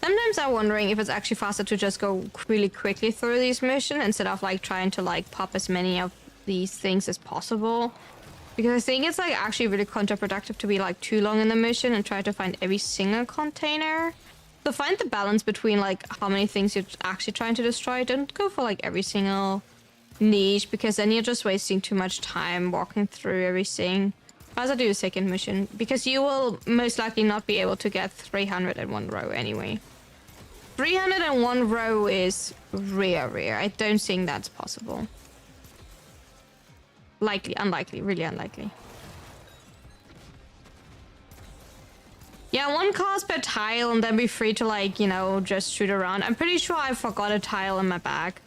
Sometimes I'm wondering if it's actually faster to just go really quickly through these missions instead of like trying to like pop as many of these things as possible. Because I think it's like actually really counterproductive to be like too long in the mission and try to find every single container. So find the balance between like how many things you're actually trying to destroy. Don't go for like every single niche because then you're just wasting too much time walking through everything. As I do a second mission because you will most likely not be able to get 301 row anyway. 301 row is rare. I don't think that's possible. Likely, unlikely, really unlikely. Yeah, one cast per tile and then be free to like, you know, just shoot around. I'm pretty sure I forgot a tile in my bag.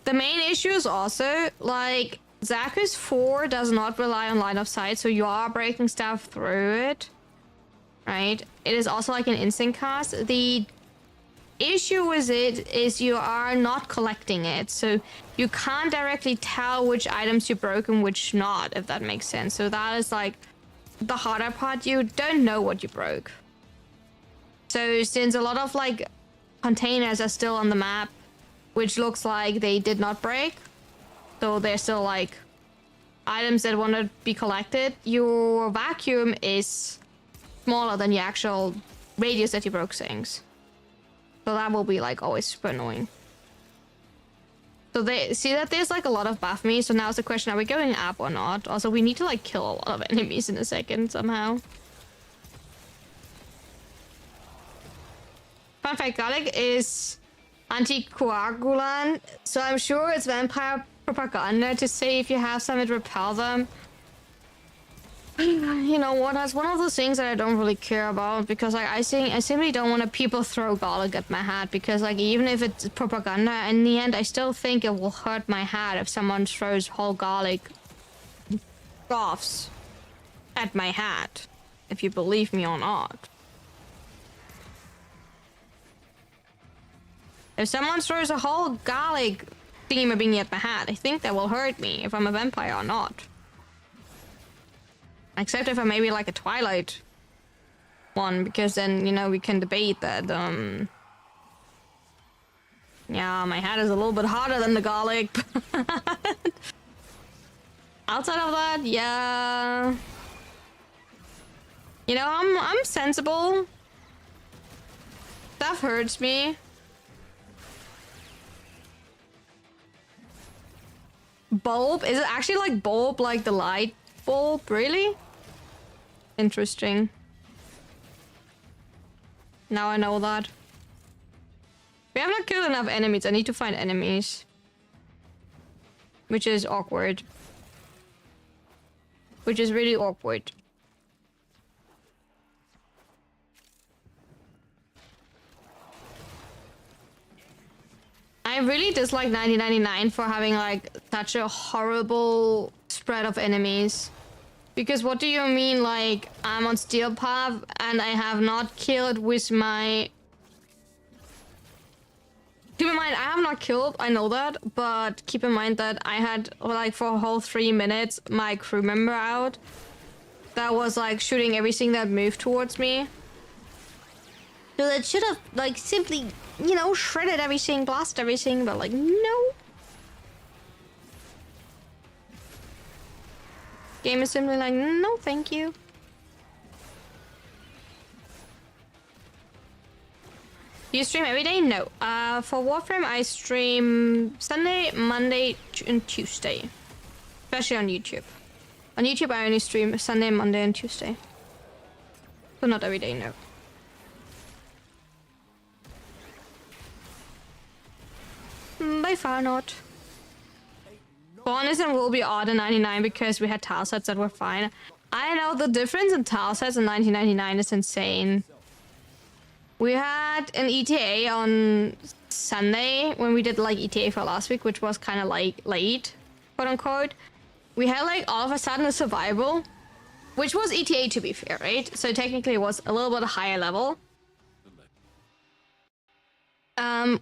The main issue is also, like, Zacus 4 does not rely on line of sight, so you are breaking stuff through it. Right? It is also like an instant cast. The issue with it is you are not collecting it, so you can't directly tell which items you broke and which not, if that makes sense. So that is like the harder part. You don't know what you broke. So since a lot of like containers are still on the map, which looks like they did not break, so they're still like items that want to be collected, your vacuum is smaller than your actual radius that you broke things. So that will be like always super annoying. So they see that there's like a lot of buff me, so now it's the question, are we going up or not? Also, we need to like kill a lot of enemies in a second somehow. Fun fact, garlic is anticoagulant, so I'm sure it's vampire propaganda to say if you have some it repel them. You know what, that's one of those things that I don't really care about because like I simply don't want to people throw garlic at my head because like even if it's propaganda in the end I still think it will hurt my head if someone throws whole garlic offs at my head, if you believe me or not. If someone throws a whole garlic thingy at my head, I think that will hurt me if I'm a vampire or not. Except if I maybe like a Twilight one, because then, you know, we can debate that, yeah, my head is a little bit harder than the garlic, but outside of that, yeah. You know, I'm sensible. Stuff hurts me. Bulb? Is it actually like bulb, like the light bulb? Really? Interesting. Now I know that. We have not killed enough enemies. I need to find enemies. Which is awkward. Which is really awkward. I really dislike 1999 for having like such a horrible spread of enemies. Because what do you mean, like, I'm on Steel Path and I have not killed with my... Keep in mind, I have not killed, I know that, but keep in mind that I had, like, for a whole 3 minutes, my crew member out. That was, like, shooting everything that moved towards me. So that should have, like, simply, you know, shredded everything, blasted everything, but, like, no. game is simply like, no, thank you. Do you stream every day? No. For Warframe, I stream Sunday, Monday, and Tuesday. Especially on YouTube. On YouTube, I only stream Sunday, Monday, and Tuesday. So not every day, no. By far not. Bonus will be odd in 99 because we had tile sets that were fine. I know the difference in tile sets in 1999 is insane. We had an ETA on Sunday when we did like ETA for last week, which was kind of like late, quote unquote. We had like all of a sudden a survival, which was ETA to be fair, right? So technically it was a little bit higher level.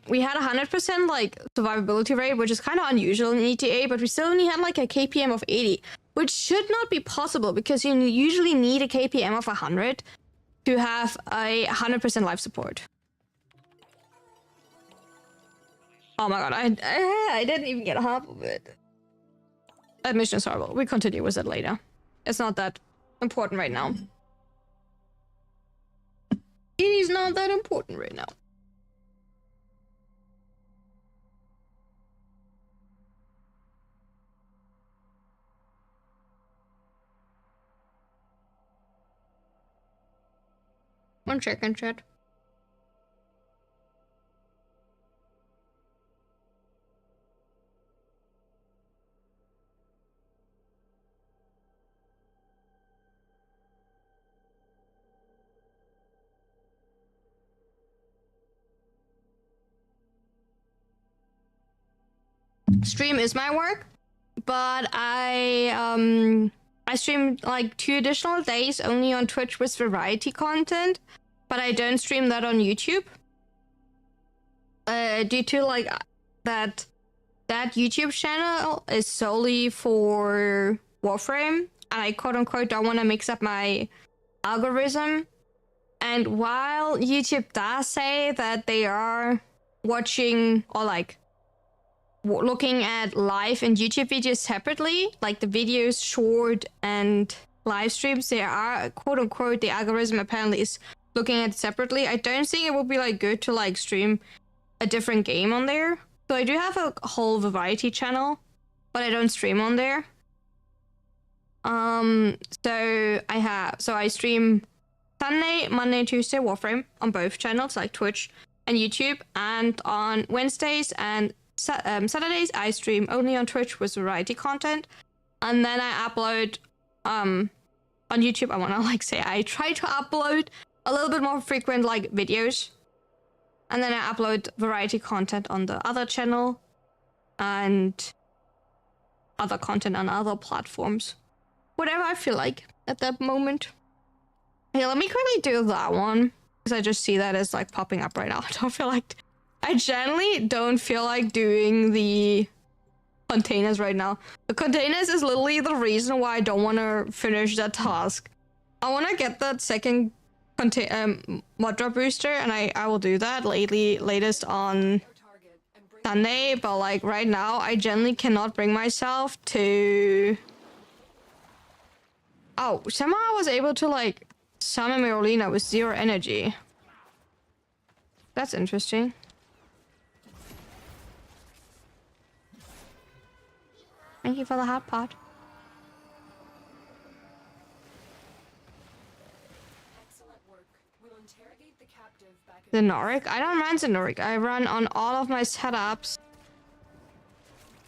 We had 100% like survivability rate, which is kind of unusual in ETA, but we still only had like a KPM of 80, which should not be possible because you usually need a KPM of 100 to have a 100% life support. Oh my god, I didn't even get half of it. That mission is horrible. We continue with it later. It's not that important right now. It is not that important right now. One second, chat. Stream is my work, but I stream like 2 additional days only on Twitch with variety content, but I don't stream that on YouTube. Due to like that YouTube channel is solely for Warframe, and I quote unquote don't want to mix up my algorithm. And while YouTube does say that they are watching or like looking at live and YouTube videos separately, like the videos, short and live streams, they are quote unquote the algorithm apparently is looking at it separately. I don't think it would be like good to like stream a different game on there. So I do have a whole variety channel, but I don't stream on there. So I stream Sunday, Monday, Tuesday Warframe on both channels, like Twitch and YouTube, and on Wednesdays and Saturdays I stream only on Twitch with variety content, and then I upload on YouTube. I want to like say I try to upload a little bit more frequent like videos, and then I upload variety content on the other channel and other content on other platforms, whatever I feel like at that moment. Hey, let me quickly do that one because I just see that as like popping up right now. I generally don't feel like doing the containers right now. The containers is literally the reason why I don't want to finish that task. I want to get that second mod drop booster, and I will do that latest on Sunday, but like right now I generally cannot bring myself to... Oh, somehow I was able to like summon Mirolina with 0 energy. That's interesting. Thank you for the hot pot. Excellent work. We'll interrogate the captive back The Noric? I don't run the Noric. I run on all of my setups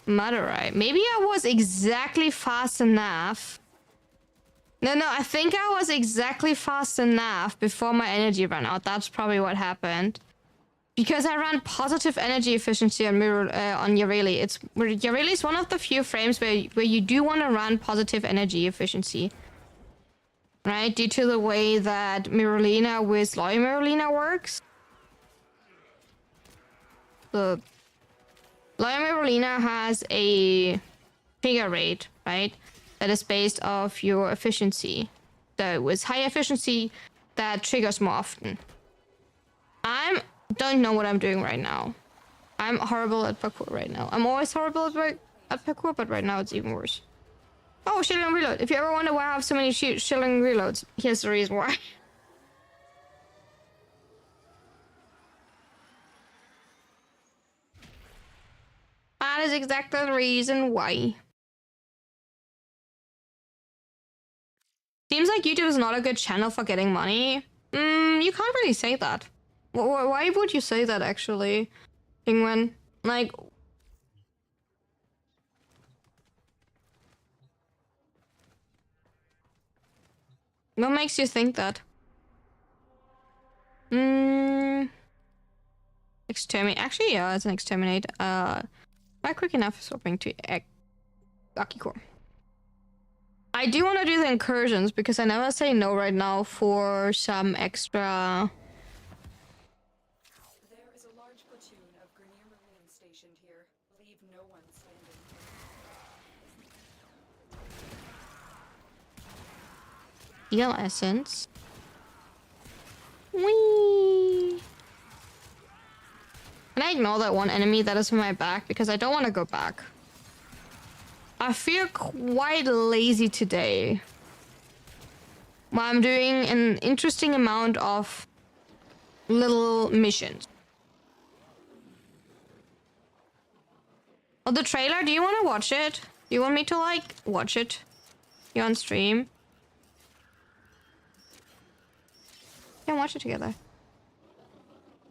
Mudderite. Maybe I was exactly fast enough. No, I think I was exactly fast enough before my energy ran out. That's probably what happened. Because I ran positive energy efficiency on Yareli. Yareli is one of the few frames where you do want to run positive energy efficiency. Right? Due to the way that Mirolina with Loyal Mirolina works. The Loyal Mirolina has a trigger rate, right? That is based off your efficiency. So with high efficiency, that triggers more often. I don't know what I'm doing right now. I'm horrible at parkour right now. I'm always horrible at parkour, but right now it's even worse. Oh, shilling reload. If you ever wonder why I have so many shilling reloads, here's the reason why. That is exactly the reason why. Seems like YouTube is not a good channel for getting money. You can't really say that. Why would you say that, actually, Penguin? Like... What makes you think that? Exterminate. Actually, yeah, it's an exterminate. Not quick enough swapping to Lucky Core. I do want to do the incursions because I never say no right now for some extra. There is a large platoon of Grenier Marines stationed here. Leave no one standing. Heal essence. Whee! Can I ignore that one enemy that is in my back because I don't want to go back? I feel quite lazy today. Well, I'm doing an interesting amount of little missions. Oh, the trailer, do you want to watch it? Do you want me to, like, watch it? You on stream? Yeah, watch it together.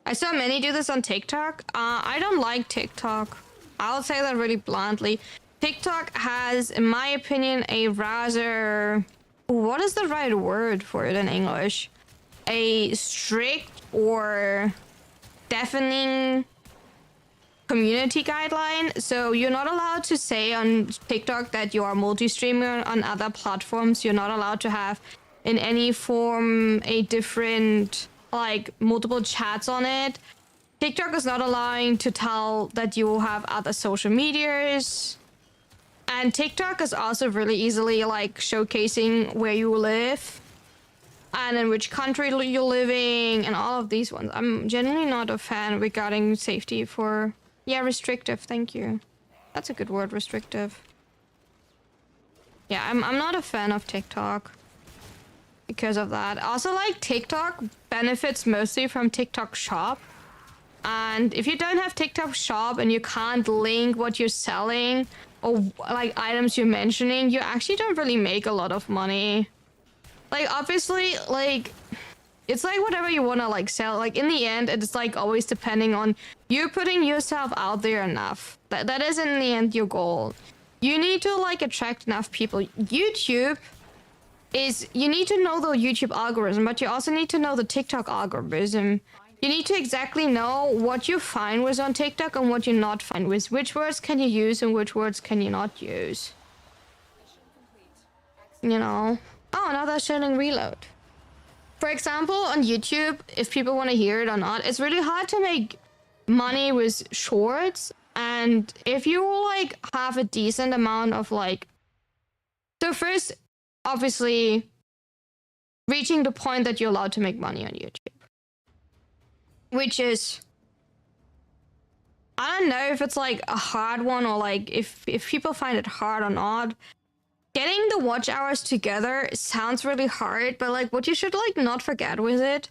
I saw many do this on TikTok. I don't like TikTok. I'll say that really bluntly. TikTok has, in my opinion, a rather... What is the right word for it in English? A strict or deafening community guideline. So you're not allowed to say on TikTok that you are multi-streamer on other platforms. You're not allowed to have in any form a different, like, multiple chats on it. TikTok is not allowing to tell that you have other social medias. And TikTok is also really easily, like, showcasing where you live and in which country you're living and all of these ones. I'm generally not a fan regarding safety for... Yeah, restrictive, thank you. That's a good word, restrictive. Yeah, I'm not a fan of TikTok because of that. Also, like, TikTok benefits mostly from TikTok Shop. And if you don't have TikTok Shop and you can't link what you're selling or like items you're mentioning, you actually don't really make a lot of money. Like, obviously, like, it's like whatever you want to, like, sell. Like, in the end, it's like always depending on you putting yourself out there enough. That is in the end your goal. You need to, like, attract enough people. YouTube is, you need to know the YouTube algorithm, but you also need to know the TikTok algorithm. You need to exactly know what you're fine with on TikTok and what you're not fine with. Which words can you use and which words can you not use? You know? Oh, another shilling reload. For example, on YouTube, if people want to hear it or not, it's really hard to make money with shorts. And if you, like, have a decent amount of, like... So first, obviously, reaching the point that you're allowed to make money on YouTube. Which is, I don't know if it's like a hard one or like if people find it hard or not. Getting the watch hours together sounds really hard, but like what you should like not forget with it.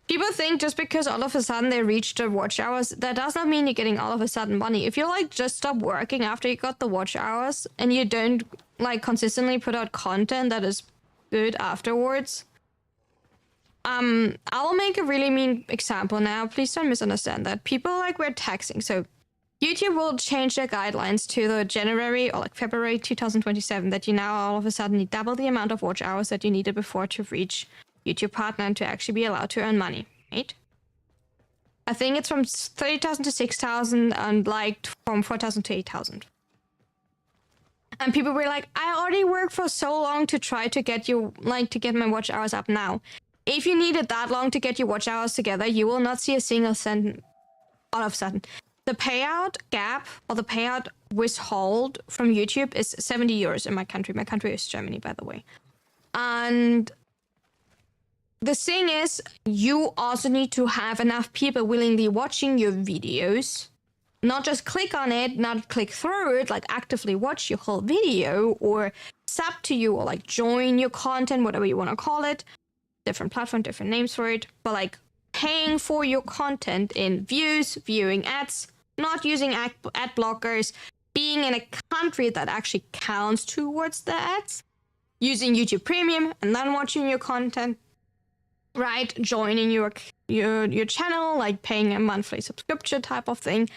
People think just because all of a sudden they reach the watch hours, that does not mean you're getting all of a sudden money. If you like just stop working after you got the watch hours and you don't like consistently put out content that is good afterwards. I will make a really mean example now. Please don't misunderstand that. People like we're taxing. So YouTube will change their guidelines to the January or like February 2027 that you now all of a sudden need double the amount of watch hours that you needed before to reach YouTube partner and to actually be allowed to earn money, right? I think it's from 30,000 to 6,000 and like from 4,000 to 8,000. And people were like, I already worked for so long to try to get you, like, to get my watch hours up now. If you needed that long to get your watch hours together, you will not see a single cent all of a sudden. The payout gap or the payout withhold from YouTube is 70 euros in my country. My country is Germany, by the way. And the thing is, you also need to have enough people willingly watching your videos not just click on it, not click through it, like actively watch your whole video or sub to you or like join your content, whatever you want to call it. Different platform, different names for it. But like paying for your content in views, viewing ads, not using ad blockers, being in a country that actually counts towards the ads, using YouTube Premium and then watching your content, right? Joining your channel, like paying a monthly subscription type of thing,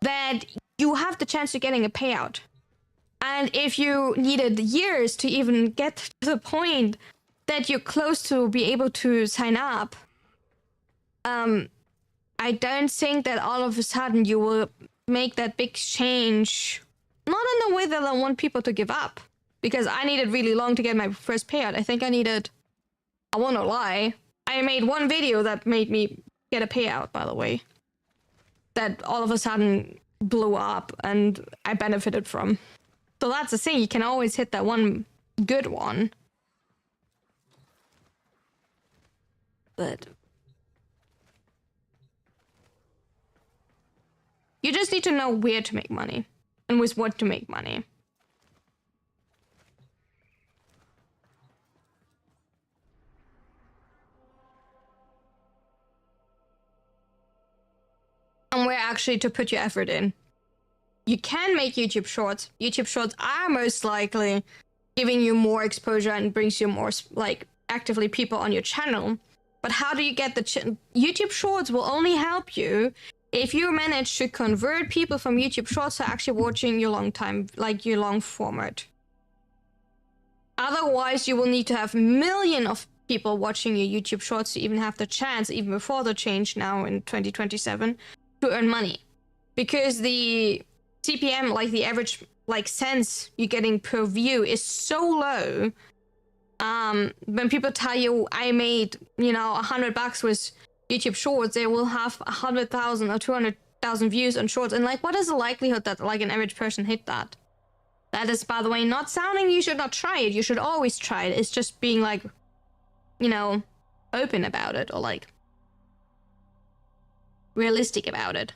that you have the chance of getting a payout. And if you needed years to even get to the point that you're close to be able to sign up, I don't think that all of a sudden you will make that big change. Not in the way that I want people to give up, because I needed really long to get my first payout. I think I won't lie, I made one video that made me get a payout, by the way, that all of a sudden blew up and I benefited from. So that's the thing, you can always hit that one good one. But you just need to know where to make money and with what to make money. And where actually to put your effort in. You can make YouTube Shorts. YouTube Shorts are most likely giving you more exposure and brings you more like actively people on your channel. But how do you get the YouTube Shorts will only help you if you manage to convert people from YouTube Shorts to actually watching your your long format. Otherwise, you will need to have millions of people watching your YouTube Shorts to even have the chance, even before the change now in 2027, to earn money. Because the CPM, like the average cents you're getting per view, is so low. When people tell you I made, $100 with YouTube Shorts, they will have 100,000 or 200,000 views on Shorts. And like, what is the likelihood that like an average person hit that? That is, by the way, not sounding you should not try it. You should always try it. It's just being like, open about it or like realistic about it.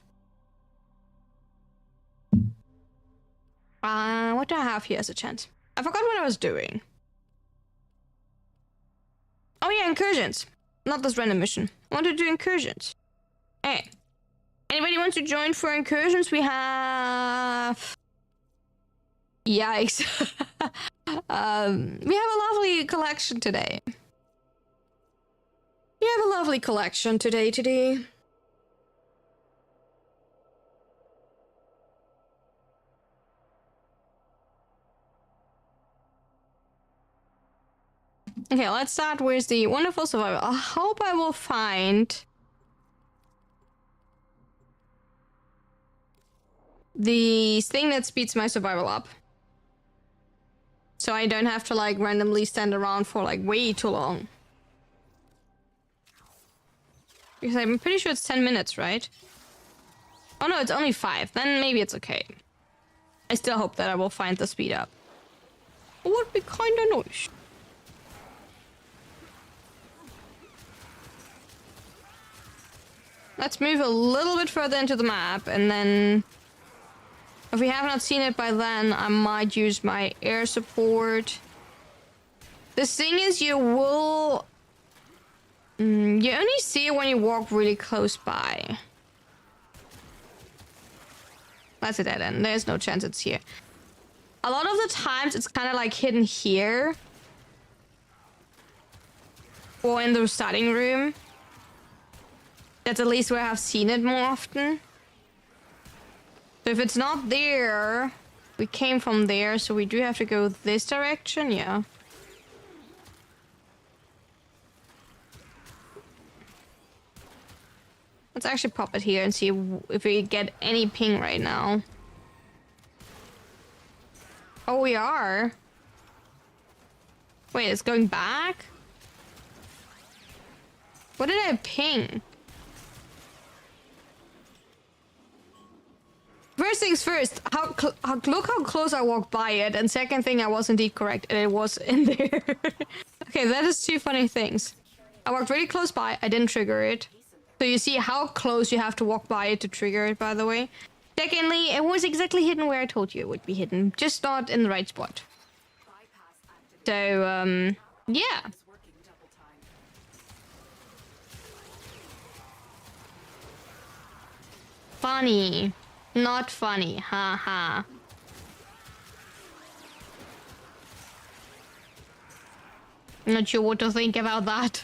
What do I have here as a chance? I forgot what I was doing. Oh yeah, incursions. Not this random mission. I want to do incursions. Hey. Anybody want to join for incursions? We have... Yikes. We have a lovely collection today. We have a lovely collection today. Okay, let's start with the wonderful survival. I hope I will find the thing that speeds my survival up. So I don't have to like randomly stand around for like way too long. Because I'm pretty sure it's 10 minutes, right? Oh no, it's only 5. Then maybe it's okay. I still hope that I will find the speed up. It would be kinda nice. Let's move a little bit further into the map, and then if we have not seen it by then, I might use my air support. The thing is, you will... you only see it when you walk really close by. That's a dead end. There's no chance it's here. A lot of the times, it's kind of like hidden here. Or in the starting room. That's at least where I've seen it more often. So if it's not there, we came from there, so we do have to go this direction, yeah. Let's actually pop it here and see if we get any ping right now. Oh, we are. Wait, it's going back? What did I ping? First things first, look how close I walked by it, and second thing, I was indeed correct, and it was in there. Okay, that is two funny things. I walked really close by, I didn't trigger it. So you see how close you have to walk by it to trigger it, by the way. Secondly, it was exactly hidden where I told you it would be hidden, just not in the right spot. So, yeah. Funny. Not funny. Haha. Not sure what to think about that.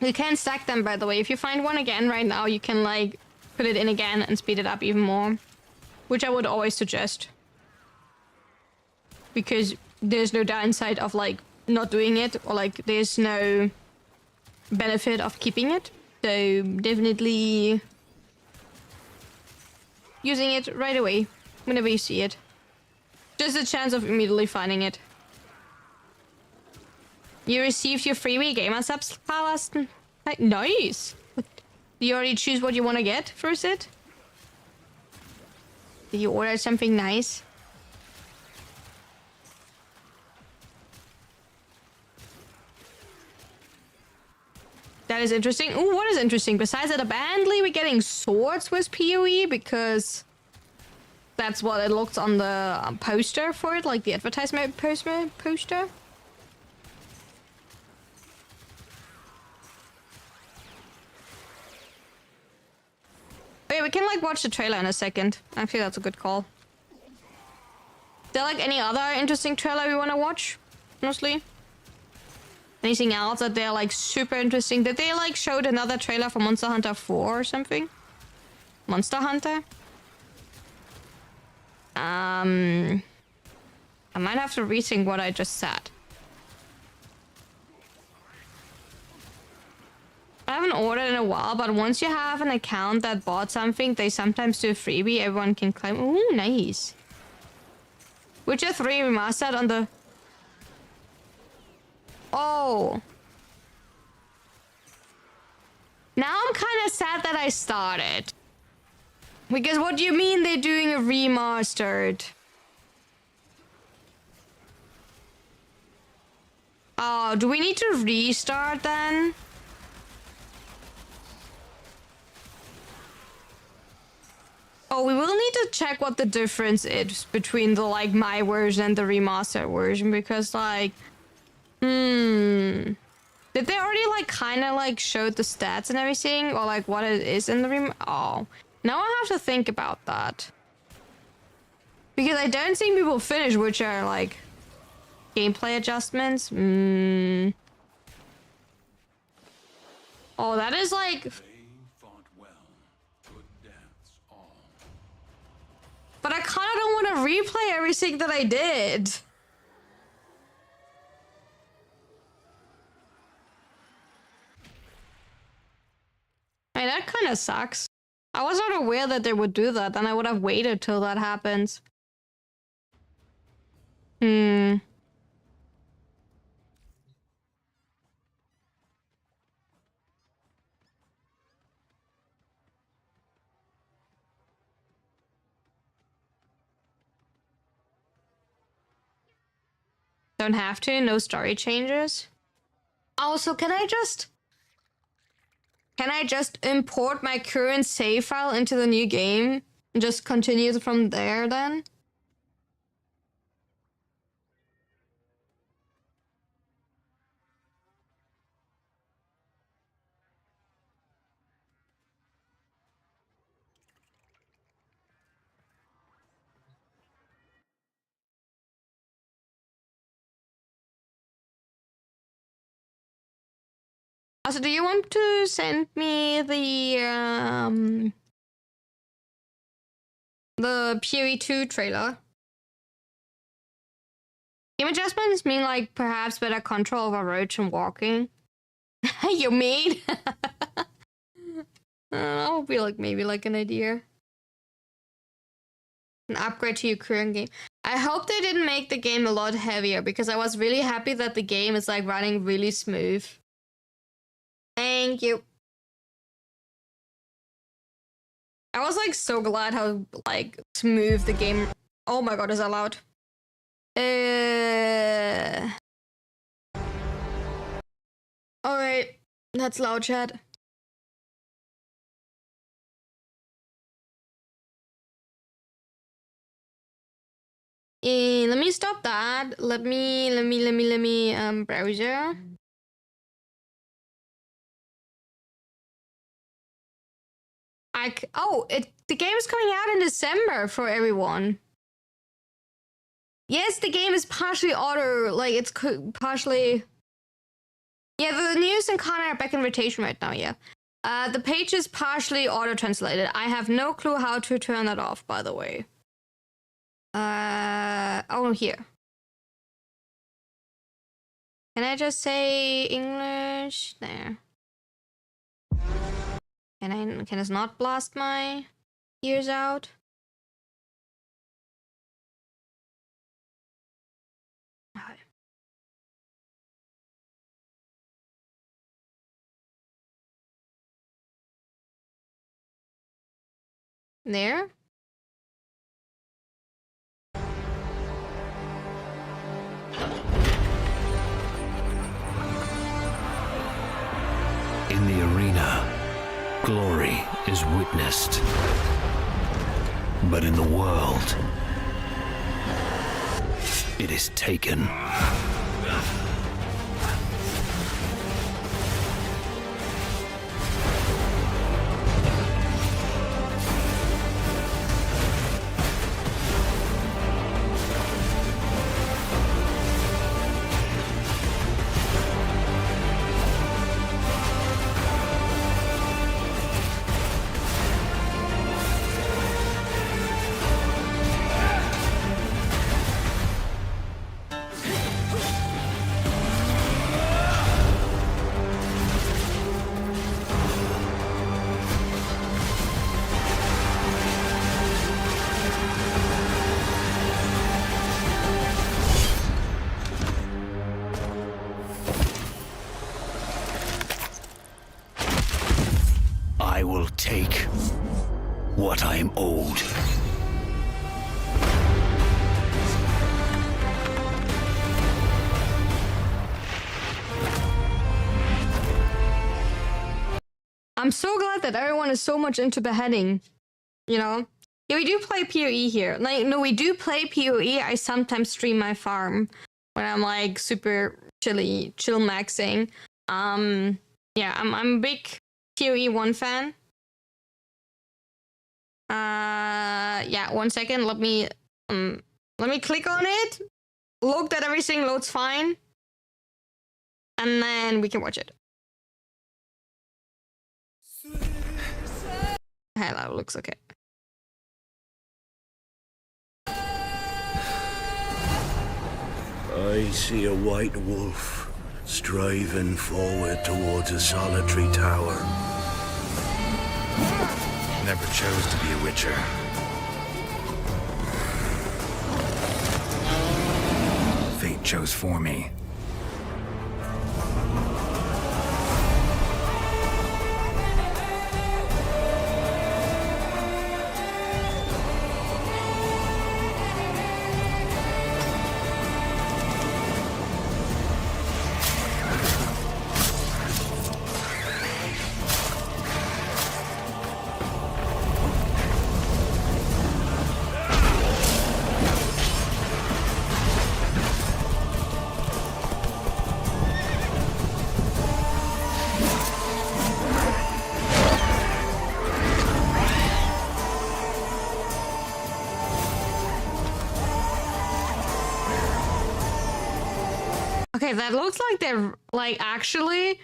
You can stack them, by the way. If you find one again right now, you can, like, put it in again and speed it up even more. Which I would always suggest. Because there's no downside of, like, not doing it. Or, like, there's no benefit of keeping it. So, definitely using it right away. Whenever you see it. Just a chance of immediately finding it. You received your freebie gamer subs last night. Nice. Do you already choose what you want to get for it? Did you order something nice? That is interesting. Ooh, what is interesting? Besides that, apparently we're getting swords with PoE because that's what it looks on the poster for it, like the advertisement poster. Wait, we can like watch the trailer in a second. Actually, that's a good call. Is there like any other interesting trailer we want to watch? Honestly, anything else that they're like super interesting? Did they like showed another trailer for Monster Hunter 4 or something? Monster Hunter? I might have to rethink what I just said. I haven't ordered in a while, but once you have an account that bought something, they sometimes do a freebie everyone can claim. Ooh, nice. Witcher 3 remastered on the... Oh. Now I'm kind of sad that I started. Because what do you mean they're doing a remastered? Oh, do we need to restart then? Oh, we will need to check what the difference is between the, like, my version and the remastered version, because, like... Did they already, like, kind of, like, show the stats and everything? Or, like, what it is in the Oh. Now I have to think about that. Because I don't think people finish, which are, like... gameplay adjustments. Oh, that is, like... But I kind of don't want to replay everything that I did. Hey, that kind of sucks. I was not aware that they would do that, and I would have waited till that happens. Don't have to, no story changes. Also, can I just import my current save file into the new game and just continue from there then? Also, do you want to send me the PoE 2 trailer? Game adjustments mean like perhaps better control over roach and walking. You mean? That would be like maybe like an idea. An upgrade to your current game. I hope they didn't make the game a lot heavier because I was really happy that the game is like running really smooth. Thank you. I was like so glad how like smooth the game. Oh my god, is that loud? Alright, that's loud chat. Let me stop that. Let me browser. The game is coming out in December for everyone. Yes, the game is partially auto, like it's partially. Yeah, the news and Connor are back in rotation right now. Yeah, the page is partially auto translated. I have no clue how to turn that off, by the way. Here. Can I just say English there? Can it not blast my ears out? Okay. There? In the arena, glory is witnessed. But in the world, it is taken. I will take what I am owed. I'm so glad that everyone is so much into beheading, you know? Yeah, we do play PoE here. Like, no, we do play PoE. I sometimes stream my farm when I'm like super chill maxing. Yeah, I'm a big PoE 1 fan. Yeah, 1 second. Let me click on it. Look that everything loads fine, and then we can watch it. Hello, looks okay. I see a white wolf striving forward towards a solitary tower. Never chose to be a witcher. Fate chose for me. Okay, that looks like they're like actually.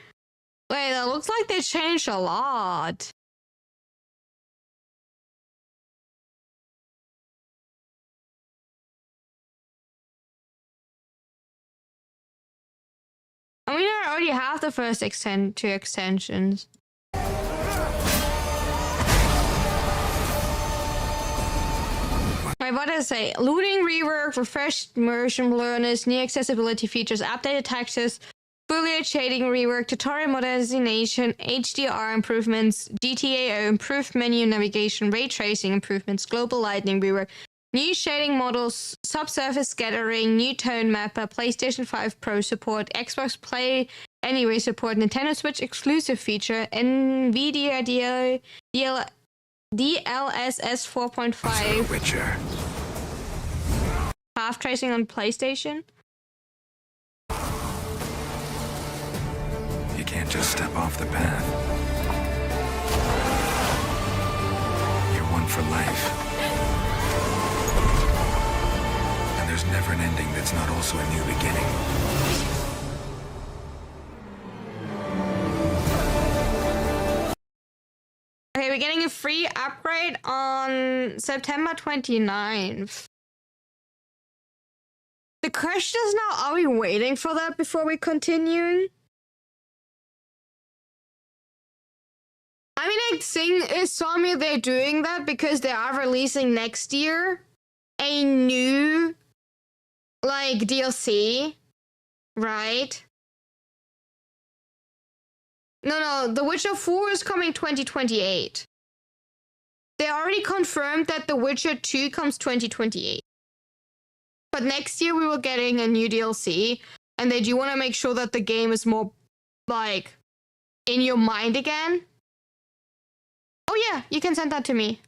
Wait, that looks like they changed a lot. I mean, I already have the first two extensions. Wait, what does it say? Looting rework, refreshed immersion learners, new accessibility features, updated textures, fully shading rework, tutorial modernization, HDR improvements, GTAO, improved menu navigation, ray tracing improvements, global lighting rework, new shading models, subsurface scattering, new tone mapper, PlayStation 5 Pro support, Xbox Play Anyway support, Nintendo Switch exclusive feature, NVIDIA DLSS 4.5. Witcher. Path tracing on PlayStation. You can't just step off the path. You're one for life. And there's never an ending that's not also a new beginning. Okay, we're getting a free upgrade on September 29th. The question is now, are we waiting for that before we continue? I mean, I think it's me they're doing that because they are releasing next year a new, like, DLC, right? No, The Witcher 4 is coming 2028. They already confirmed that The Witcher 2 comes 2028. But next year we were getting a new DLC, and they do want to make sure that the game is more, like, in your mind again. Oh yeah, you can send that to me.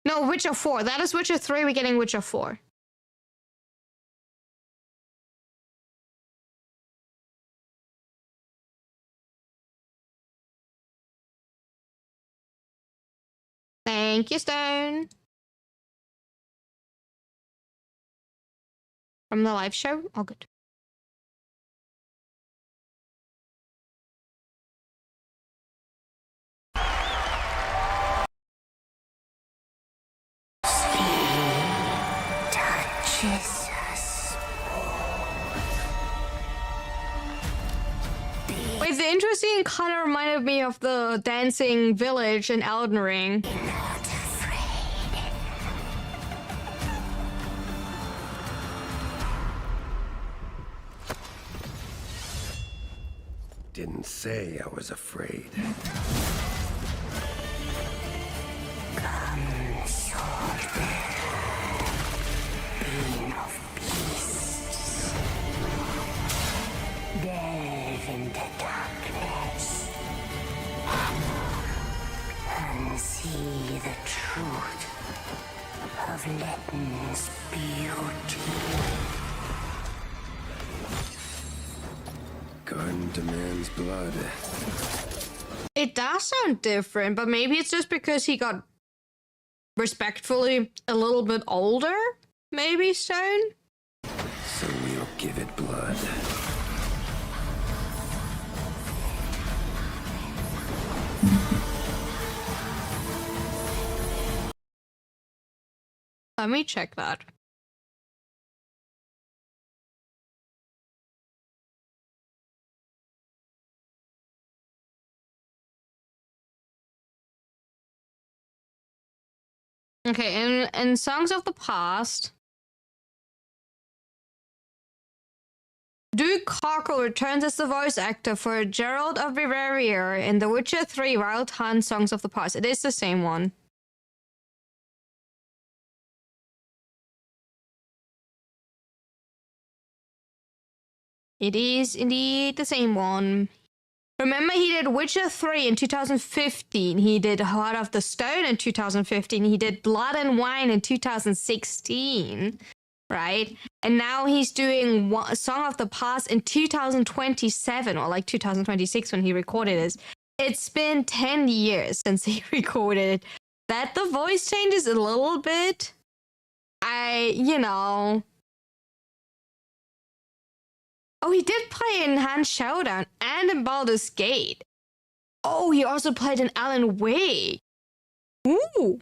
No, Witcher 4. That is Witcher 3, we're getting Witcher 4. Thank you, Stone. From the live show? Oh, good. Touches us. Wait, the interesting kind of reminded me of the dancing village in Elden Ring. Not afraid. Didn't say I was afraid. Come, sword. Being of beasts. Delve into darkness. And see the truth of Letton's beauty. Garden demands blood. It does sound different, but maybe it's just because he got respectfully a little bit older? Maybe, Stone? So we'll give it blood. Let me check that. Okay, in Songs of the Past, Duke Harkle returns as the voice actor for Gerald of Rivia in The Witcher 3 Wild Hunt Songs of the Past. It is the same one. It is indeed the same one. Remember, he did Witcher 3 in 2015. He did Heart of the Stone in 2015. He did Blood and Wine in 2016, right? And now he's doing Song of the Past in 2027, or like 2026 when he recorded this. It's been 10 years since he recorded it. That the voice changes a little bit. Oh, he did play in Hand Showdown and in Baldur's Gate. Oh, he also played in Alan Wake. Ooh.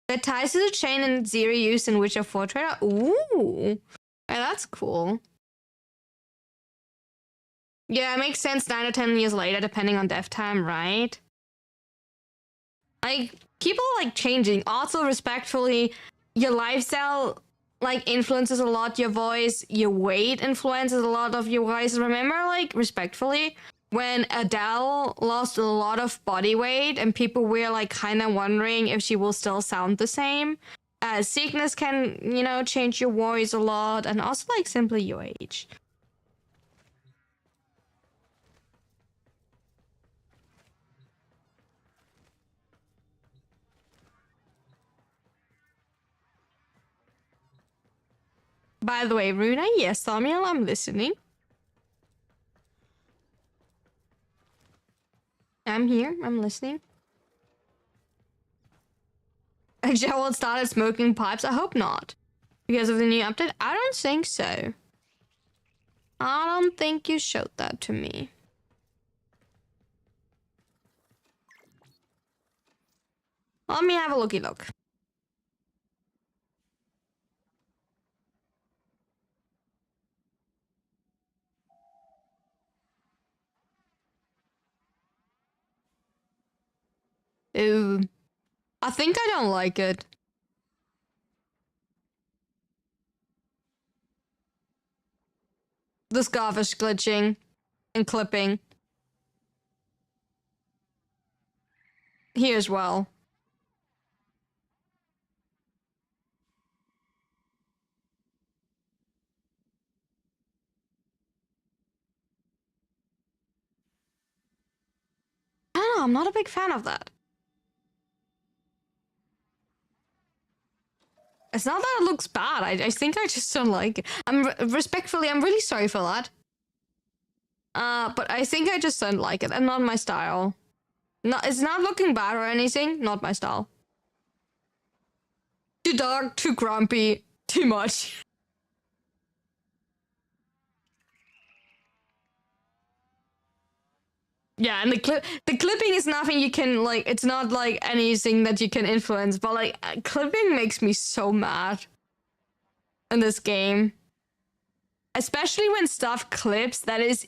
The ties to the chain and Zero used in Witcher 4 trailer. Ooh. Yeah, that's cool. Yeah, it makes sense 9 or 10 years later, depending on dev time, right? Like, people like changing. Also, respectfully, your lifestyle like influences a lot your voice. Your weight influences a lot of your voice. Remember, like, respectfully, when Adele lost a lot of body weight and people were like kind of wondering if she will still sound the same. Sickness can, change your voice a lot, and also like simply your age. By the way, Runa, yes, Samuel, I'm listening. I'm here, I'm listening. Gerald started smoking pipes? I hope not. Because of the new update? I don't think so. I don't think you showed that to me. Let me have a looky look. Ooh. I think I don't like it. The scarf is glitching and clipping. Here as well. I don't know, I'm not a big fan of that. It's not that it looks bad. I think I just don't like it. Respectfully, I'm really sorry for that. But I think I just don't like it, and not my style. No, it's not looking bad or anything. Not my style. Too dark, too grumpy, too much. Yeah, and the clipping is nothing you can, like, it's not like anything that you can influence, but like clipping makes me so mad in this game. Especially when stuff clips that is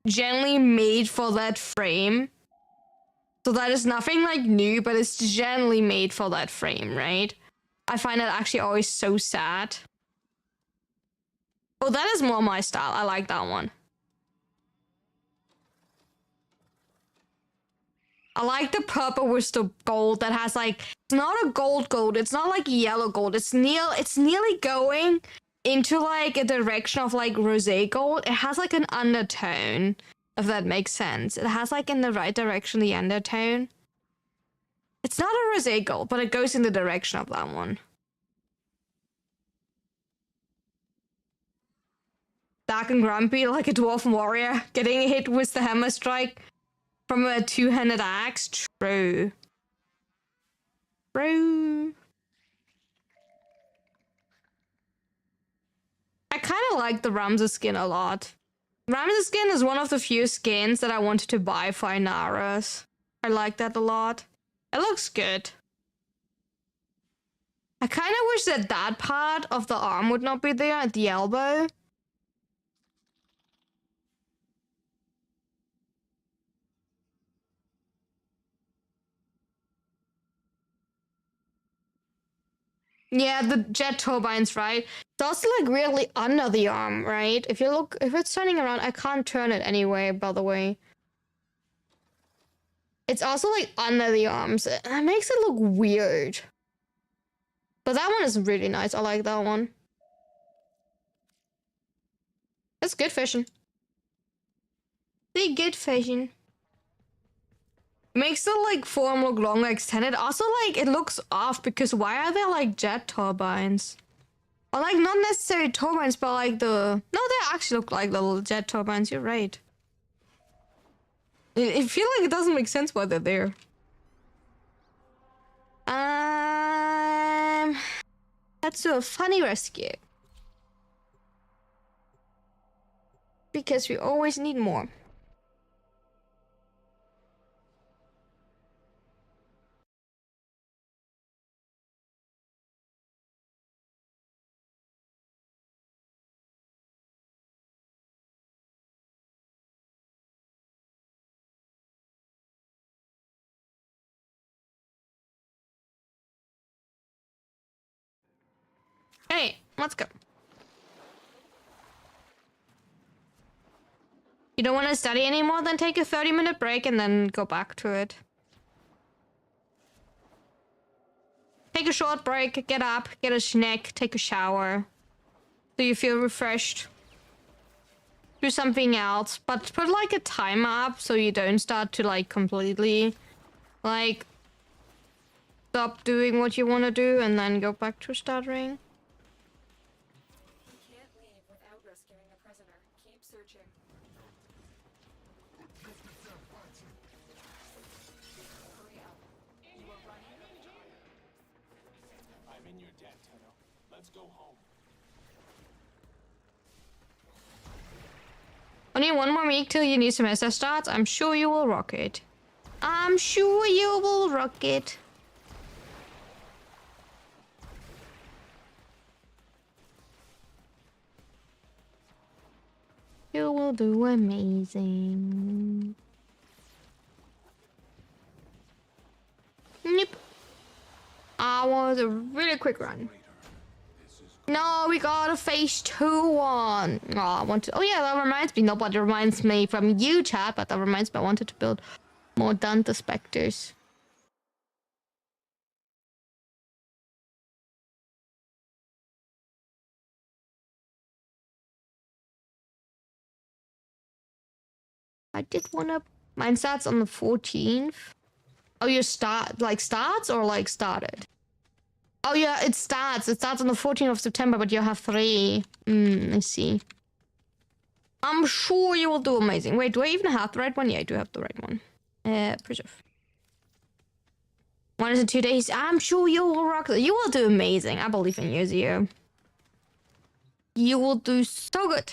generally made for that frame. So that is nothing like new, but it's generally made for that frame, right? I find that actually always so sad. Oh, that is more my style. I like that one. I like the purple with the gold that has like, it's not a gold, it's not like yellow gold, it's nearly going into like a direction of like rosé gold. It has like an undertone, if that makes sense. It has like in the right direction the undertone. It's not a rosé gold, but it goes in the direction of that one. Dark and grumpy like a dwarf warrior getting hit with the hammer strike from a two-handed axe. True. True. I kind of like the Ramses skin a lot. Ramses skin is one of the few skins that I wanted to buy for Inaros. I like that a lot. It looks good. I kind of wish that that part of the arm would not be there at the elbow. Yeah, the jet turbines, right? It's also like really under the arm, right? If you look, if it's turning around, I can't turn it anyway, by the way. It's also like under the arms. It makes it look weird. But that one is really nice. I like that one. That's good fishing. They good fishing. Makes the like form look longer extended. Also, like, it looks off because why are there like jet turbines? Or like not necessarily turbines, but like the... No, they actually look like little jet turbines. You're right. I feel like it doesn't make sense why they're there. Let's do a funny rescue. Because we always need more. Hey, let's go. You don't want to study anymore? Then take a 30-minute break and then go back to it. Take a short break, get up, get a snack, take a shower. So you feel refreshed. Do something else, but put like a timer up so you don't start to like completely like stop doing what you want to do and then go back to stuttering. returning the prisoner. Keep searching. Hurry up. You are running out of time. I'm in your debt, Tenno. Let's go home. Only one more week till your new semester starts. I'm sure you will rock it. I'm sure you will rock it. You will do amazing. Nope. I was a really quick run. No, we got a phase 2 one. Oh, I want to. Oh yeah, that reminds me. Nobody reminds me from you, chat, but that reminds me. I wanted to build more Dante Spectres. I did want to. Mine starts on the 14th. Oh, you starts or like started? Oh yeah, it starts. It starts on the 14th of September, but you have 3. I see. I'm sure you will do amazing. Wait, do I even have the right one? Yeah, I do have the right one. Preserve. 1 is in 2 days. I'm sure you will rock it. You will do amazing. I believe in you, Zio. You will do so good.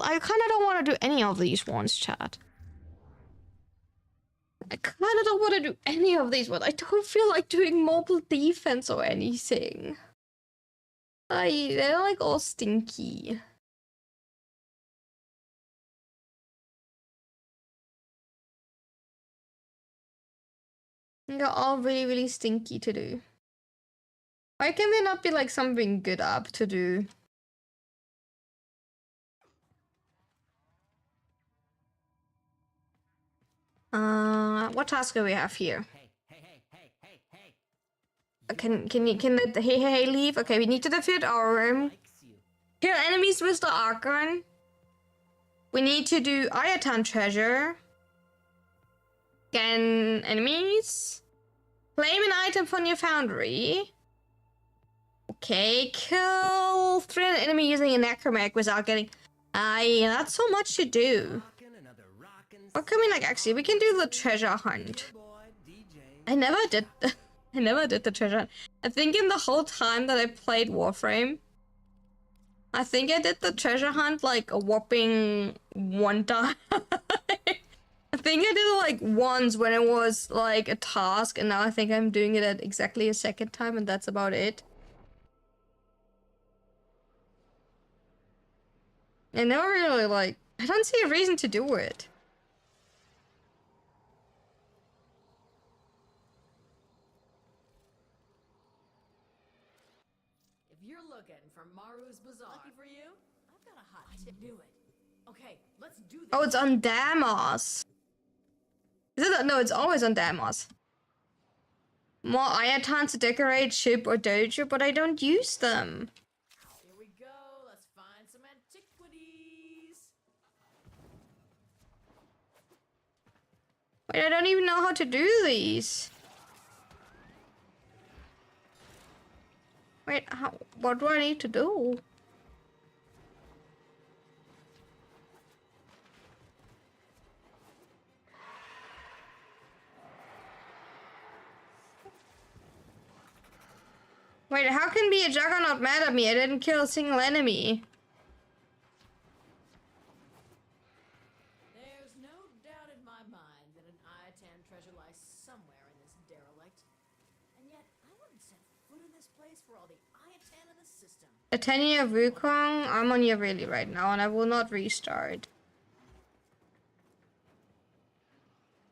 I kind of don't want to do any of these ones, chat. I kind of don't want to do any of these ones. I don't feel like doing mobile defense or anything. They're like all stinky. They're all really, really stinky to do. Why can there not be like something good up to do? What task do we have here? Can the hey leave? Okay, we need to defeat our room. Kill enemies with the Archon. We need to do Ayatan treasure. Scan enemies. Claim an item from your foundry. Okay, kill 300 enemy using a necromag without getting. Yeah, that's so much to do. Or can we like actually? We can do the treasure hunt. I never did. I never did the treasure hunt. I think in the whole time that I played Warframe, I think I did the treasure hunt like a whopping 1 time. I think I did it like once when it was like a task, and now I think I'm doing it at exactly a 2nd time, and that's about it. I never really like. I don't see a reason to do it. For Maru's Bazaar. Lucky for you, I've got a hot tip. Do it. Okay, let's do this. Oh, it's on Damos. Is it? No, it's always on Damos. More Ayatans to decorate ship or dojo, but I don't use them. Here we go. Let's find some antiquities. Wait, I don't even know how to do these. Wait, what do I need to do? Wait, how can be a juggernaut mad at me? I didn't kill a single enemy. There's no doubt in my mind that an Ayatan treasure lies somewhere in this derelict. And yet, I wouldn't set foot in this place for all the Ayatan in the system. A 10-year Wukong? I'm on your really right now, and I will not restart.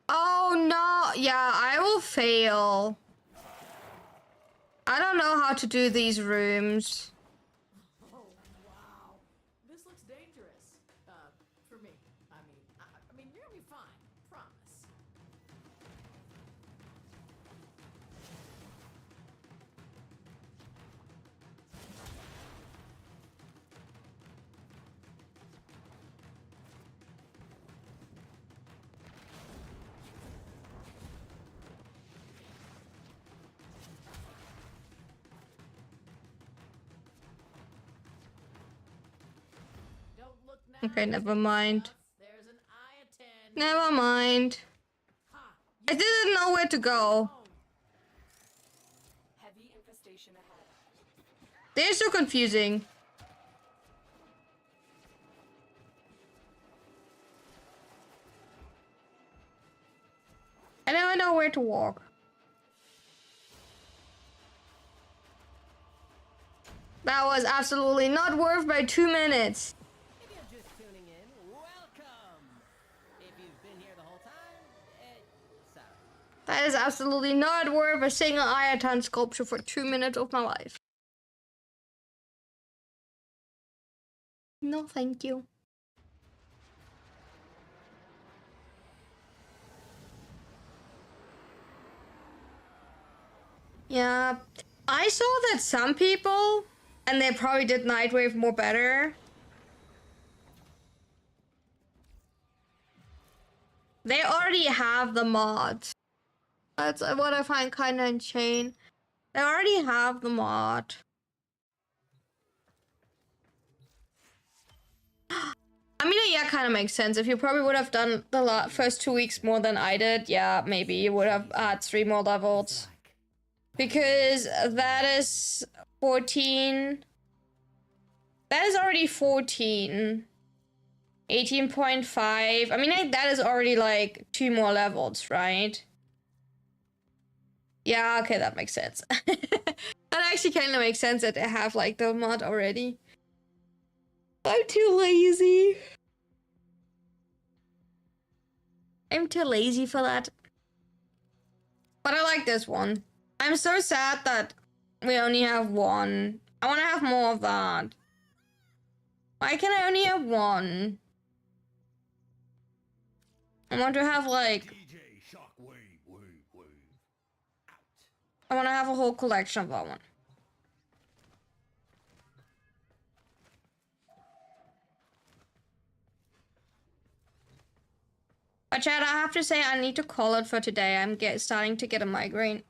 Oh no! Yeah, I will fail. I don't know how to do these rooms. Oh, wow. This looks dangerous. For me. I mean, you're gonna be fine. Promise. Okay, never mind. There's an I-10. Never mind. I didn't know where to go. Heavy infestation ahead. They're so confusing. I never know where to walk. That was absolutely not worth my 2 minutes. If you're just tuning in, welcome! If you've been here the whole time, sorry. That is absolutely not worth a single Iatan sculpture for 2 minutes of my life. No, thank you. Yeah, I saw that some people, and they probably did Nightwave more better. They already have the mods. That's what I find kind of insane. They already have the mod. I mean, yeah, kind of makes sense. If you probably would have done the first 2 weeks more than I did, yeah, maybe you would have had 3 more levels. Because that is 14. That is already 14. 18.5. I mean, that is already like 2 more levels, right? Yeah, okay, that makes sense. That actually kind of makes sense that they have like the mod already. I'm too lazy. I'm too lazy for that. But I like this one. I'm so sad that we only have one. I want to have more of that. Why can I only have one? I want to have like... I want to have a whole collection of that one. But Chad, I have to say I need to call it for today. I'm starting to get a migraine.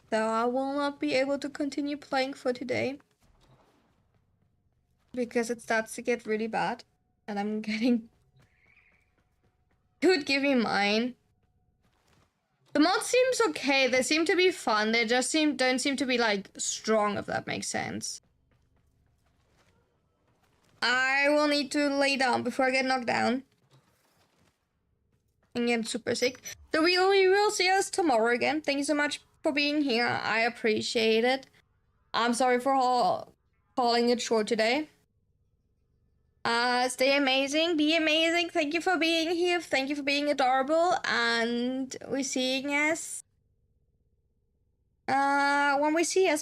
So I will not be able to continue playing for today. Because it starts to get really bad. And I'm getting... Dude, give me mine. The mod seems okay. They seem to be fun. They just don't seem to be like strong, if that makes sense. I will need to lay down before I get knocked down. And get super sick. So we will see us tomorrow again. Thank you so much for being here. I appreciate it. I'm sorry for calling it short today. Stay amazing, be amazing. Thank you for being here. Thank you for being adorable. And we're seeing us when we see us.